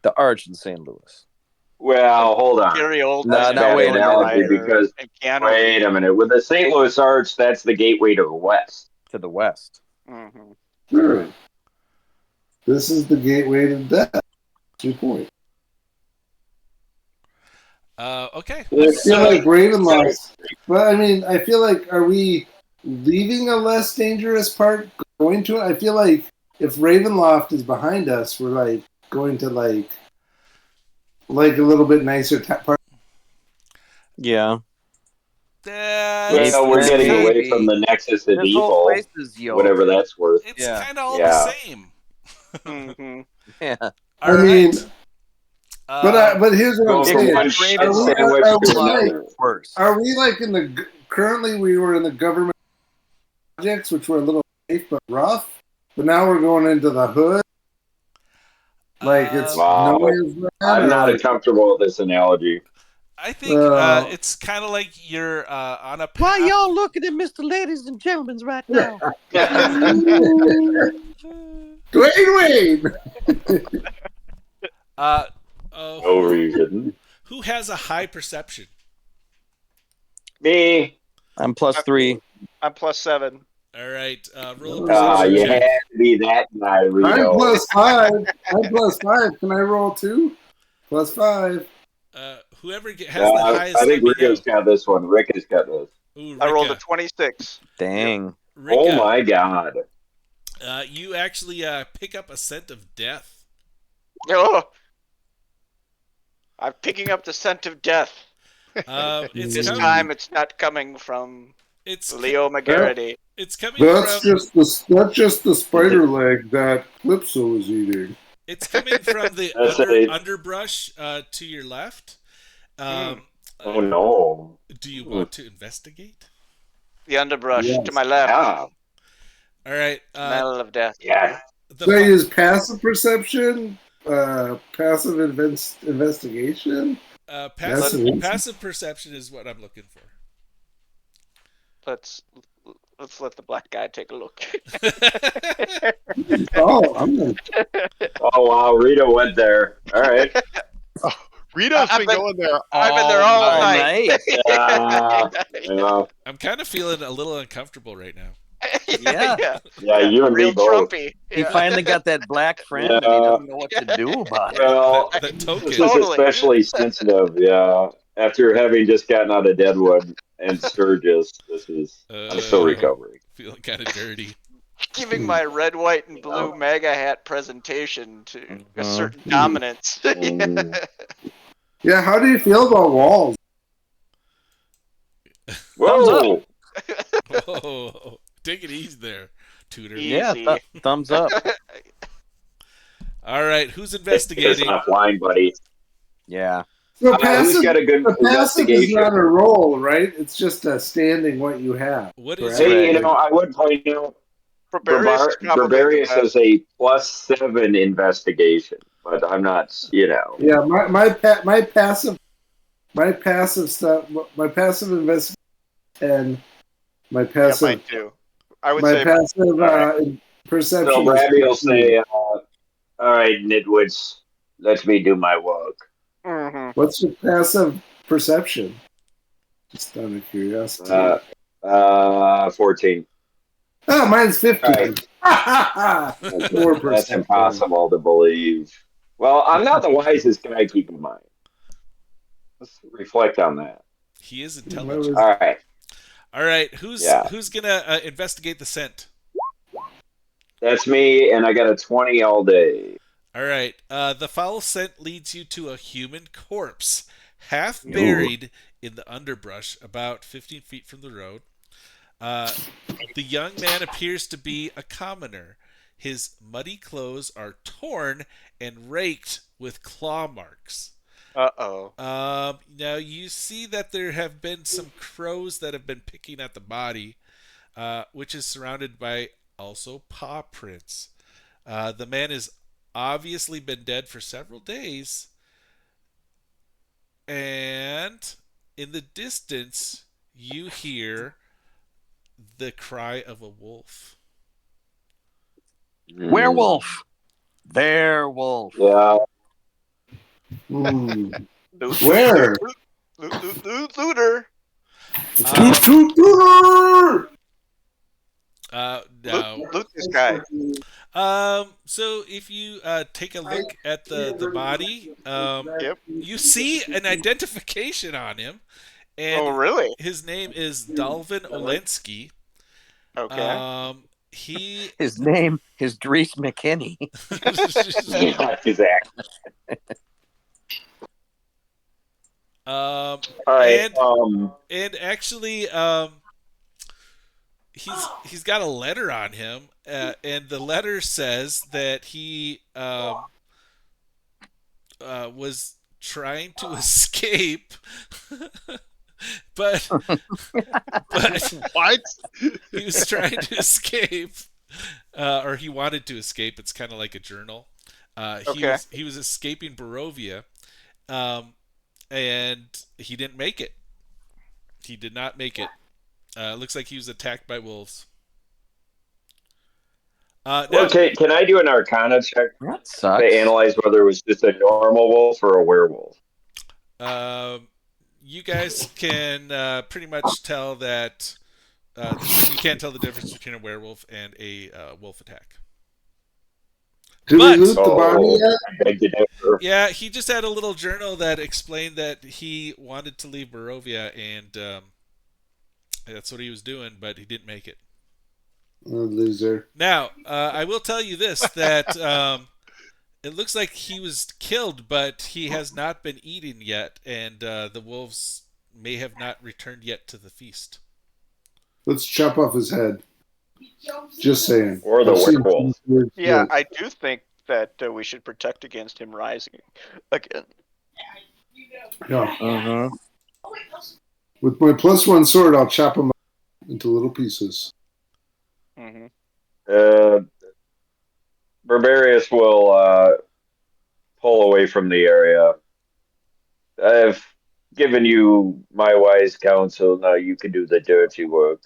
The Arch in St. Louis. Well, hold on. Gary Oldman. No, That's no, bad wait a minute. analogy because And Keanu wait a Reeves. minute. With the St. Louis Arch, that's the gateway to the west. To the west. Mhm. Sure. This is the gateway to death. 2 points. Okay. I feel So- like Ravenloft. But I mean, I feel like, are we leaving a less dangerous part going to it? I feel like if Ravenloft is behind us, we're like going to like a little bit nicer part. Yeah. Well, we're getting maybe. away from the nexus of This whole evil, place is yoked. whatever that's worth. It's Yeah. kind of all Yeah. the same. Mhm. Yeah. All I right. mean, but here's what Go I'm from saying. one shit sandwich are to we like- another. Worse. Are we like in the currently we were in the government projects, which were a little safe but rough, but now we're going into the hood. Like it's Wow. no man's land, I'm or not like- comfortable with this analogy. I think Well- it's kind of like you're on a path. Why y'all looking at Mr. Ladies and Gentlemen right now? Dwayne Wade. No reason. Who has a high perception? Me. I'm +3. I'm +7. All right. Roll a You perception had check. to be that guy, I'm Rito. +5. I'm +5. Can I roll 2? +5. Whoever has the highest. I think let me Rick has got this one. Rick has got this. know. Ooh, I rolled a Ricka. 26. Dang. Ricka, Oh my god. you actually pick up a scent of death. Oh, I'm picking up the scent of death. It's This coming. time it's not coming from It's Leo McGarity. it's coming That's from. just the spider leg that Calypso is eating. It's coming from the That's it. underbrush to your left. Oh no. Do you want to investigate? The underbrush Yes. to my left. Yeah. All right. Smell of death. Yeah. The So I fi- use passive perception, passive investigation. passive That's- passive perception is what I'm looking for. Let's let the black guy take a look. Oh, I'm gonna. Oh wow, Rito went there. All right. Rito's I've been been- going there. I've been there all All night. night. Yeah. I'm kind of feeling a little uncomfortable right now. Yeah. Yeah, you and me Real both. Trumpy. He Yeah. finally got that black friend and he doesn't know what to do about it. Well, That token. this is Totally. especially sensitive, yeah. After having just gotten out of Deadwood and Sturgis, I'm still recovering. Feeling kind of dirty. Giving my red, white, and blue MAGA hat presentation to a Mhm. certain dominance. Mm. Yeah, how do you feel about walls? Whoa! Whoa, take it easy there, Tutor. Yeah, Easy. thumbs up. All right, who's It's investigating? not flying, buddy. Yeah. So Who's passive, got a good the passive is investigation? not a roll, right? It's just a standing what you have. What is Correct. Hey, your, I would point out Barbarius is probably Barbarius the best. has a +7 investigation, but I'm not, Yeah, my passive stuff, my passive investigation, and my Yeah, passive, mine too. I would my say passive Alright. perception. So is Bradley will 15. say, all right, nitwits, let me do my work. Mhm. "What's your passive perception?" Just out of curiosity. 14. Oh, mine's 15. Right. More That's perception. impossible to believe. Well, I'm not the wisest guy, keep in mind. Let's reflect on that. he is What intelligent. was- All right. All right, who's Yeah. gonna investigate the scent? That's me, and I got a 20 all day. All right, the foul scent leads you to a human corpse, half buried in the underbrush, about 15 feet from the road. The young man appears to be a commoner. His muddy clothes are torn and raked with claw marks. Uh-oh. Now you see that there have been some crows that have been picking at the body, which is surrounded by also paw prints. The man has obviously been dead for several days, and in the distance you hear the cry of a wolf. Werewolf. Werewolf. Yeah. Where? Looter. Um, Toot. now, Loot this guy. so if you take a look at the body, Yep. you see an identification on him, Oh, and really? his name is Dalvin Olensky. Okay. He His name is Dries McKinney. Yeah, exactly. um, All right. and actually, he's got a letter on him, and the letter says that he was trying to escape, but What? he was trying to escape, or he wanted to escape. It's kind of like a journal. Okay. He was escaping Barovia, um, and he didn't make it. He did not make it. It looks like he was attacked by wolves. Now, Okay, can I do an Arcana check That to sucks. analyze whether it was just a normal wolf or a werewolf? you guys can pretty much tell that you can't tell the difference between a werewolf and a wolf attack. Did But- we loot the body yet? I beg to differ. Yeah, he just had a little journal that explained that he wanted to leave Barovia, and that's what he was doing, but he didn't make it. Oh, loser. Now, I will tell you this, that it looks like he was killed, but he has not been eaten yet, and the wolves may have not returned yet to the feast. Let's chop off his head. Just saying. Or the I've seen werewolf. some weird Yeah, shit. I do think that we should protect against him rising again. Yeah. Uh-huh. With my +1 sword, I'll chop him up into little pieces. Mm-hmm. Barbarius will pull away from the area. I've given you my wise counsel. Now you can do the dirty work,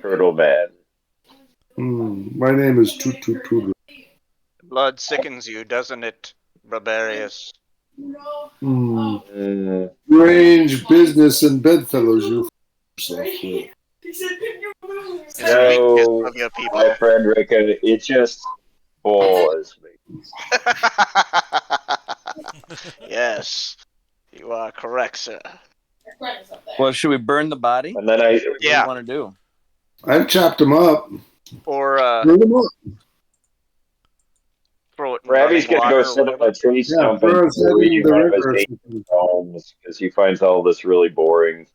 Turtle Man. My name is Toot Toot Toot. Blood sickens you, doesn't it, Barbarius? Strange business and bedfellows you yourself with. It's No, weakness of your people. my friend Ricka, it just bores me. Yes, you are correct, sir. Well, should we burn the body? And then What do you Yeah, want to do? I've chopped him up. or Burn him up. throw it in Ravi's running gonna water go or sit on whatever. a tree Yeah, stump throw and his head read in the one of his river or ancient something. poems because he finds all this really boring.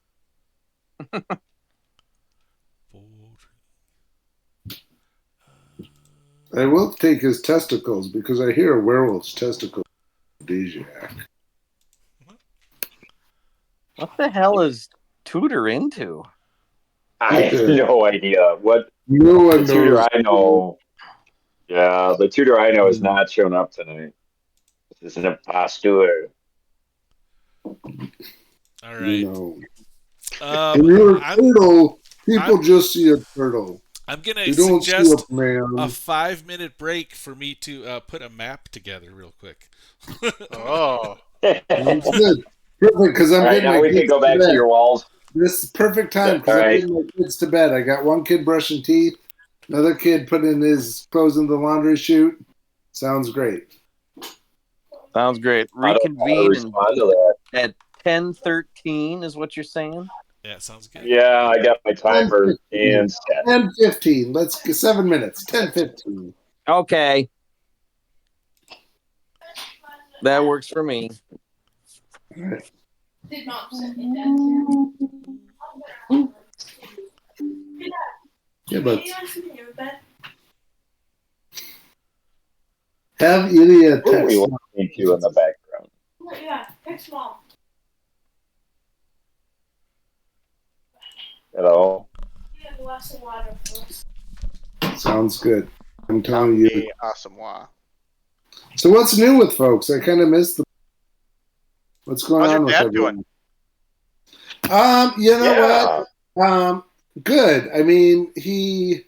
I will take his testicles because I hear a werewolf's testicles. Aphrodisiac. What the hell is Tudor into? I have no idea. What No the one tutor knows. I know, yeah, the tutor I know has not shown up tonight. This is an impostor. All right. You know. Um, And you're a I'm, turtle. People I'm- just see a turtle. I'm going They to don't see suggest a man. a 5-minute break for me to put a map together real quick. Oh. It's good. Perfect, because I'm All right, getting now my we can kids go back to to bed. your walls. This is perfect time because All I'm right. getting my kids to bed. I got one kid brushing teeth, another kid putting his clothes in the laundry chute. Sounds great. Sounds great. How to Reconvene respond to that? at 10:13 is what you're saying? Yeah, sounds good. Yeah, I got my timer 10:15. and set. 10:15. Let's get 7 minutes. 10:15. Okay. That works for me. Yeah, but Have Ilya What are we text. listening to in the background? Yeah, text mom. Hello? Yeah, a glass of water first. Sounds good. I'm telling you. Nambi Asamoah. So what's new with folks? I kind of missed the. What's going How's your on with dad doing? everyone? You know Yeah. what? Good. I mean, he's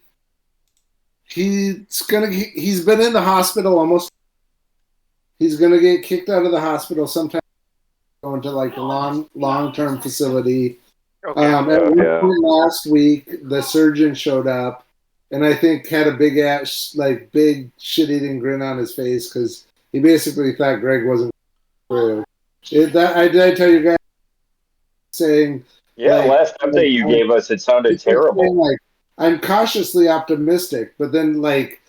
been in the hospital almost. He's gonna get kicked out of the hospital sometime. Going to like a long-term facility. Okay. At one Yeah. point last week, the surgeon showed up, and I think had a big shit-eating grin on his face because he basically thought Greg wasn't through. Did I tell you guys saying Yeah, last update you I'm gave us, it sounded saying terrible. like I'm cautiously optimistic, but then like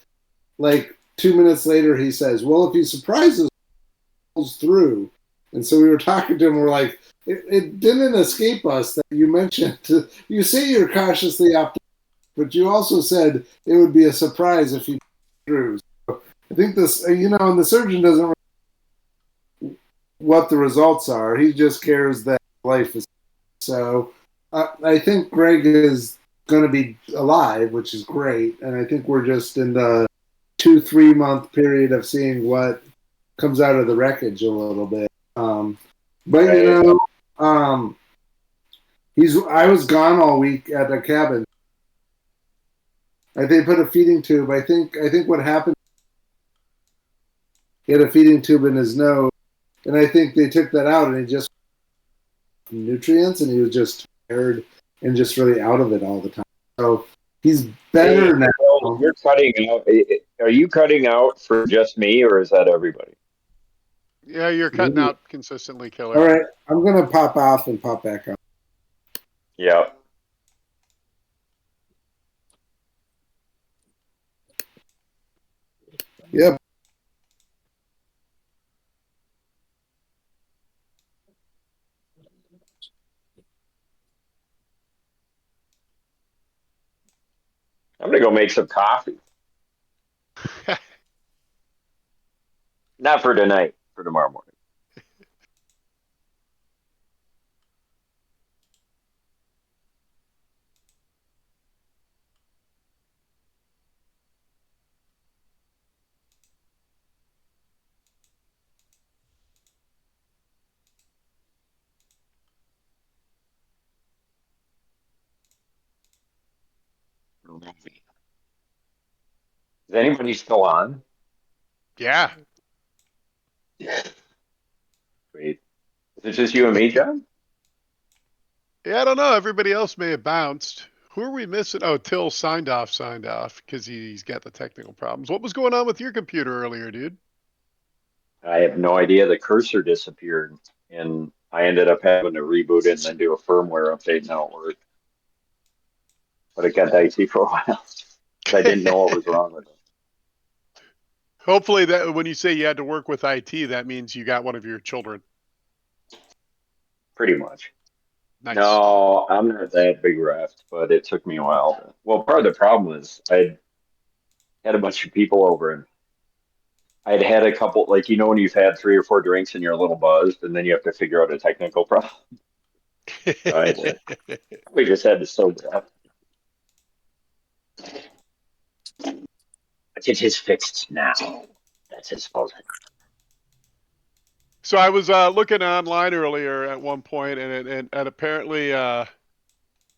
2 minutes later he says, "Well, if he surprises us through," and so we were talking to him, we're like, it didn't escape us that you mentioned you say you're cautiously optimistic, but you also said it would be a surprise if he through. So I think this, and the surgeon doesn't know what the results are. He just cares that life is. So I think Greg is going to be alive, which is great, and I think we're just in the 2-3 month period of seeing what comes out of the wreckage a little bit. But Right. um, I was gone all week at a cabin. They put a feeding tube. I think what happened. He had a feeding tube in his nose, and I think they took that out, and he just nutrients, and he was just tired and just really out of it all the time. So he's Hey, better Bill, now. you're cutting out. Are you cutting out for just me, or is that everybody? Yeah, you're cutting out consistently, All Killer. right, I'm gonna pop off and pop back on. Yeah. Yep. I'm going to go make some coffee. Not for tonight, for tomorrow morning. Is anybody still on? Yeah. Wait. Is it just you and me, John? Yeah, I don't know. Everybody else may have bounced. Who are we missing? Oh, Till signed off because he's got the technical problems. What was going on with your computer earlier, dude? I have no idea. The cursor disappeared, and I ended up having to reboot it and then do a firmware update. Now it worked, but it got dicey for a while because I didn't know what was wrong with it. Hopefully, that when you say you had to work with IT, that means you got one of your children. Pretty much. Nice. No, I'm not that big reft, but it took me a while. Well, part of the problem is I had a bunch of people over, and I'd had a couple, like, when you've had 3 or 4 drinks and you're a little buzzed, and then you have to figure out a technical problem. So we just had to sober up. But it is fixed now. That's his fault. So I was looking online earlier at one point, and apparently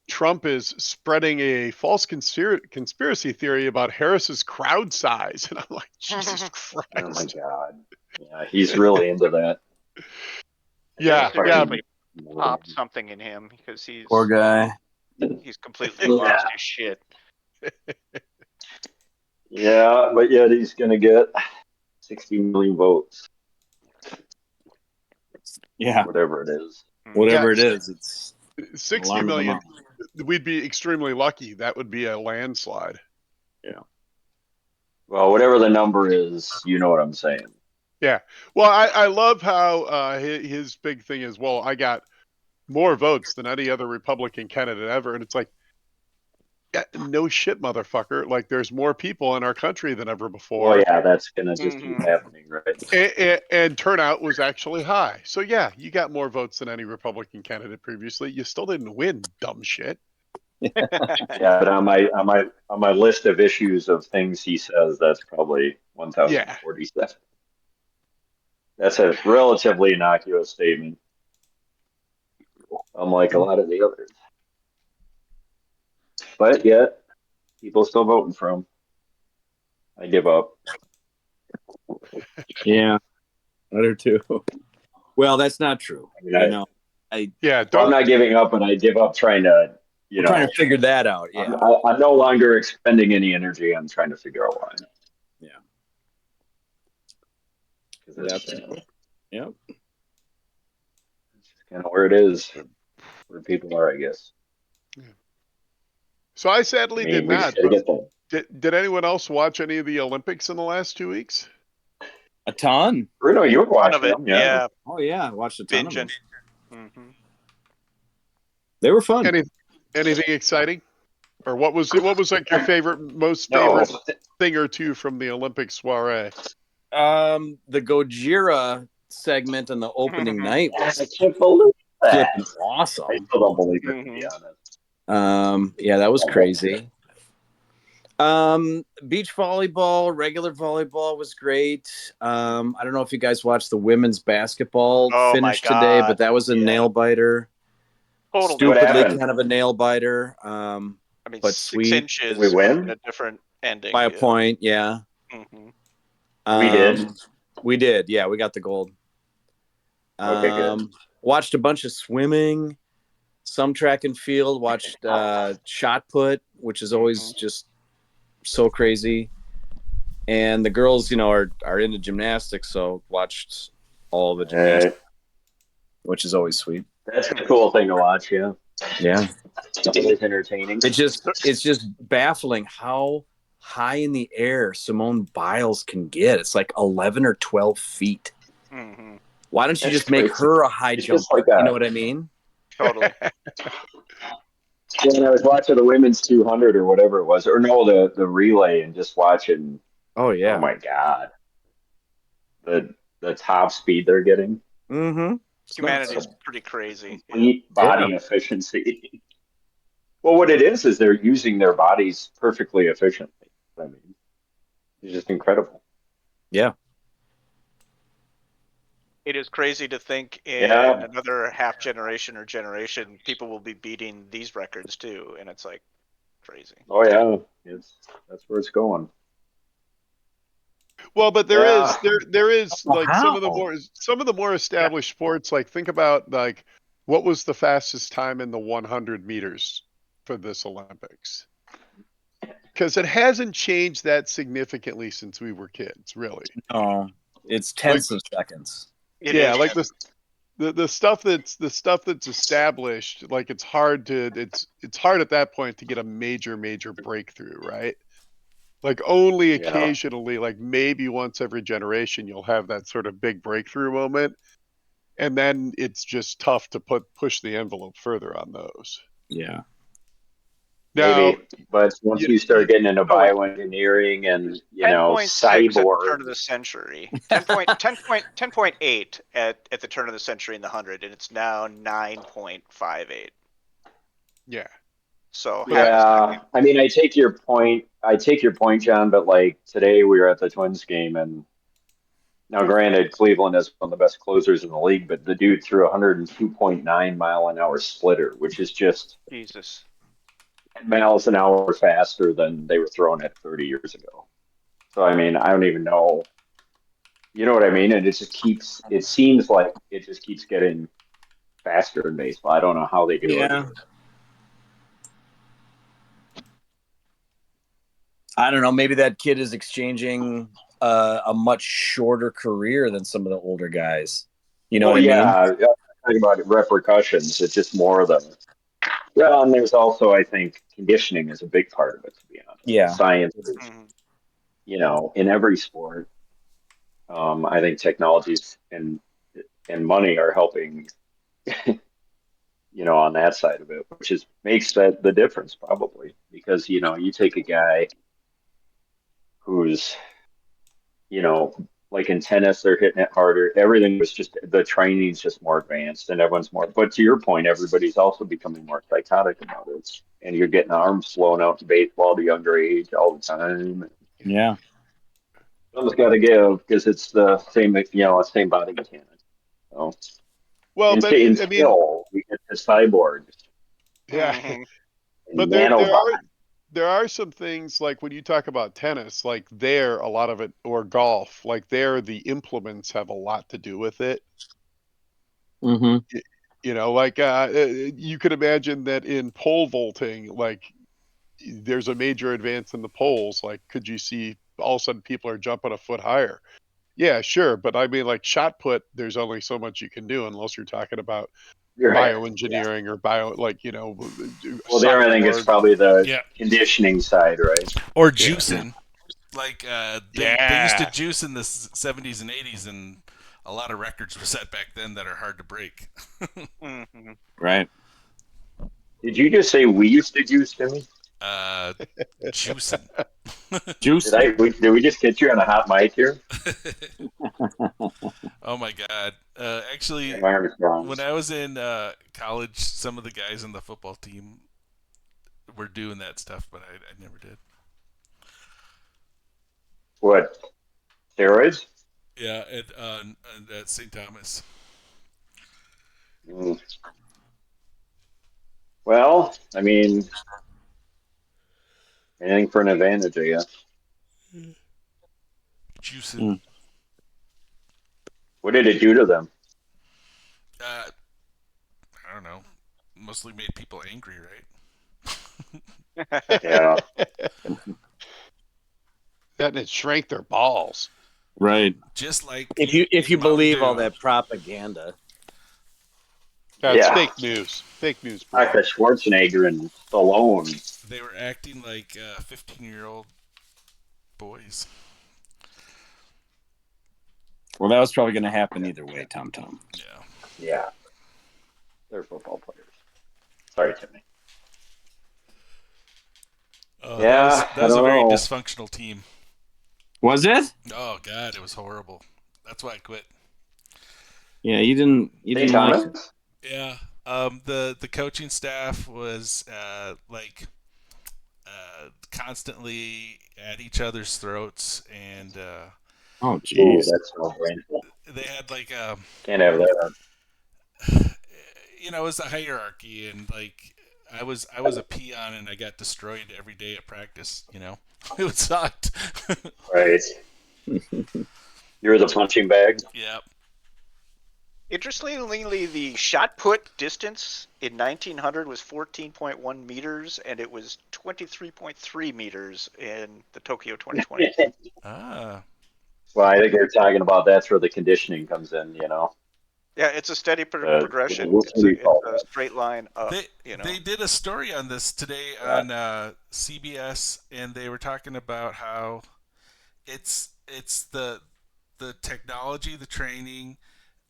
Trump is spreading a false conspiracy theory about Harris's crowd size, and I'm like, Jesus Oh my Christ. God. Yeah, he's really into that. They Yeah, must have yeah. really popped something in him because Poor guy. he's completely lost his shit. Yeah, but yet he's going to get 60 million votes, Yeah, whatever it is. Yeah, whatever it is, it's 60 alarming million. amount. We'd be extremely lucky. That would be a landslide. Yeah. Well, whatever the number is, you know what I'm saying. Yeah. Well, I love how his big thing is, well, I got more votes than any other Republican candidate ever. And it's like, Yeah, no shit, motherfucker. Like, there's more people in our country than ever Well, before, yeah, that's gonna just keep Mhm. happening, right? and turnout was actually high. So yeah, you got more votes than any Republican candidate previously. You still didn't win, dumb shit. Yeah, but on my list of issues of things he says, that's probably Yeah. 1047. That's a relatively innocuous statement, unlike a lot of the others. But yet, people still voting for him. I give up. Yeah, I do too. Well, that's not true. I mean, I, I Yeah, well, I'm don't. not giving up, but I give up trying to, we're trying to figure that out. I'm, Yeah, I, I'm no longer expending any energy on trying to figure out why. yeah, Because that's yeah. it's kind of where it is, where people are, I guess. So I I sadly did mean, we just not, got to but get that. did anyone else watch any of the Olympics in the last 2 weeks? A ton. Bruno, you were Ton of watching it. them, yeah? Yeah. Oh yeah, I watched a ton of them. Binging. Mhm. They were fun. Anything exciting? Or what was like your most No. favorite thing or two from the Olympic soiree? The Gojira segment on the opening night I was can't believe that. flipping I awesome. still don't believe it, to be Mhm. honest. Yeah, that was crazy. Beach volleyball, regular volleyball was great. I don't know if you guys watched the women's basketball Oh my finish today, but God. that was a Yeah. nail biter. Total What nail Stupidly happened? kind of a nail biter. I mean, But 6 sweet Did we inches, but in win? a different ending. by a Yeah. point. Yeah. Mhm. We did. We did. Yeah, we got the gold. Okay, good. Watched a bunch of swimming, some track and field, watched shot put, which is always just so crazy. And the girls, are into gymnastics, so watched all the gymnastics, Uh, which is always sweet. that's a cool thing to watch, yeah. Yeah. It's entertaining. It's just baffling how high in the air Simone Biles can get. It's like 11 or 12 feet. Mhm. Why don't you That's just make crazy. her a high It's just jumper? like You know what I mean? Totally. when I was watching the women's 200 or whatever it was, or no, the relay, and just watching. Oh Oh yeah. my God, the top speed they're getting. Mm-hmm. It's nuts. Humanity's pretty crazy. Yeah. Complete Yeah. body efficiency. Well, what it is they're using their bodies perfectly efficiently. I mean, it's just incredible. Yeah. It is crazy to think in Yeah. another half generation or generation, people will be beating these records too, and it's like crazy. Oh yeah. That's where it's going. Well, but there Yeah. is there is Well, like how? some of the more established sports. Like think about like what was the fastest time in the 100 meters for this Olympics? Because it hasn't changed that significantly since we were kids, really. No, it's Like tenths of seconds. It yeah, is. like the stuff that's established. Like it's hard at that point to get a major breakthrough, right? Like only Yeah. occasionally, like maybe once every generation, you'll have that sort of big breakthrough moment, and then it's just tough to push the envelope further on those. Yeah. Now, Maybe, but once you you you, start getting into No, it's bioengineering and 10.6 at the turn of cyborg. the century. 10.8 at the turn of the century in the 100, and it's now 9.58. yeah, So but half a Yeah, second. I mean, I take your point. I take your point, John. But like today, we were at the Twins game, and now, granted, Cleveland is one of the best closers in the league, but the dude threw a 102.9-mile-an-hour splitter, which is just Jesus. 10 miles an hour faster than they were throwing it 30 years ago. So, I mean, I don't even know. You know what I mean? And it just keeps. It seems like it just keeps getting faster in baseball. I don't know how they do it. Yeah. I don't know. Maybe that kid is exchanging a much shorter career than some of the older guys. You know Well, what I mean? yeah, talking about repercussions. It's just more of them. Well, and there's also, I think, conditioning is a big part of it, to be honest. The Yeah. science is, Mhm. in every sport. I think technologies and money are helping on that side of it, which makes that the difference probably because you take a guy who's like in tennis, they're hitting it harder. Everything was just the training's just more advanced and everyone's more. But to your point, everybody's also becoming more psychotic about it, and you're getting arms flown out to baseball at a younger age all the time. Yeah. Someone's got to give because it's the same body mechanic. So, Well, and but I mean, still, we get the cyborgs yeah. Mhm. But and there are some things like when you talk about tennis, like there a lot of it or golf, like there the implements have a lot to do with it. Mm-hmm. Y- like you could imagine that in pole vaulting, like there's a major advance in the poles. Like, could you see all of a sudden people are jumping a foot higher? Yeah, sure, but I mean, like shot put, there's only so much you can do unless you're talking about you're right. Yeah. bioengineering or Well, there I think it's cyborg. probably the Yeah. conditioning side, right? Or Yeah, juicing. Like they used to yeah. juice in the 70s and 80s, and a lot of records were set back then that are hard to break. Mhm. Right. Did you just say we used to juice, Timmy? uh, Juicing. Juicing. Did we just get you on a hot mic here? Oh my God! Yeah, Actually, my arm is when bronze. I was in college, some of the guys on the football team were doing that stuff, but I never did. What, steroids? Yeah, at St. Thomas. Mm. Well, I mean, anything for an advantage, I guess. Juicing. Mm. What did it do to them? Uh, I don't know. Mostly made people angry, right? Yeah, That and it shrank their balls. Right. Just like If you Mountain believe all Dew. that propaganda. That's yeah. fake news. Fake news, Like bro. Schwarzenegger and Stallone. They were acting like 15-year-old boys. Well, that was probably going to happen either way, Tom Tom. Yeah. Yeah, they're football players. Sorry, Timmy. Oh, Yeah, that I was a don't very know. dysfunctional team. Was it? Oh God, it was horrible. That's why I quit. Yeah, you St. didn't like Thomas? it. Yeah. The coaching staff was constantly at each other's throats, and Oh, Ooh, jeez. that's no brain. they had like Can't have that. it was a hierarchy, and like I was a peon, and I got destroyed every day at practice. It sucked. Right. You're the punching bag. Yeah. Interestingly, the shot put distance in 1900 was 14.1 meters, and it was 23.3 meters in the Tokyo 2020. Ah. Well, I think they're talking about that's where the conditioning comes in. Yeah, it's a steady progression. What do we It's call a that? straight line up. They did a story on this today Yeah. on CBS, and they were talking about how it's the technology, the training,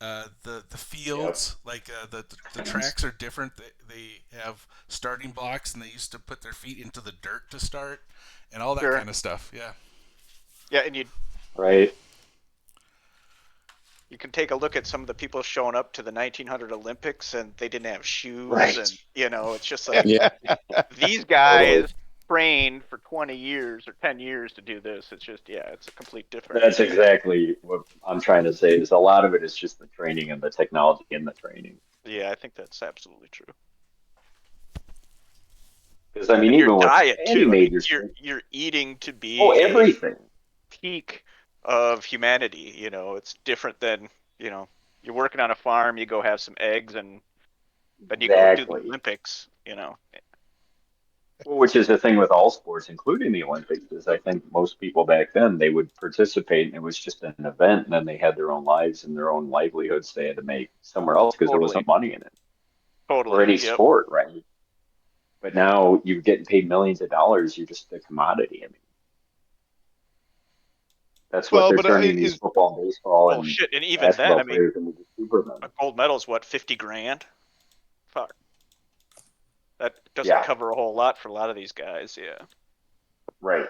the Yep. fields, like the tracks are different. They have starting blocks, and they used to put their feet into the dirt to start, and all that Sure. kind of stuff. Yeah. Yeah, and Right. you can take a look at some of the people showing up to the 1900 Olympics, and they didn't have shoes, Right. and it's just like Yeah. these guys trained for 20 years or 10 years to do this. It's just it's a complete different. That's exactly what I'm trying to say. Is a lot of it is just the training and the technology in the training. Yeah, I think that's absolutely true. Because I mean, And your even with diet any too. I mean, major sport, you're eating to be a everything. peak of humanity. It's different than you're working on a farm. You go have some eggs, and then you go do the Exactly. Olympics. Well, which is the thing with all sports, including the Olympics, is I think most people back then they would participate and it was just an event, and then they had their own lives and their own livelihoods they had to make somewhere else because there Totally, wasn't money in it or totally. any Yep. sport, right? But now you're getting paid millions of dollars. You're just a commodity. I mean, that's what Well, they're but turning these football and baseball Oh and shit! And even then, basketball I mean, players into supermen. a gold medal is what, 50 grand? Fuck. That doesn't Yeah. cover a whole lot for a lot of these guys, yeah. Right.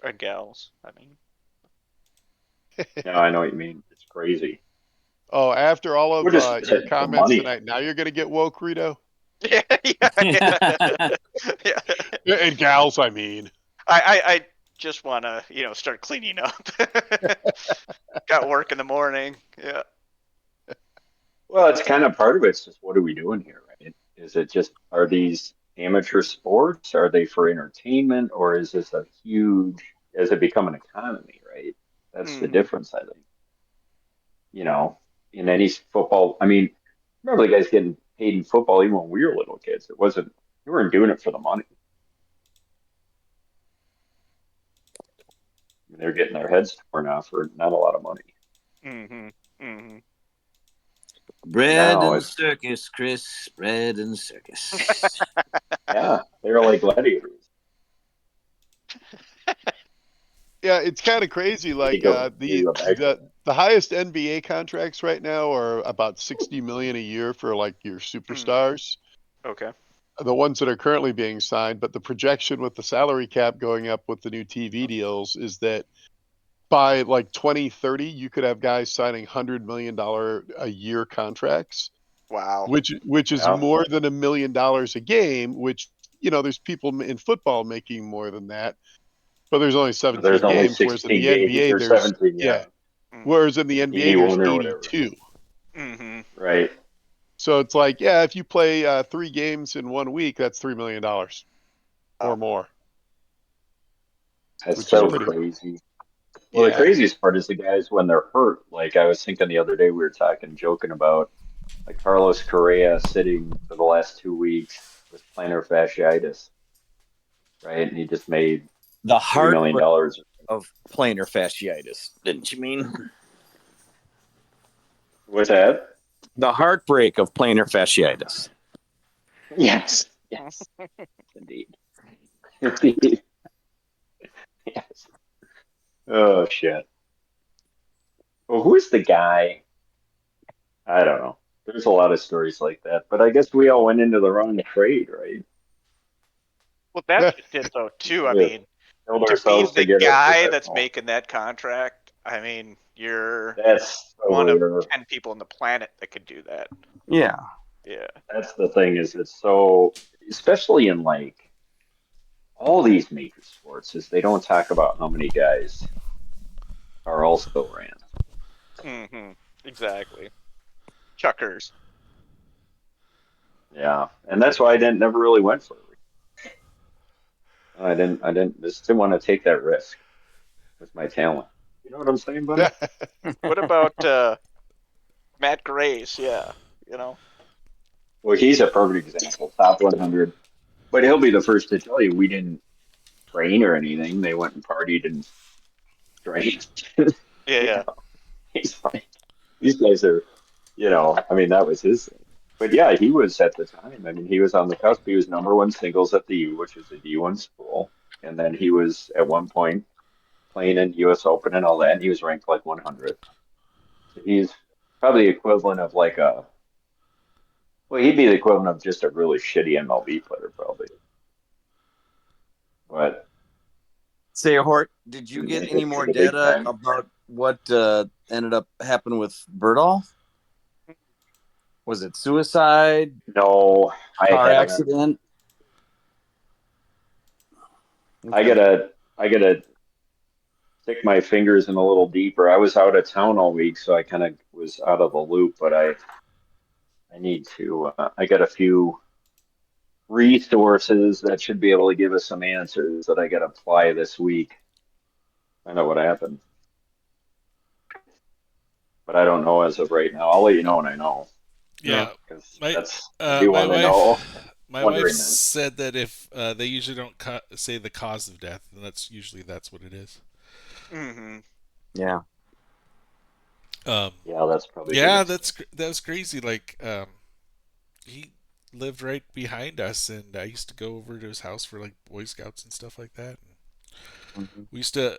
Or gals, I mean. Yeah, I know what you mean. It's crazy. Oh, after all We're of just your for comments money. tonight, now you're gonna get woke, Rito? Yeah, yeah. Yeah. And gals, I mean. I just want to, start cleaning up. Got work in the morning. Yeah. Well, it's kind of part of it's just what are we doing here, right? Is it just are these amateur sports? Are they for entertainment, or is this a huge? Has it become an economy, right? That's the Hmm. difference, I think. You know, in any football, I mean, remember the guys getting paid in football even when we were little kids. It wasn't, we weren't doing it for the money. I mean, they're getting their heads torn off for not a lot of money. Hmm. Hmm. Bread Now and it's, circus, Chris. Bread and circus. yeah, they're like gladiators. Yeah, it's kind of crazy. Like There you go back to it. the highest NBA contracts right now are about 60 million a year for like your Mm. superstars, Okay. the ones that are currently being signed. But the projection with the salary cap going up with the new TV deals is that by like 2030, you could have guys signing $100 million a year contracts, Wow. which is Yeah, more than $1 million a game. Which there's people in football making more than that, but there's only there's 17 only games, whereas in 16 the games NBA or there's 17, yeah, yeah, Mm. whereas in the NBA there's 81 or whatever. 82. Hmm. Right. So it's like, yeah, if you play 3 games in 1 week, that's $3 million or Wow. more, That's which is so pretty. crazy. Well, the Yeah. craziest part is the guys when they're hurt. Like I was thinking the other day, we were talking, joking about like Carlos Correa sitting for the last 2 weeks with plantar fasciitis, right? And he just made The $3 million heartbreak dollars. of plantar fasciitis, didn't you mean? What's that? The heartbreak of plantar fasciitis. Yes, yes, indeed, indeed, yes. Oh shit. Well, who's the guy? I don't know. There's a lot of stories like that, but I guess we all went into the wrong trade, right? Well, that's just it, though, too. I We mean, build to be ourselves to the get a guy that's professional. making that contract, I mean, you're That's one of so 10 people on the planet that could do that. Yeah. Yeah. that's the thing is it's so especially in like all these major sports is they don't talk about how many guys are also ran. Hmm. Exactly. Chuckers. Yeah, and that's why I didn't never really went for it. I just didn't want to take that risk with my talent. You know what I'm saying, buddy? What about Matt Grace? Yeah. You know? Well, he's a perfect example, top 100. But he'll be the first to tell you we didn't train or anything. They went and partied and drank. You Yeah. know, he's like, these guys are, I mean, that was his thing. But yeah, he was at the time. I mean, he was on the cusp. He was number one singles at the U, which is a D1 school. And then he was at one point playing in US Open and all that. And he was ranked like 100th. So he's probably the equivalent of like well, he'd be the equivalent of just a really shitty MLB player, probably. But Say, Hort, did you get any for more the big data time. about what ended up happening with Birdall? Was it suicide, No, I car haven't. accident? I Okay. gotta stick my fingers in a little deeper. I was out of town all week, so I kind of was out of the loop. But I need to. I got a few resources that should be able to give us some answers that I got to apply this week. Find out what happened, but I don't know as of right now. I'll let you know when I know Yeah. Yeah, because my I do my want to know. my wife Wondering that. said that if they usually don't say the cause of death, then that's what it is. Hmm. Yeah. Um, Yeah, that's probably a good yeah, explanation. that was crazy. Like he lived right behind us, and I used to go over to his house for like Boy Scouts and stuff like that. Mhm. We used to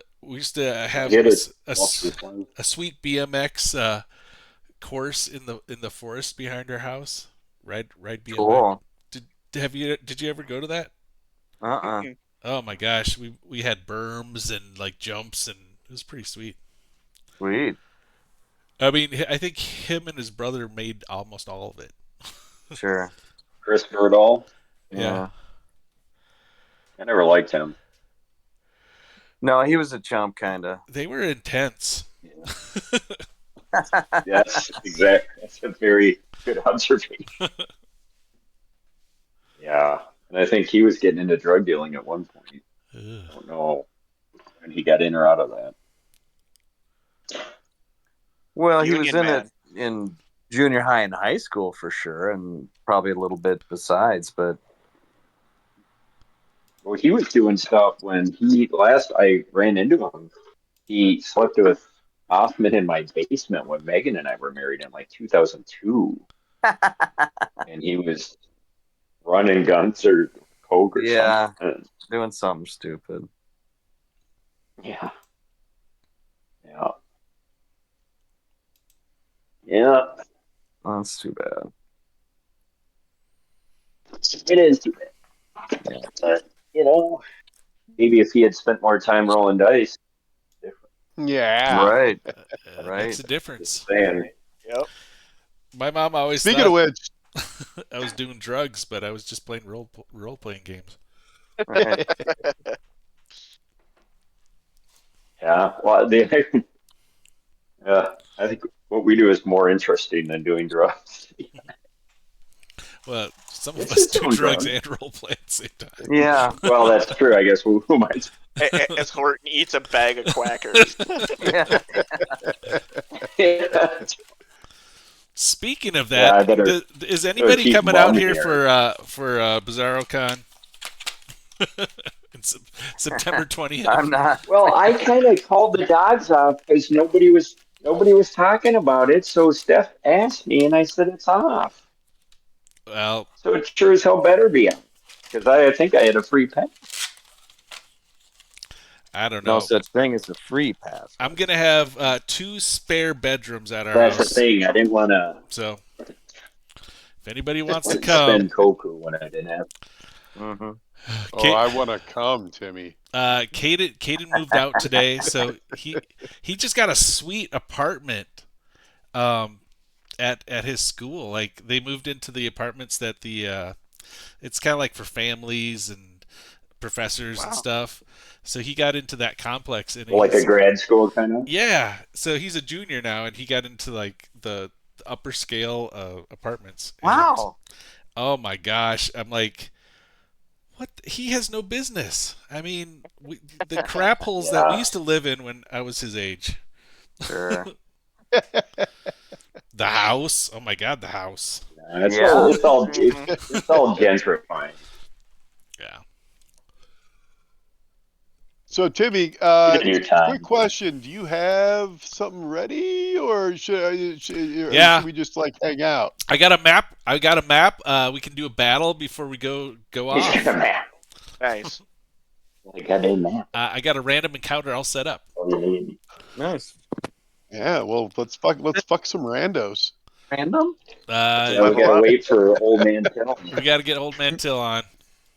I have hit it off this one. a sweet BMX course in the forest behind our house. Ride BMX. Cool. Did Did you ever go to that? Uh-uh. Oh my gosh, we had berms and like jumps, and it was pretty sweet. Sweet. I mean, I think him and his brother made almost all of it. Sure. Chris Gerdall. Yeah, Yeah. I never liked him. No, he was a chump, kind of. they were intense. Yeah. Yes, exactly. That's a very good observation. Yeah, and I think he was getting into drug dealing at one point. Ugh. I don't know when he got in or out of that. Well, he was Union in it man. in junior high and high school for sure, and probably a little bit besides. But Well, he was doing stuff when he last I ran into him. He slept with Hoffman in my basement when Megan and I were married in like 2002, and he was running guns or coke or yeah, something. doing something stupid. Yeah, yeah, yeah. That's too bad. It is too bad. But, maybe if he had spent more time rolling dice, different. Yeah. Right, Makes right. a Just difference. saying. Yep. My mom always Speaking of thought which, I was doing drugs, but I was just playing role playing games. Right. Yeah. Well, I think what we do is more interesting than doing drugs. Well, some of It's us its do own drugs drug. and role play at the same time. Yeah. Well, that's true. I guess who might? As Horton eats a bag of quackers. Yeah. Yeah, Speaking of that, I better is anybody keep coming out mum here here. for BizarroCon in September 20th? I'm not. Well, I kind of called the dogs off because nobody was talking about it. So Steph asked me, and I said it's off. Well, So it sure as hell better be on because I think I had a free pass. I don't No know. such thing as a free pass. I'm gonna have 2 spare bedrooms at our That's the house, thing. I didn't want so if anybody wants to to come, spend Koku when I didn't have. Mm-hmm. oh, Kate, I want to come, Timmy. Caden moved out today, so he just got a sweet apartment um, at his school. Like they moved into the apartments that it's kind of like for families and professors and Wow. stuff. So he got into that complex, and Like a grad school kind of. yeah. So he's a junior now, and he got into like the upper scale apartments. And Wow. oh my gosh, I'm like, what? He has no business. I mean, the crap holes that we Yeah. used to live in when I was his age. Sure. The house. Oh my god, the house. It's Yeah. all it's all Mhm. it's all gentrifying. Yeah. So, Timmy, Give it your quick time. question: do you have something ready, or should Yeah. we just like hang out? I got a map. I got a map. We can do a battle before we go He's got a off. map. Nice. Like a map. I got a random encounter all set up. Nice. Yeah, well, let's fuck some randos. Random? Uh, Yeah, we Level gotta up. wait for old man Till. we got to get Old Man Till on.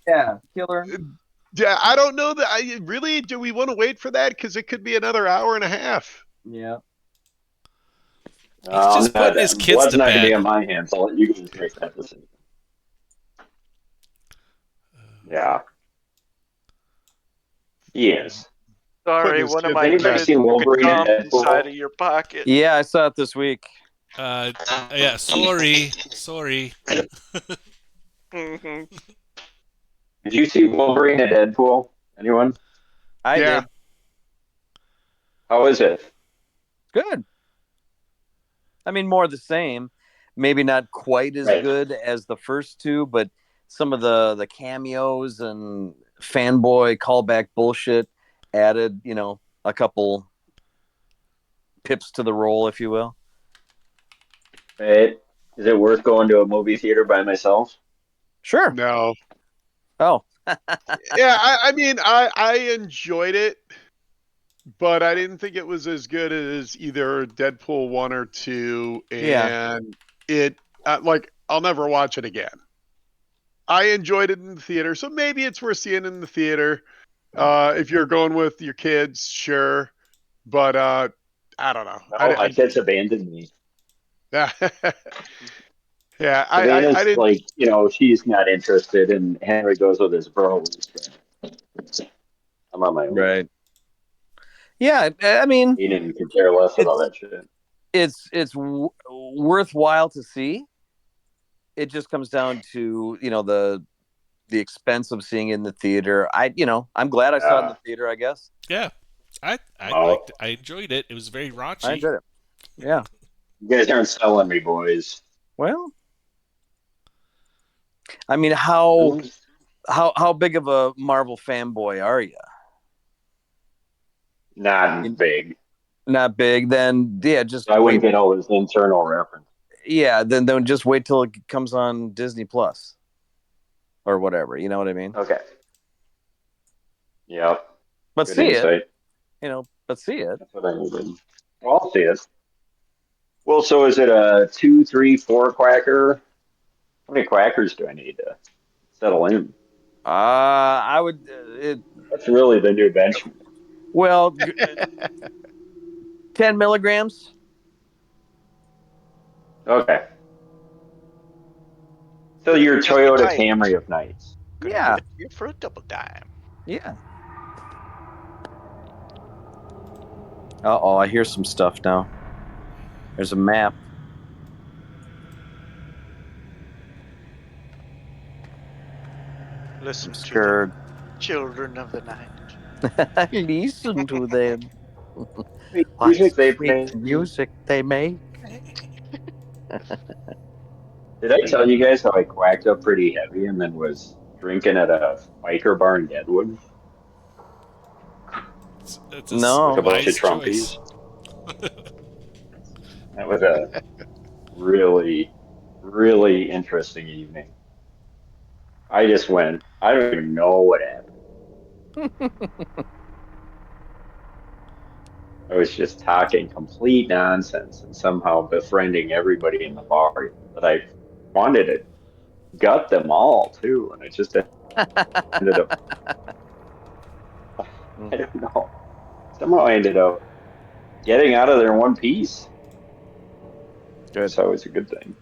Yeah. Killer. Yeah, I don't know that. I really do. We want to wait for that because it could be another hour and a half. Yeah. He's just putting his kids Blood's to not gonna be bed. on my hands. I'll let you guys make that decision. Yeah, he is. Sorry, his one of kids my to Anybody bed. kids seen took a Wolverine and dump inside Deadpool? of your pocket. Yeah, I saw it this week. Yeah, sorry. Hmm. Did you see Wolverine and Deadpool? Anyone? I Yeah. did. How is it? Good. I mean, more of the same. Maybe not quite as Right. good as the first two, but some of the cameos and fanboy callback bullshit added, a couple pips to the role, if you will. Right? Is it worth going to a movie theater by myself? Sure. No. Oh, Yeah, I mean, I enjoyed it, but I didn't think it was as good as either Deadpool 1 or 2, yeah. and it like I'll never watch it again. I enjoyed it in the theater, so maybe it's worth seeing in the theater. If you're going with your kids, sure. But I don't know. No, my kids abandoned me. Yeah, I Savannah's didn't. like, she's not interested, and Henry goes with his bros. I'm on my own. Right. Yeah, I mean, He didn't care less about it's that shit. worthwhile to see. It just comes down to the expense of seeing it in the theater. I'm glad I saw it in Yeah. the theater. I guess Yeah, I Oh, liked it. I enjoyed it. It was very I raunchy. enjoyed it. Yeah. you guys aren't selling me, boys. Well, I mean, how big of a Marvel fanboy are you? Not big. Not big. Then yeah, just So I wouldn't wait. get all this internal reference. Yeah, then just wait till it comes on Disney Plus or whatever. You know what I mean? Okay. Yep. But Good see it. insight. But see it. That's what I needed. Well, I'll see it. Well, so is it a 2, 3, 4 quacker? How many quackers do I need to settle in? I would. That's really the new benchmark. Well, 10 milligrams. Okay. So your Just Toyota right. Camry of nights. Gonna give Yeah, it to you for a double dime. yeah. I hear some stuff now. There's a map. I'm Listen to the scared. children of the night. Listen to them. What Music they sweet play. music they make. Did I tell you guys how I quacked up pretty heavy and then was drinking at a biker bar in Deadwood It's with a a No. bunch of wise Trumpies? choice. That was a really, really interesting evening. I just went, I don't even know what happened. I was just talking complete nonsense and somehow befriending everybody in the bar. But I wanted to gut them all too. And I just ended up, I don't know. Somehow I ended up getting out of there in one piece. Good. It's always a good thing.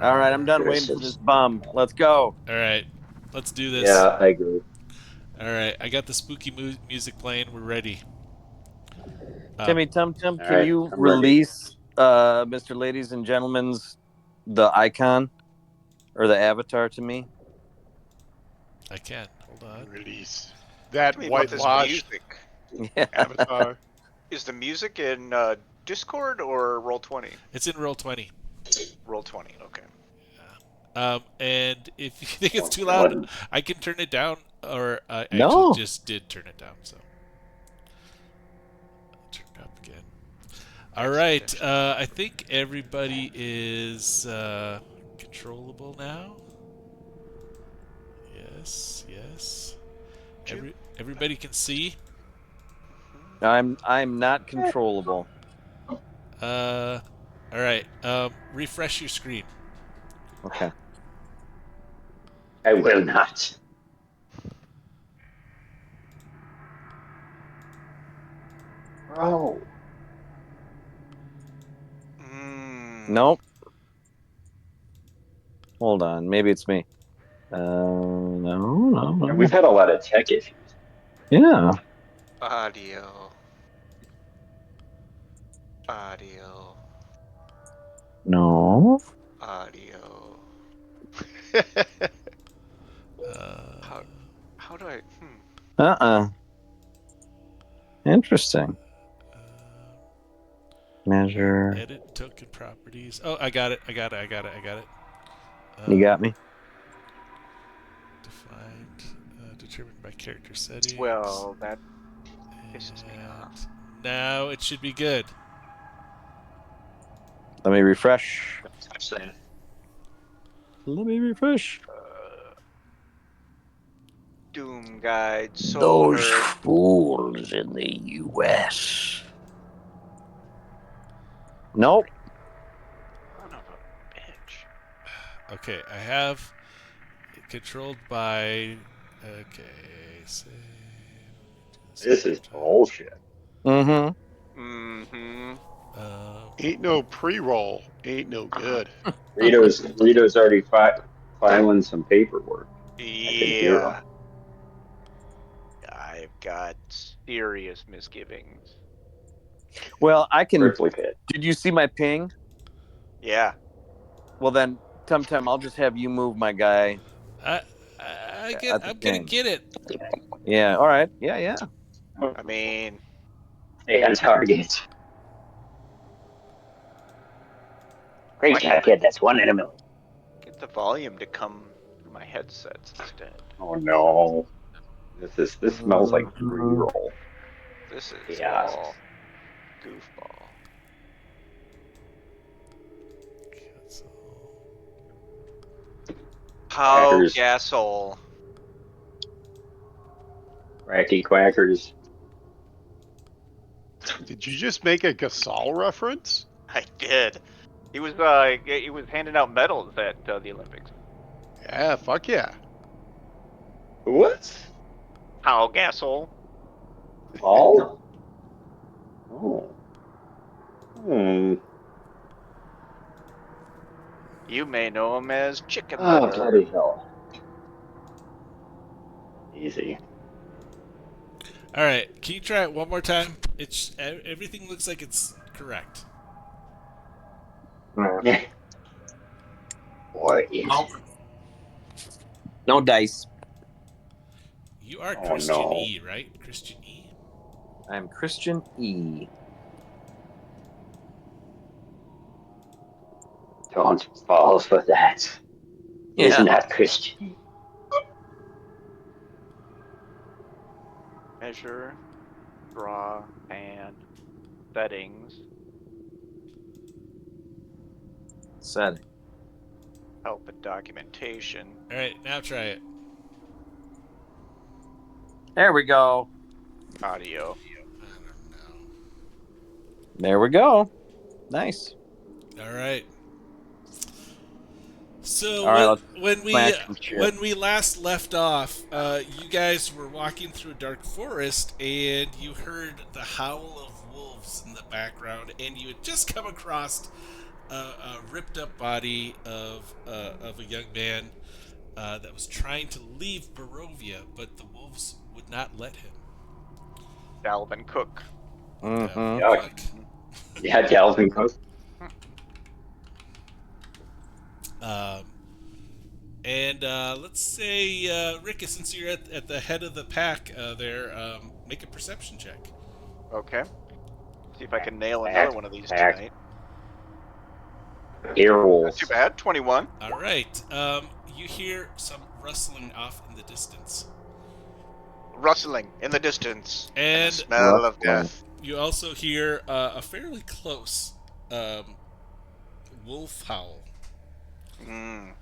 All right, I'm done Chris waiting for this is, bum. Let's go. All right, let's do this. yeah, I agree. All right, I got the spooky music playing. We're ready. Um, Timmy Tum Tum, All can right, you I'm ready. release Mr. Ladies and Gentlemen's the icon or the avatar to me? I can. Hold on. Release that Tell me about this whitewashed music. Yeah. avatar. Is the music in Discord or Roll20? It's in Roll20. Roll20, okay. And if you think it's Oh, too loud, God. I can turn it down, or I actually No. just did turn it down. So turn it up again. All That's right. potential. I think everybody is controllable now. Yes. Yes. Everybody can see. I'm not controllable. Uh, all right. Refresh your screen. Okay. I will not. Bro. Mm, Nope. Hold on. Maybe it's me. No, And no. we've had a lot of tech issues. Yeah. audio. Audio. No. Audio. Uh, How how do I Uh-uh. Interesting. Measure. edit token properties. Oh, I got it. I got it. I got it. I got it. You got me? Defined, determined by character settings. well that pisses me off. And now it should be good. Let me refresh. Don't touch that. Let me refresh. Doom guide, soul Those hurt. fools in the U.S. Nope. Son of a bitch. Okay, I have it controlled by. Okay, save. This is bullshit. Mm-hmm. Mm-hmm. Ain't no pre-roll. Ain't no good. Rito's already filing some paperwork. I can hear him. Yeah. I've got serious misgivings. Well, I can. Triplicate. Did you see my ping? Yeah. Well, then, Tum, I'll just have you move my guy I, at the I'm gonna ping. get it. Yeah. All right. Yeah. I mean, Stay on target. Great why job, can't I kid. That's 1 in a million. get the volume to come through my headsets instead? Oh no. This smells like Mhm. pre-roll. This is Yeah. all goofball. How Quackers. gasol. Cracky quackers. Did you just make a Gasol reference? I did. He was handing out medals at the Olympics. Yeah, fuck yeah. What? How gasol. Paul? Oh. Hmm. You may know him as Chicken Ah, Liver. bloody hell. Easy. All right, can you try it one more time? It's everything looks like it's correct. Boy, easy. No dice. You are Oh Christian no. E, right? Christian E. I'm Christian E. Don't fall for that. He's Yeah. not Christian. Measure, draw, and settings. Setting. Help and documentation. All right, now try it. There we go. Audio. I don't know. There we go. Nice. All right. So All right. Let's when smash some shit. when we last left off, you guys were walking through a dark forest, and you heard the howl of wolves in the background, and you had just come across a ripped up body of a young man that was trying to leave Barovia, but the wolves would not let him. Dalvin Cook. Mm-hmm. Yuck. Cook. Yeah, Dalvin Cook. Um, and let's say, Rick, since you're at the head of the pack there, make a perception check. Okay. See if I can nail Pack, another one of these pack. tonight. Not Earwolf. too bad. 21. All right. You hear some rustling off in the distance. Rustling in the distance. And the And smell of death. you also hear a fairly close wolf howl. Mm.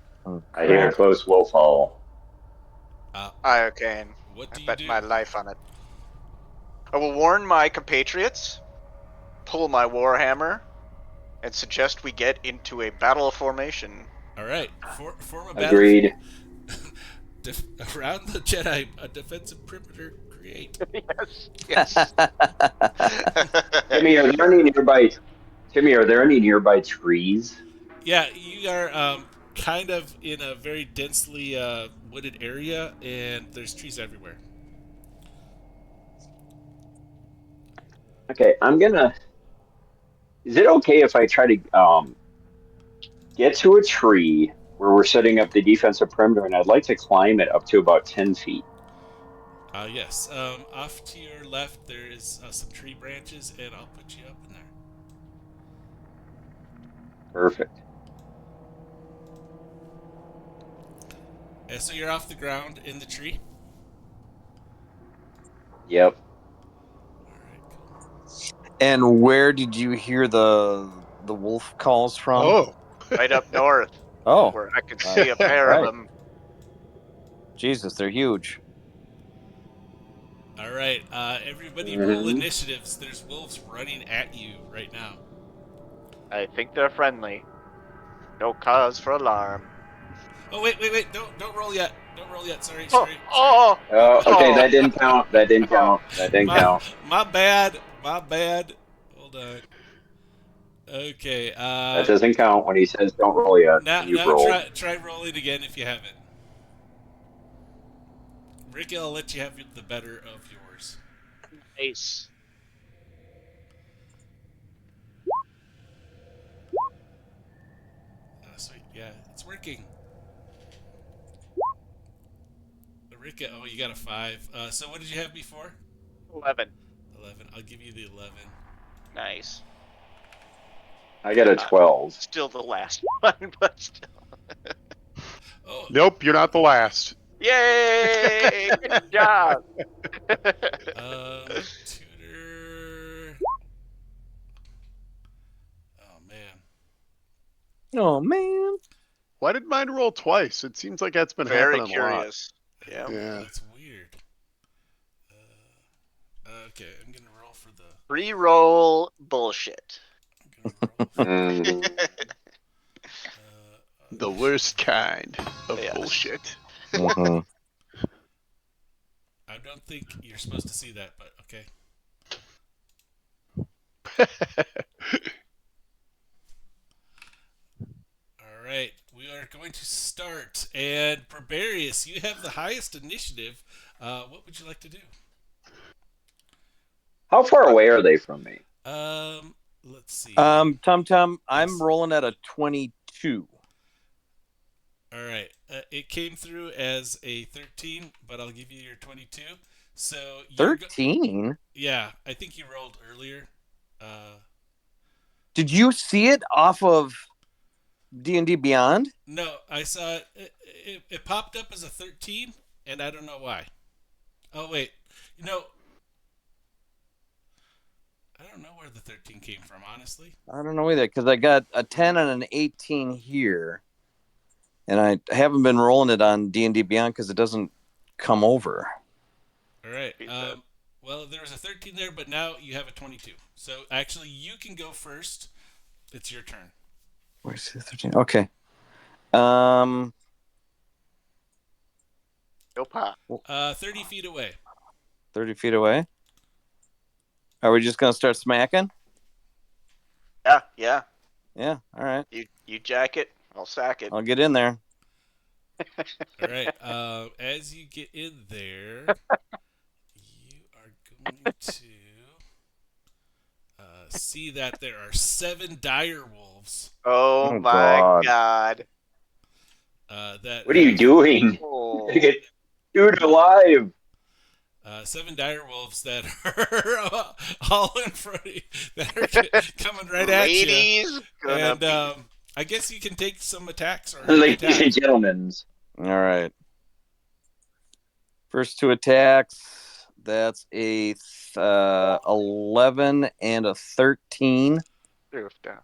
I hear a close wolf howl. Okay. What I do you bet do? my life on it. I will warn my compatriots, pull my warhammer, and suggest we get into a battle formation. All right. Form a battle. Agreed. Around the Jedi, a defensive perimeter create. Yes. Timmy, are there any nearby? Timmy, are there any nearby trees? Yeah, you are kind of in a very densely wooded area, and there's trees everywhere. Okay, I'm gonna. Is it okay if I try to get to a tree where we're setting up the defensive perimeter, and I'd like to climb it up to about 10 feet? Yes. Off to your left, there is some tree branches, and I'll put you up in there. Perfect. And so you're off the ground in the tree. Yep. All right, cool. And where did you hear the wolf calls from? Oh. Right up north, Oh, where I could see a pair right. of them. Jesus, they're huge. All right. Everybody roll Mhm. initiatives. There's wolves running at you right now. I think they're friendly. No cause for alarm. Oh wait! Don't roll yet. Don't roll yet. Sorry. Oh, Okay, oh, that didn't count. That didn't oh. count. That didn't My count. my bad. My bad. Hold on. Okay. That doesn't count when he says don't roll yet, Now and you've rolled. try rolling again if you haven't. Ricky, I'll let you have the better of yours. Nice. Sweet. Yeah, it's working. Ricky, oh, you got a 5. So what did you have before? 11. 11. I'll give you the 11. Nice. I got a 12. Still the last one, but still. Oh. Nope, you're not the last. Yay! Good job. Tutor. Oh man. Oh man. Why did mine roll twice? It seems like that's been Very happening curious. I Yeah. don't know, Yeah. that's weird. Okay, I'm gonna roll for the. Pre-roll bullshit. I'm gonna roll for, The worst kind of Yes. bullshit. Mhm. I don't think you're supposed to see that, but okay. All right, we are going to start. And Barbarius, you have the highest initiative. What would you like to do? How far away are they from me? Let's see. Tum Tum, I'm Yes. rolling at a 22. All right, it came through as a 13, but I'll give you your 22. So 13? Yeah, I think you rolled earlier. Did you see it off of D&D Beyond? No, I saw it. It popped up as a 13, and I don't know why. Oh wait, you know, I don't know where the 13 came from, honestly. I don't know either, because I got a 10 and an 18 here. And I haven't been rolling it on D&D Beyond because it doesn't come over. All right. Well, there was a 13 there, but now you have a 22. So actually, you can go first. It's your turn. Where's the 13? Okay. No pop. 30 feet away. 30 feet away. Are we just going to start smacking? Yeah, yeah. Yeah, all right. You jack it, I'll sack it. I'll get in there. All right. As you get in there, you are going to see that there are 7 dire wolves. Oh Oh, my God. god. That What are you doing? Oh. Get dude alive. 7 dire wolves that are all in front of you, that are coming right at you. Lady's gonna And be I guess you can take some attacks or Ladies attack. and gentlemen. All right. First 2 attacks. That's a 11 and a 13. down.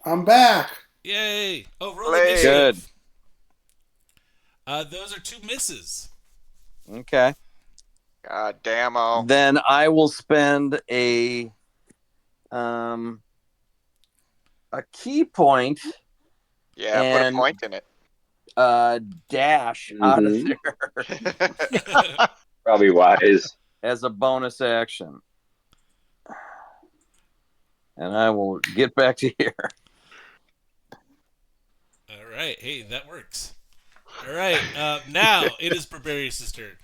I'm back. Yay! Oh, roll Play. initiative. Those are 2 misses. Okay. God damn oh. Then I will spend a key point. Yeah, and put a point in it. Dash out of Mhm. there Probably wise. as a bonus action. And I will get back to here. All right. Hey, that works. All right. Now it is Barbarius' turn.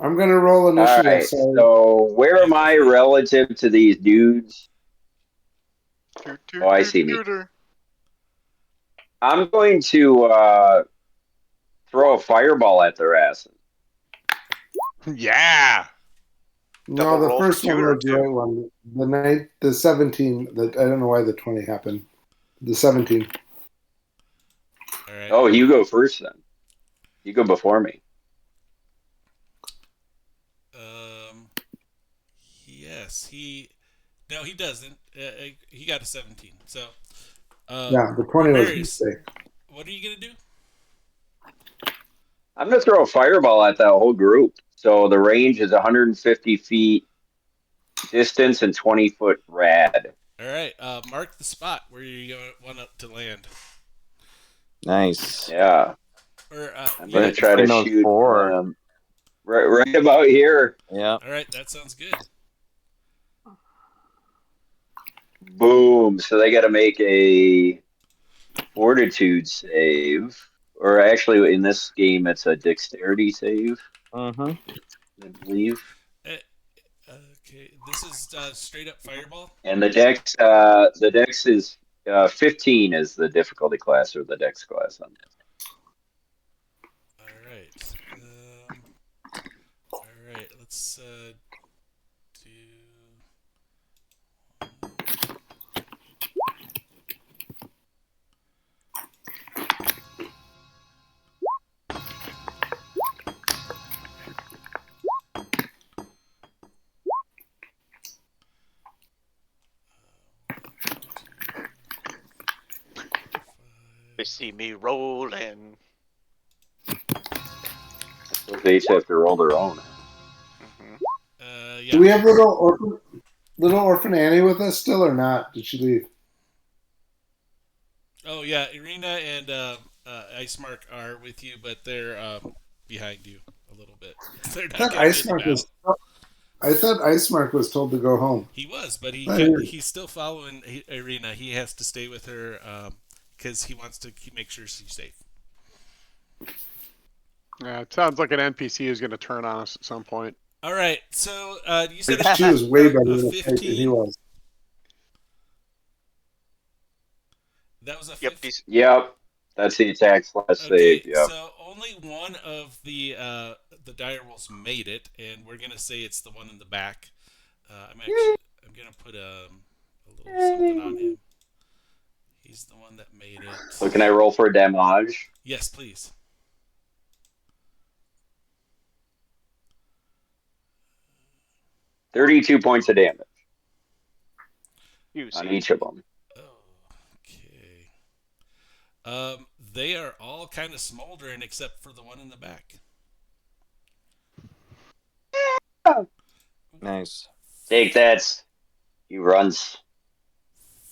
I'm gonna roll All initiative. right. So where am I relative to these dudes? Oh, I see me. I'm going to throw a fireball at their asses. Yeah. No, Double the roll first for one tutor, was the right one. The 17. I don't know why the 20 happened. The 17. All right. Oh, you go first then. You go before me. Yes, no, he doesn't. He got a 17. So, Yeah, the 20 was a Barbarius, mistake. what are you gonna do? I'm going to throw a fireball at that whole group. So the range is 150 feet distance and 20-foot rad. All right. Mark the spot where you want to land. Nice. Yeah, Or I'm you gonna got. try to Between those shoot four. right about here. Yeah. All right. That sounds good. Boom. So they got to make a fortitude save, or actually, in this game, it's a dexterity save, Mm-hmm. I believe. Uh, okay. This is straight up fireball. And the dex is 15 is the difficulty class or the dex class on this. All right. All right. Let's do. They see me rolling. I suppose they each have to roll their own. Hmm. Yeah. Do we have little orphan Annie with us still or not? Did she leave? Oh yeah, Irina and Ice Mark are with you, but they're behind you a little bit. They're I not thought getting in Ice the Mark battle. was. I thought Ice Mark was told to go home. He was, but I heard. he's still following Irina. He has to stay with her because he wants to make sure she's safe. Yeah, it sounds like an NPC is going to turn on us at some point. All right, so you said She was way better a in the fight than he 15. was. That was a Yep. 15. Yep, that's the attack slash Okay, save. Yep. so only one of the dire wolves made it, and we're gonna say it's the one in the back. I'm gonna put a little something on him. He's the one that made it. So can I roll for damage? Yes, please. 32 points of damage You on see. each of them. Okay. They are all kind of smoldering except for the one in the back. Nice. Take that. He runs.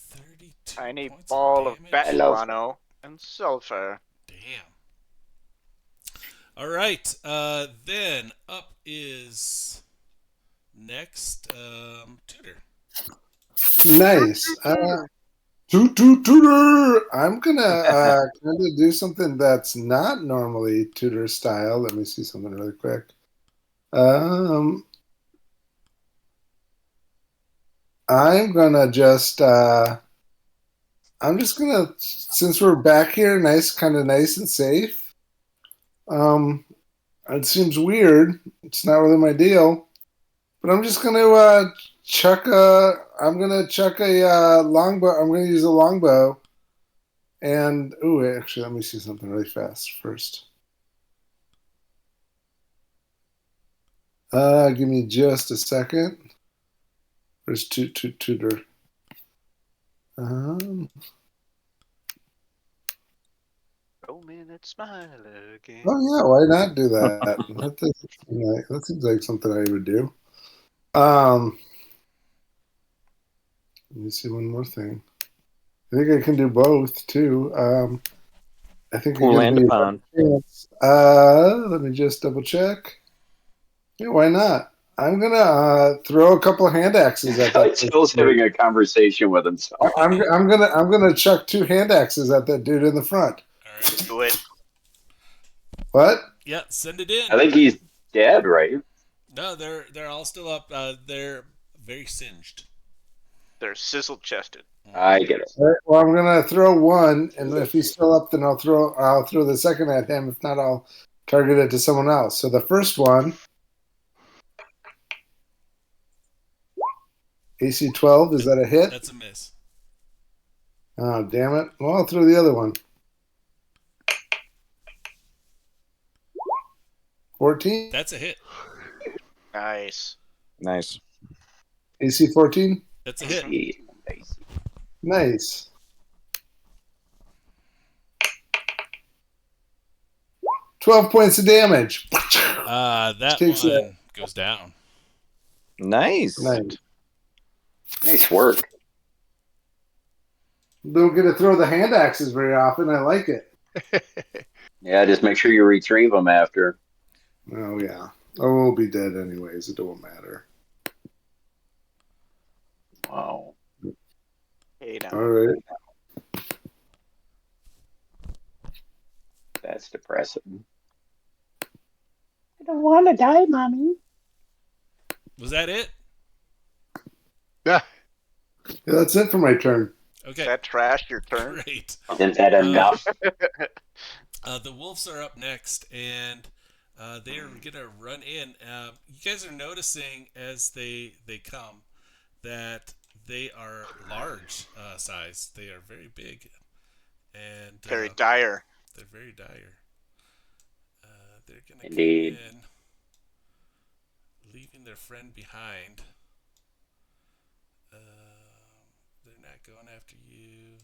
32 Tiny points ball of of damage. bat I love guano and sulfur. Damn. All right. Then up is next Tudor. Nice. Tutor. I'm gonna kind of do something that's not normally tutor style. Let me see something really quick. I'm gonna just. I'm just gonna, since we're back here, kind of nice and safe. It seems weird. It's not really my deal, but I'm just gonna chuck a. I'm gonna chuck a longbow. I'm gonna use a longbow. And actually, let me see something really fast first. Give me just a second. Where's tutor? Roman and smile again. Oh yeah, why not do that? That seems like something I would do. Let me see one more thing. I think I can do both too. I think Cool it gives land me a upon. chance. Let me just double check. Yeah, why not? I'm gonna throw a couple of hand axes at that. Joe's having a conversation with himself. I'm gonna chuck 2 hand axes at that dude in the front. All right. Do it. What? Yeah, send it in. I think he's dead, right? No, they're all still up. They're very singed. They're sizzle chested. I get it. All right, well, I'm gonna throw one, and if he's still up, then I'll throw the second at him. If not, I'll target it to someone else. So the first one, AC 12, is that a hit? That's a miss. Oh, damn it! Well, I'll throw the other one. 14. That's a hit. Nice. Nice. AC 14. That's a hit. Nice. Nice. $12 points of damage. That Takes one goes down. Nice. Nice. Nice work. Don't get to throw the hand axes very often. I like it. Yeah, just make sure you retrieve them after. Oh yeah. Oh, we'll be dead anyways. It don't matter. Wow. Hey, now. All right. That's depressing. I don't want to die, mommy. Was that it? Yeah. Yeah, that's it for my turn. Is Okay. that trash your turn? Great. Isn't that enough? The wolves are up next, and they are gonna run in. You guys are noticing as they come that they are large size. They are very big, and Very dire. they're very dire. They're gonna Indeed. come in, leaving their friend behind. They're not going after you.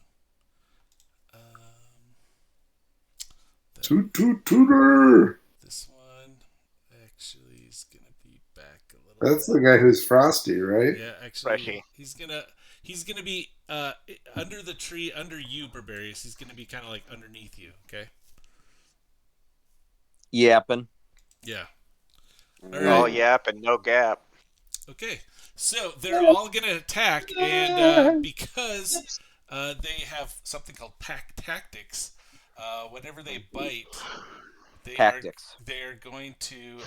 Tutor. This one actually is gonna be back a little That's bit. the guy who's Frosty, right? Yeah, actually, Freshy. he's gonna be under the tree under you, Barbarius. He's gonna be kind of like underneath you. Okay. Yapping. Yeah. All All right. yap and no gap. Okay. So they're all gonna attack, and because they have something called pack tactics, whenever they bite, Tactics. they are going to.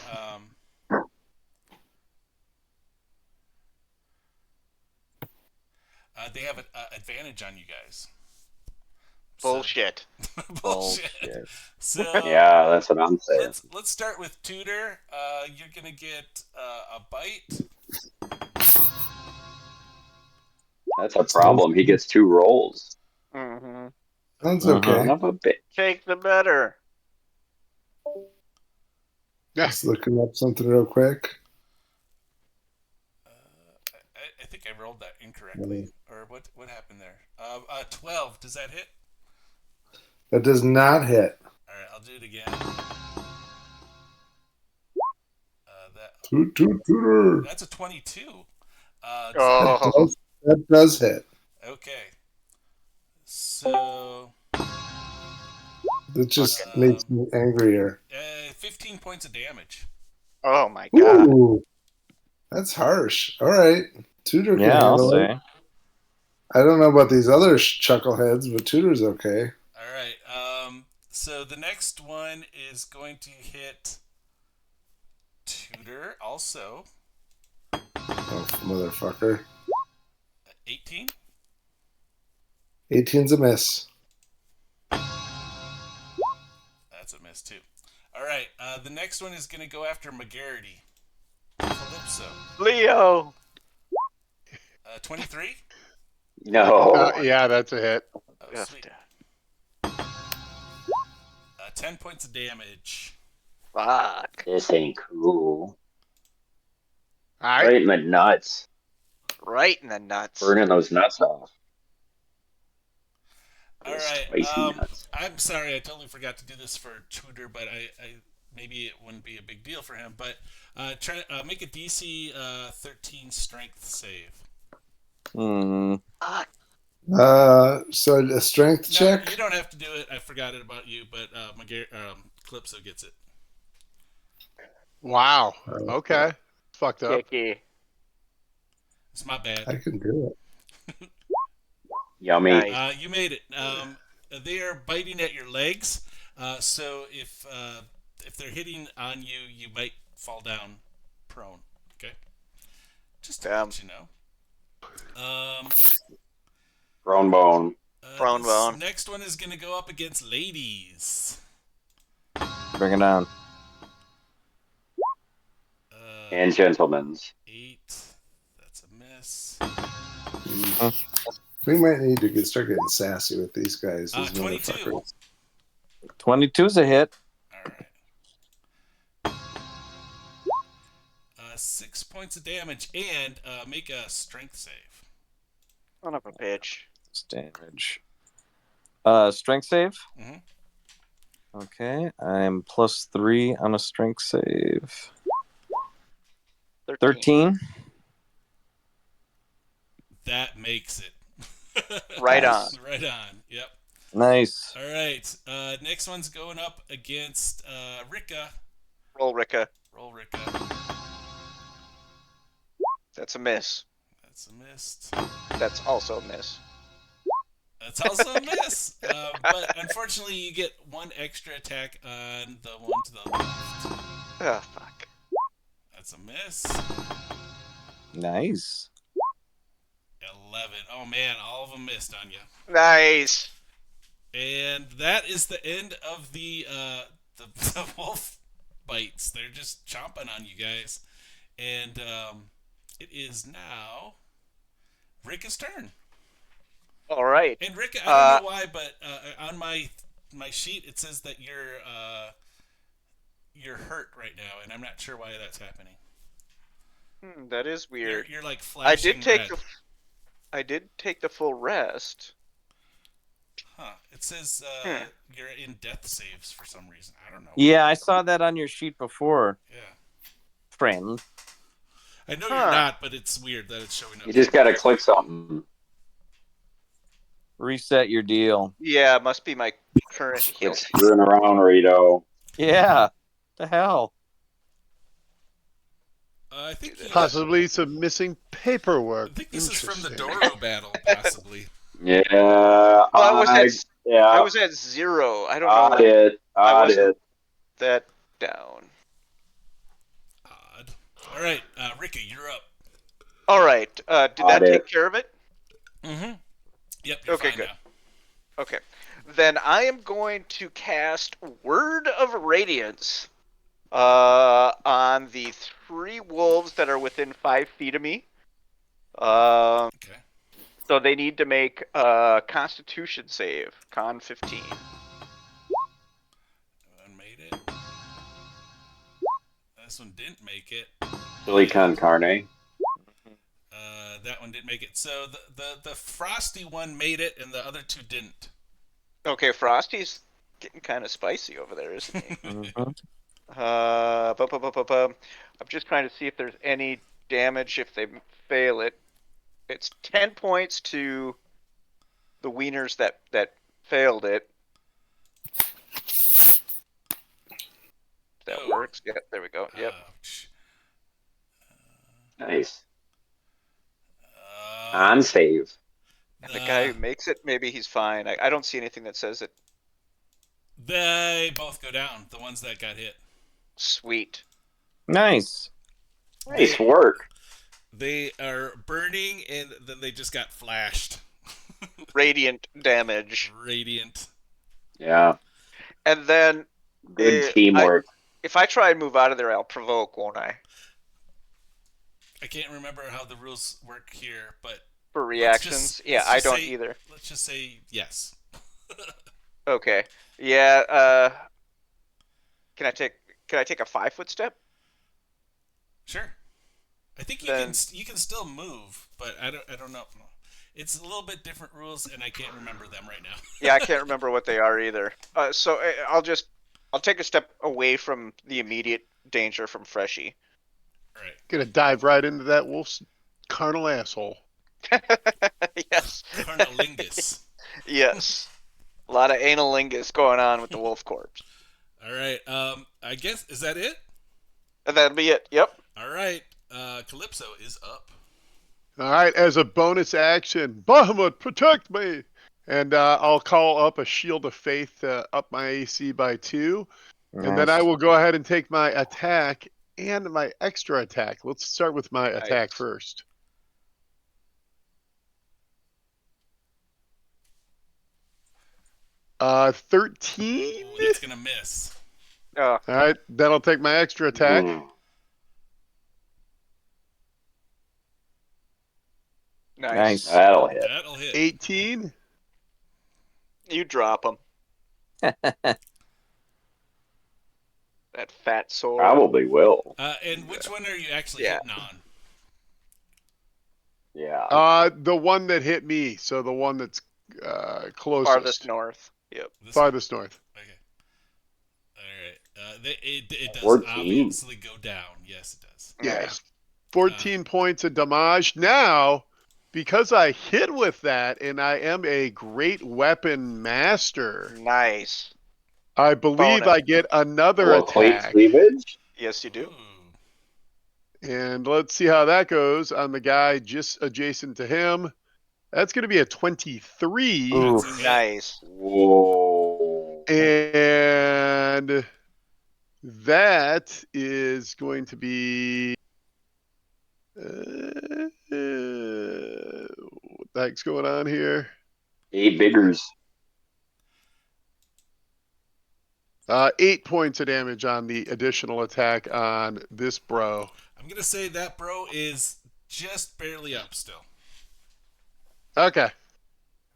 They have an advantage on you guys. Bullshit. Bullshit. So Yeah, that's what I'm saying. let's start with Tudor. You're gonna get a bite. That's a problem. He gets 2 rolls. Mm-hmm. That's Uh-huh. okay. Son of a bitch. Take the better. Yeah. Just looking up something real quick. I think I rolled that incorrectly, or what happened there? 12. Does that hit? That does not hit. All right, I'll do it again. Tutor. That's a 22. Oh. That does hit. Okay. So It just makes me angrier. 15 points of damage. Oh my god. Ooh, that's harsh. All right. Tutor can Yeah, I'll handle it. say. I don't know about these other chuckleheads, but Tutor's okay. All right. So the next one is going to hit Tudor also. Oh, motherfucker. 18. 18's a miss. That's a miss too. All right. The next one is going to go after McGarity. Calypso. Leo. 23. No. Yeah, that's a hit. Oh, Yes, sweet. Dad. 10 points of damage. Fuck. This ain't cool. All right. Right in the nuts. Right in the nuts. Burning those nuts off. All Those right. spicy nuts. I'm sorry, I totally forgot to do this for Tudor, but I maybe it wouldn't be a big deal for him. But try make a DC 13 Strength save. Hmm. Fuck. So a strength No, check. you don't have to do it. I forgot it about you, but Calypso gets it. Wow. Okay. Fucked up. Kicky. It's my bad. I can do it. Yummy. Nice. You made it. They are biting at your legs. So if they're hitting on you, you might fall down prone. Okay. Just to let you know. Prone bone. Prone This bone. next one is going to go up against Laydeez. Bring it down. And gentlemen's. 8. That's a miss. We might need to start getting sassy with these guys. These 22. motherfuckers. 22's a hit. All right. 6 points of damage and make a strength save. Son of a bitch. Damage. Strength save? Mhm. Okay, I'm +3 on a strength save. 13. That makes it. Right on. Nice. Right on. Yep. Nice. All right. Next one's going up against Ricka. Roll, Ricka. Roll, Ricka. That's a miss. That's a miss. That's also a miss. That's also a miss. But unfortunately, you get one extra attack on the one to the left. Oh, fuck. That's a miss. Nice. 11. Oh man, all of them missed on you. Nice. And that is the end of the wolf bites. They're just chomping on you guys. And it is now Ricka's turn. All right. And Ricka, I don't know why, but on my sheet it says that you're hurt right now, and I'm not sure why that's happening. That is weird. You're like flashing red. I did take the full rest. Huh. It says you're in death saves for some reason. I don't know. Yeah, I saw that on your sheet before. Yeah. Friend. I know you're not, but it's weird that it's showing up. You just got to click something. Reset your deal. Yeah, it must be my current heal. It's screwing around, Rito. Yeah. The hell? I think possibly some missing paperwork. I think this is from the Doro battle, possibly. Yeah. Well, I was at 0. I don't know. I wasn't that down. Odd. All right, Ricka, you're up. All right. Did that take care of it? Mm-hmm. Yep. You're okay, fine good. Now. Okay. Then I am going to cast Word of Radiance on the 3 wolves that are within 5 feet of me. Okay. So they need to make a Constitution save, Con 15. One made it. This one didn't make it. Chili con carne. That one didn't make it. So the frosty one made it, and the other 2 didn't. Okay, Frosty's getting kind of spicy over there, isn't he? Mm-hmm. I'm just trying to see if there's any damage if they fail it. It's 10 points to the wieners that failed it. That works. Yeah, there we go. Yep. Nice. On save. And the guy who makes it, maybe he's fine. I don't see anything that says it. They both go down, the ones that got hit. Sweet. Nice. Nice work. They are burning, and then they just got flashed. Radiant damage. Radiant. Yeah. And then... Good teamwork. If I try and move out of there, I'll provoke, won't I? I can't remember how the rules work here, but... For reactions? I don't either. Let's just say yes. Okay. Yeah, Can I take a 5-foot step? Sure. I think you can still move, but I don't know. It's a little bit different rules, and I can't remember them right now. Yeah, I can't remember what they are either. So I'll take a step away from the immediate danger from Freshy. All right. Gonna dive right into that wolf's carnal asshole. Yes. Carnalingus. Yes. A lot of analingus going on with the wolf corpse. All right. I guess, is that it? That'll be it. Yep. All right. Calypso is up. All right, as a bonus action, Bahamut, protect me! And I'll call up a Shield of Faith to up my AC by 2. Nice. And then I will go ahead and take my attack and my extra attack. Let's start with my attack first. Uh, 13? Ooh, that's going to miss. Oh. All right, then I'll take my extra attack. Nice. That'll hit. 18. You drop him. That fat sword. Probably will. And which one are you actually hitting on? Yeah. The one that hit me, so the one that's closest. Farthest north. Yep. Farthest north. Okay. All right. It does 14. obviously go down. Yes, it does. Yes. 14 points of damage. Now, because I hit with that and I am a great weapon master, Nice. I believe Bonus. I get another Well, cleat attack. cleavage. Yes, you do. Ooh. And let's see how that goes on the guy just adjacent to him. That's going to be a 23. That's a hit. Nice. Whoa. And that is going to be. What the heck's going on here? 8 biggers. 8 points of damage on the additional attack on this bro. I'm gonna say that bro is just barely up still. Okay.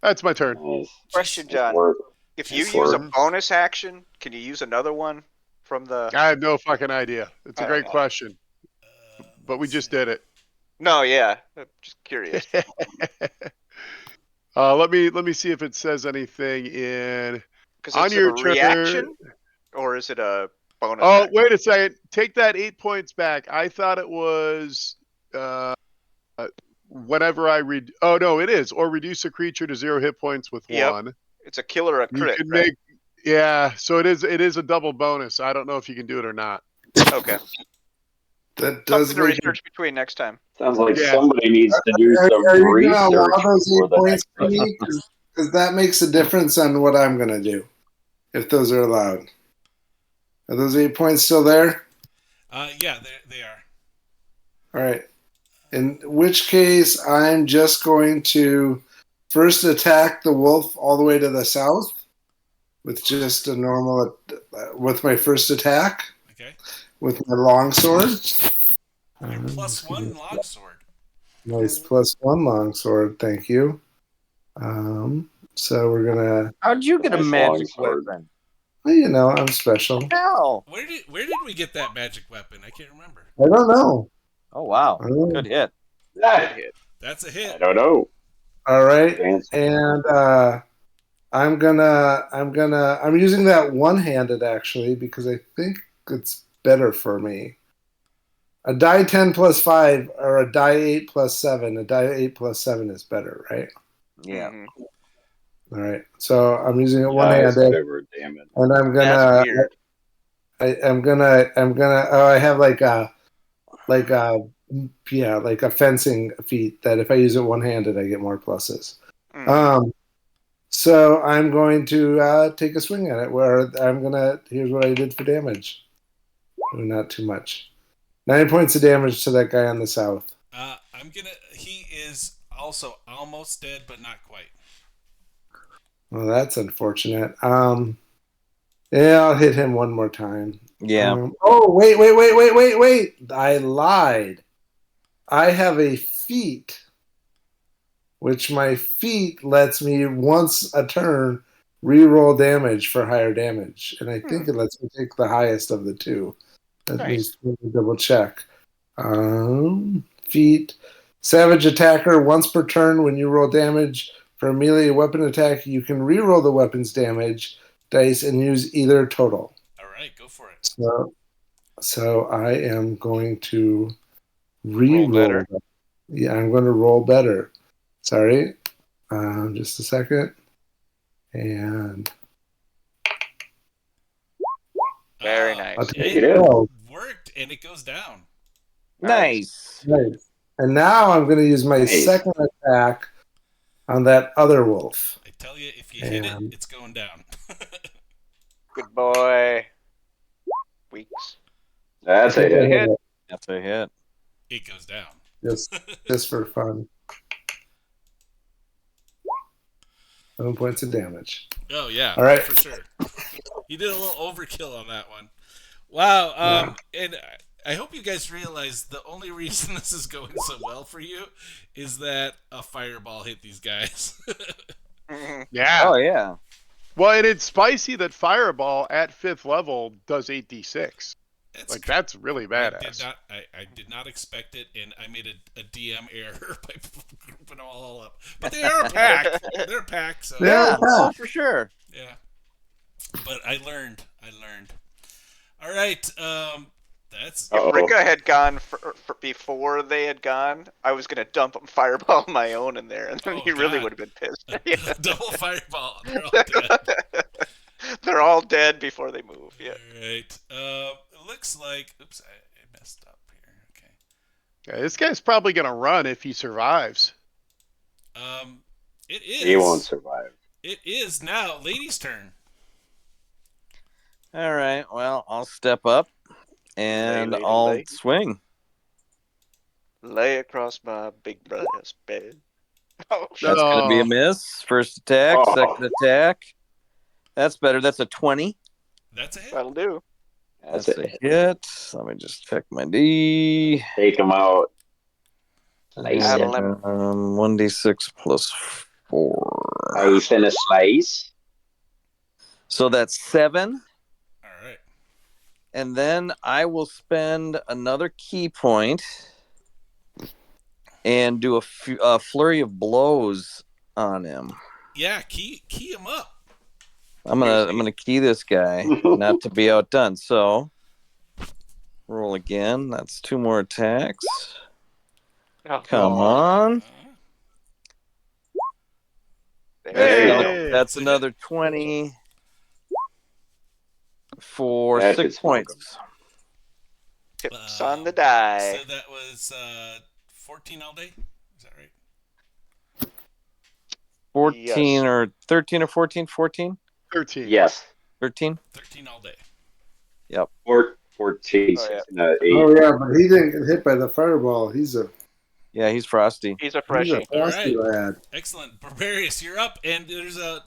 That's my turn. Nice. Question, Nice John. work. If you Nice use a work. bonus action, can you use another one from the? I have no fucking idea. It's a I don't great know. question. But we Let's just see. did it. No, yeah. I'm just curious. Let me see if it says anything in Because on it's a your turn. reaction, or is it a bonus? Oh, action? wait a second. Take that 8 points back. I thought it was whenever I read. Oh no, it is. Or reduce a creature to 0 hit points with Yep. 1. It's a kill or a You crit, can right? make. Yeah, so it is a double bonus. I don't know if you can do it or not. Okay. That does Something to make it. research between next time. Sounds like Yeah. somebody needs to do Are some you going to allow research those before 8 the points next for me? Because that makes a difference on what I'm going to do, if those are allowed. Are those 8 points still there? Yeah, they are. All right. In which case, I'm just going to first attack the wolf all the way to the south with just a normal, with my first attack Okay. with my longsword. Your +1 longsword. Nice +1 longsword. Thank you. So we're gonna. How'd you get a Nice magic longsword. weapon? Well, you know, I'm special. Hell. Where did we get that magic weapon? I can't remember. I don't know. Oh wow. I don't know. Good hit. Ah, Good hit. That's a I hit. don't know. All right, Fancy. and I'm using that one-handed actually because I think it's better for me. A die 10 +5 or a die 8 +7. A die 8 +7 is better, right? Yeah. Mhm. All right. So I'm using it Yeah, it's one-handed, whatever. Damn it. and I'm That's gonna. weird. I'm gonna. Oh, I have like a yeah, like a fencing feat that if I use it one-handed, I get more pluses. Mhm. So I'm going to take a swing at it. Where here's what I did for damage. Not too much. 9 points of damage to that guy on the south. He is also almost dead, but not quite. Well, that's unfortunate. Yeah, I'll hit him one more time. Yeah. Oh, wait. I lied. I have a feat, which my feat lets me once a turn re-roll damage for higher damage. And I think it lets me take the highest of the two. Nice. Let me double check. Feat. Savage attacker, once per turn when you roll damage for a melee weapon attack, you can re-roll the weapon's damage dice and use either total. All right, go for it. So I am going to Roll re-roll. better. Yeah, I'm going to roll better. Sorry. Just a second. And Very nice. I'll Take take it in. 12. Worked, and it goes down. Nice. Nice. And now I'm going to use my Nice. second attack on that other wolf. I tell you, if you hit it, And- it's going down. Good boy. Weeks. That's a hit. That's a hit. It goes down. Just for fun. 7 points of damage. Oh yeah, All right. for sure. You did a little overkill on that one. Wow. And I hope you guys realize the only reason this is going so well for you is that a fireball hit these guys. Mhm. Yeah. Oh yeah. Well, and it's spicy that Fireball at 5th level does 8d6. That's That's really I badass. did not expect it, and I made a DM error by grouping them all up. But they are a pack. They're a pack, so Yeah. Oh, for sure. yeah. But I learned. All right. That's If Uh-oh. Rika had gone for before they had gone, I was gonna dump a fireball of my own in there, and then Oh, he really God. would have been pissed. Double fireball. They're all dead. They're all dead before they move. Yeah. All right. It looks like. Oops, I messed up here. Okay. Yeah, this guy's probably gonna run if he survives. It He won't is. survive. It is now Lady's turn. All right. Well, I'll step up and Lay, I'll lay. swing. Lay across my big breast bed. Oh, shit. That's going to be a Oh. miss. First attack, Oh. second attack. That's better. That's a 20. That's a hit. That'll do. That's That's it. a hit. Let me just check my D. Take him out. Slice Add a it. lemon. 1d6 plus 4. Slice and a slice. So that's 7. All right. And then I will spend another key point and do a flurry of blows on him. Yeah, key him up. I'm gonna key this guy, not to be outdone. So roll again. That's 2 more attacks. Oh, Come on. there you go. Hey. That's another 20 for That 6 should smoke points. Hips on the die. So that was 14 all day. Is that right? 14 Yes. or 13 or 14? 14? 13. Yes. 13? 13 all day. 14, Oh, yeah. 16, 8. Oh yeah, but he didn't get hit by the fireball. He's a Yeah, he's frosty. He's a he's a freshie. frosty lad. Excellent, Barbarius, you're up, and there's a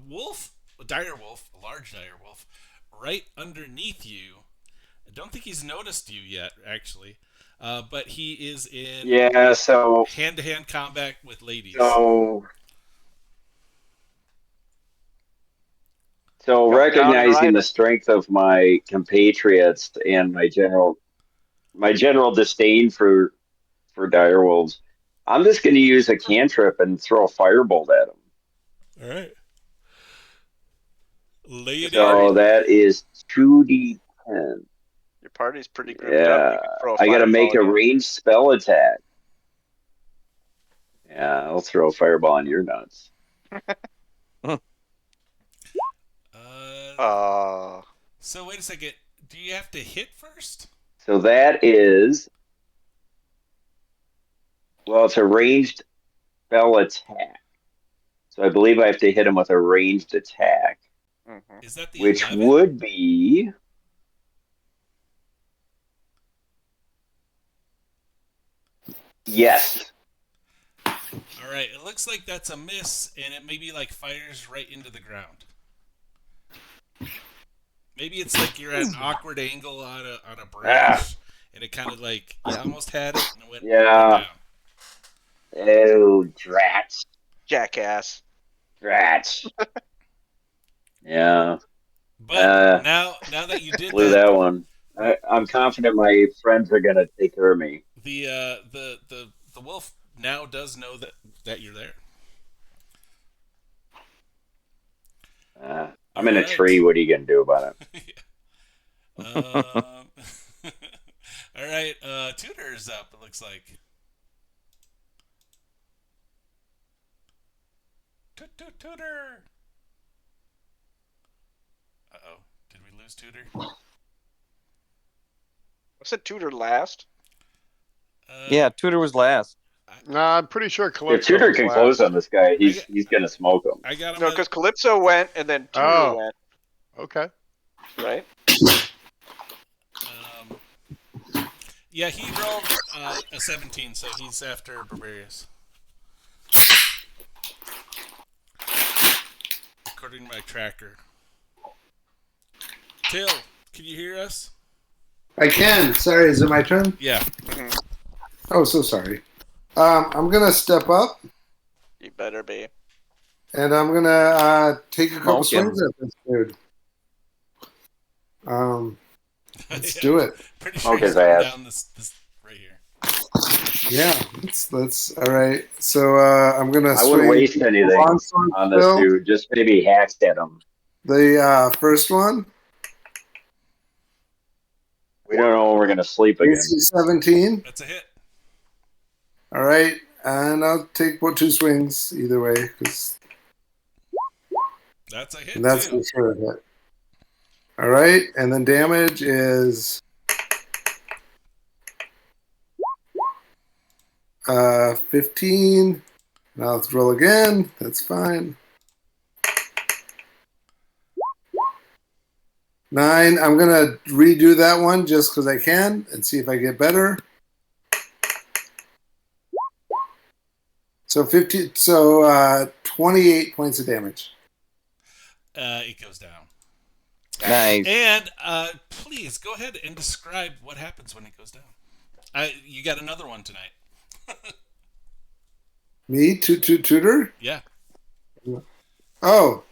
wolf, a dire wolf, a large dire wolf, right underneath you. I don't think he's noticed you yet, actually, but he is in Yeah, so hand-to-hand combat with ladies. So Come down and recognizing ride the 'em. strength of my compatriots and my general disdain for direwolves, I'm just going to use a cantrip and throw a firebolt at him. All right, lay it So in. that is 2d10. Your party's pretty grouped up. You Yeah, can throw a I got to fireball make a again. ranged spell attack. Yeah, I'll throw a fireball on your nuts. So wait a second. Do you have to hit first? So that is, well, it's a ranged spell attack. So I believe I have to hit him with a ranged attack, Mm-hmm. Is that the which 11? would be. Yes. All right. It looks like that's a miss, and it maybe like fires right into the ground. Maybe it's like you're at an awkward angle on a branch, and it kind of like you almost had it and it went Yeah. down. Oh, drats. Jackass. Drats. Yeah. But now that you did Blew that one. I'm confident my friends are going to take care of me. the wolf now does know that you're there. I'm in a tree. What are you going to do about it? All right. Tutor's up. It looks like. Tutor. Uh-oh. Did we lose Tutor? Was it Tudor last? Yeah, Tudor was last. Nah, I'm pretty sure If Calypso Tudor was can last. close on this guy, he's going to smoke him. I got him. No, because Calypso went and then Tudor Oh. went, Okay. right? Yeah, he rolled a 17, so he's after Barbarius. According to my tracker. Till, can you hear us? I can. Sorry, is it my turn? Yeah. Mm-hmm. Oh, so sorry. I'm gonna step up You better be. and I'm gonna take a couple Smoke him. swings at this dude. Let's Yeah, do it. Pretty Smoke sure he's his coming ass. down this right here. Yeah, that's all right. So I'm gonna I wouldn't swing waste anything longsword on this still. dude. Just maybe hacks at him. The first one We don't know when we're gonna sleep again. AC 17. That's a hit. All right, and I'll take 2 swings either way, because That's a hit that's too. for sure a hit. All right, and then damage is 15. Now let's roll again. That's fine. 9. I'm gonna redo that one just because I can and see if I get better. So 15. So 28 points of damage. It goes down. Nice. And please go ahead and describe what happens when it goes down. You got another one tonight. Me, tutor. Yeah. Oh,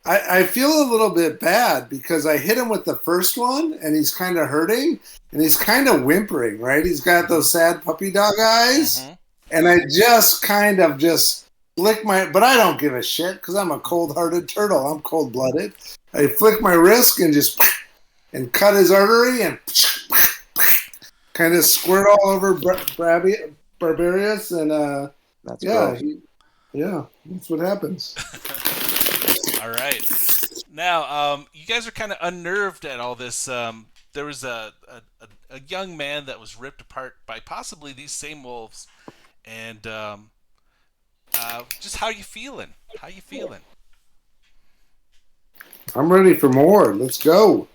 I feel a little bit bad because I hit him with the first one and he's kind of hurting and he's kind of whimpering, right? He's got those sad puppy dog eyes. Mm-hmm. And I just kind of just flick but I don't give a shit because I'm a cold-hearted turtle. I'm cold-blooded. I flick my wrist and just and cut his artery and kind of squirt all over Barbarius and That's yeah, gross. that's what happens. All right. Now, you guys are kind of unnerved at all this. There was a young man that was ripped apart by possibly these same wolves, and just how you feeling? How you feeling? I'm ready for more. Let's go.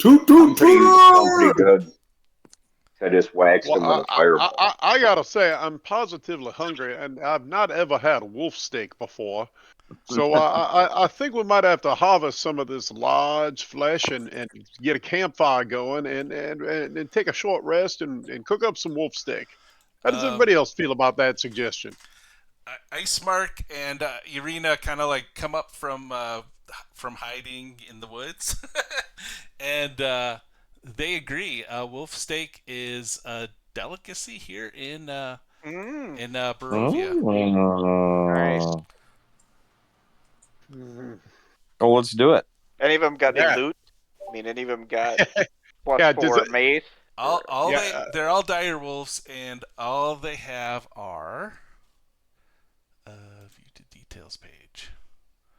I'm pretty good. I just waxed him with a fireball. I gotta say, I'm positively hungry, and I've not ever had wolf steak before. So I think we might have to harvest some of this large flesh and get a campfire going and take a short rest and cook up some wolf steak. How does everybody else feel about that suggestion? Ice Mark and Irina kind of like come up from hiding in the woods, and they agree. Wolf steak is a delicacy here in Barovia. Oh. Mhm. Well, let's do it. Any of them got any Yeah. loot? I mean, any of them got plus Yeah, does 4 it- mace? All Yeah, they're all dire wolves, and all they have are view to details page.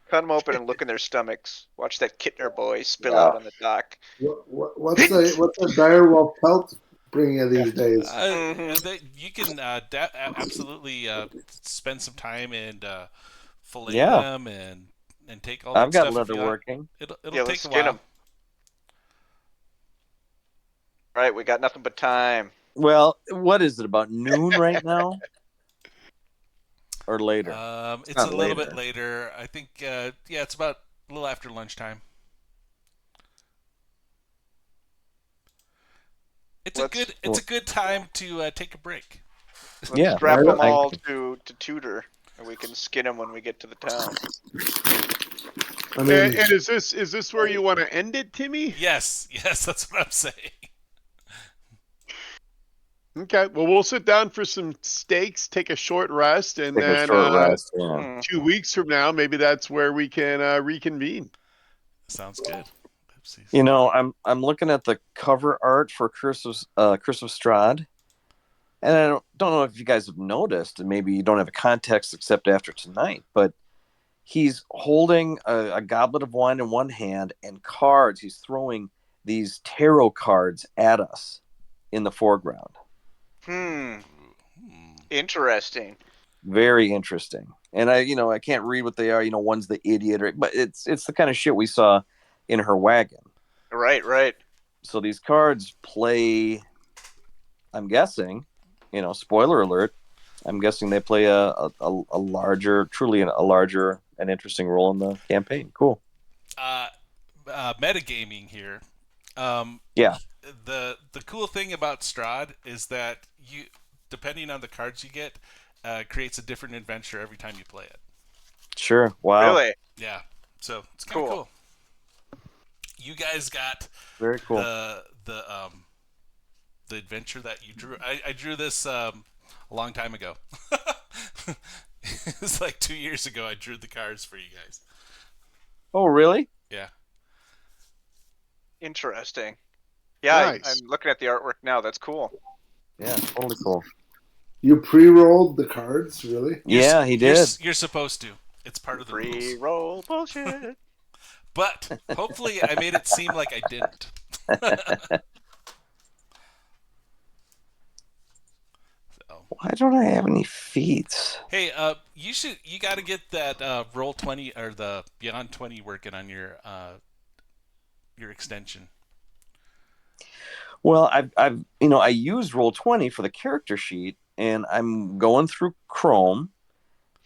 Cut them open and look in their stomachs. Watch that Kittner boy spill Yeah. out on the dock. What's a direwolf pelt bring you these days? You can absolutely spend some time and fillet Yeah. them and take all I've that got stuff. leather if you want. working. It'll Yeah, take let's a skin while. them. Right, we got nothing but time. Well, what is it, about noon right now? Or later? It's not a little bit later. later. I think it's about a little after lunchtime. It's a good time to take a break. Let's Yeah, strap I- them I all agree. to Tudor, and we can skin them when we get to the town. I and, mean, and is this where you want to end it, Timmy? Yes, that's what I'm saying. Okay, well, we'll sit down for some steaks, take a short rest, and Take a then short rest. Yeah. 2 weeks from now, maybe that's where we can reconvene. Sounds good. Oopsies. You know, I'm looking at the cover art for Curse of Strahd, and I don't know if you guys have noticed, and maybe you don't have a context except after tonight, but he's holding a goblet of wine in one hand and cards. He's throwing these tarot cards at us in the foreground. Interesting. Very interesting. And I can't read what they are. One's the idiot, but it's the kind of shit we saw in her wagon. Right. So these cards play, I'm guessing, spoiler alert, I'm guessing they play a larger, truly a larger and interesting role in the campaign. Cool. Metagaming here. Yeah. The cool thing about Strahd is that you, depending on the cards you get, creates a different adventure every time you play it. Sure. Wow. Really? Yeah. So it's kind of cool. You guys got very cool the adventure that you drew. I drew this a long time ago. It was like 2 years ago. I drew the cards for you guys. Oh, really? Yeah. Interesting. Yeah, Nice. I'm looking at the artwork now. That's cool. Yeah, totally cool. You pre-rolled the cards, really? Yeah, he did. You're supposed to. It's part of the rules. Pre-roll bullshit. But hopefully, I made it seem like I didn't. So. Why don't I have any feats? Hey, you got to get that roll 20 or the beyond 20 working on your extension. Well, I've I used Roll20 for the character sheet, and I'm going through Chrome,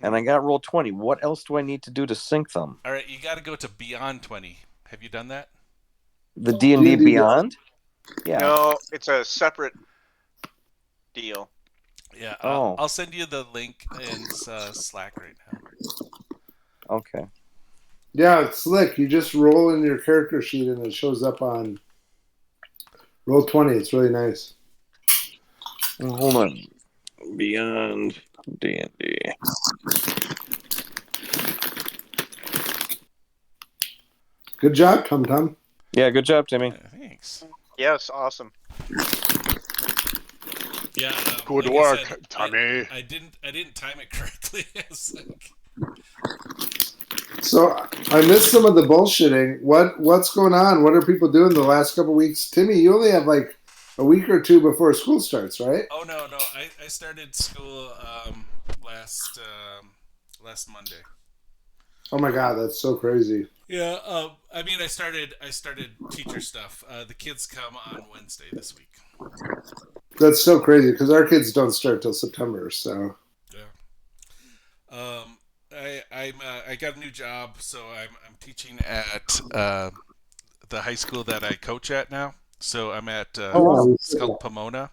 and I got Roll20. What else do I need to do to sync them? All right, you got to go to beyond 20. Have you done that? The D&D Beyond? Yeah. No, it's a separate deal. Yeah. Oh. I'll send you the link in Slack right now. Okay. Yeah, it's slick. You just roll in your character sheet and it shows up on Roll20. It's really nice. Hold on. Beyond D&D. Good job, Tum Tum. Yeah, good job, Timmy. Thanks. Yes, awesome. Yeah. Good like work, I said, Tommy. I didn't time it correctly. It's like... So I missed some of the bullshitting. What's going on? What are people doing the last couple weeks? Timmy, you only have like a week or two before school starts, right? Oh no. I started school last Monday. Oh my god, that's so crazy. Yeah. I mean, I started teacher stuff. The kids come on Wednesday this week. That's so crazy because our kids don't start till September. So yeah. I got a new job, so I'm teaching at the high school that I coach at now. So I'm at it's called Pomona,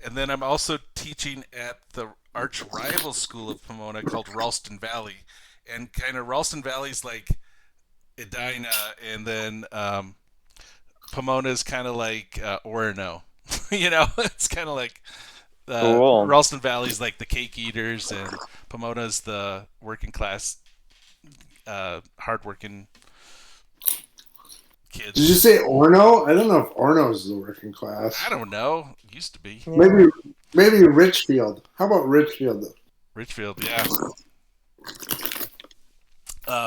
and then I'm also teaching at the arch rival school of Pomona called Ralston Valley, and kind of Ralston Valley's like Edina, and then Pomona's kind of like Orono. It's kind of like Cool. Ralston Valley's like the cake eaters, and Pomona's the working class, hardworking kids. did you say Orno? I don't know if Orno is the working class. I don't know. Used to be. Maybe Richfield. How about Richfield? Richfield, yeah.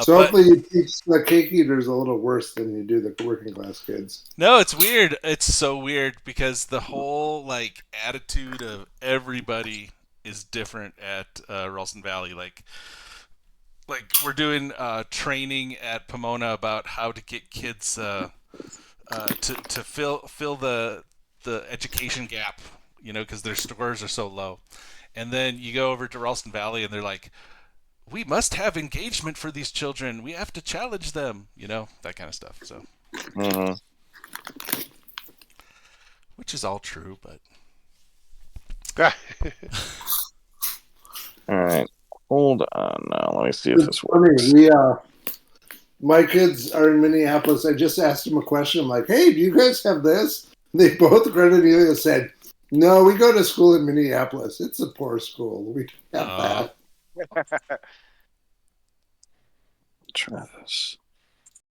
So hopefully you teach the cake eaters a little worse than you do the working class kids. No, it's weird. It's so weird because the whole like attitude of everybody is different at Ralston Valley. Like we're doing training at Pomona about how to get kids to fill the education gap, because their scores are so low. And then you go over to Ralston Valley and they're like, we must have engagement for these children. We have to challenge them, that kind of stuff. So, which is all true, but. All right. Hold on now. Let me see if this works. My kids are in Minneapolis. I just asked them a question. I'm like, hey, do you guys have this? They both granted and said, no, we go to school in Minneapolis. It's a poor school. We don't have that. Try this.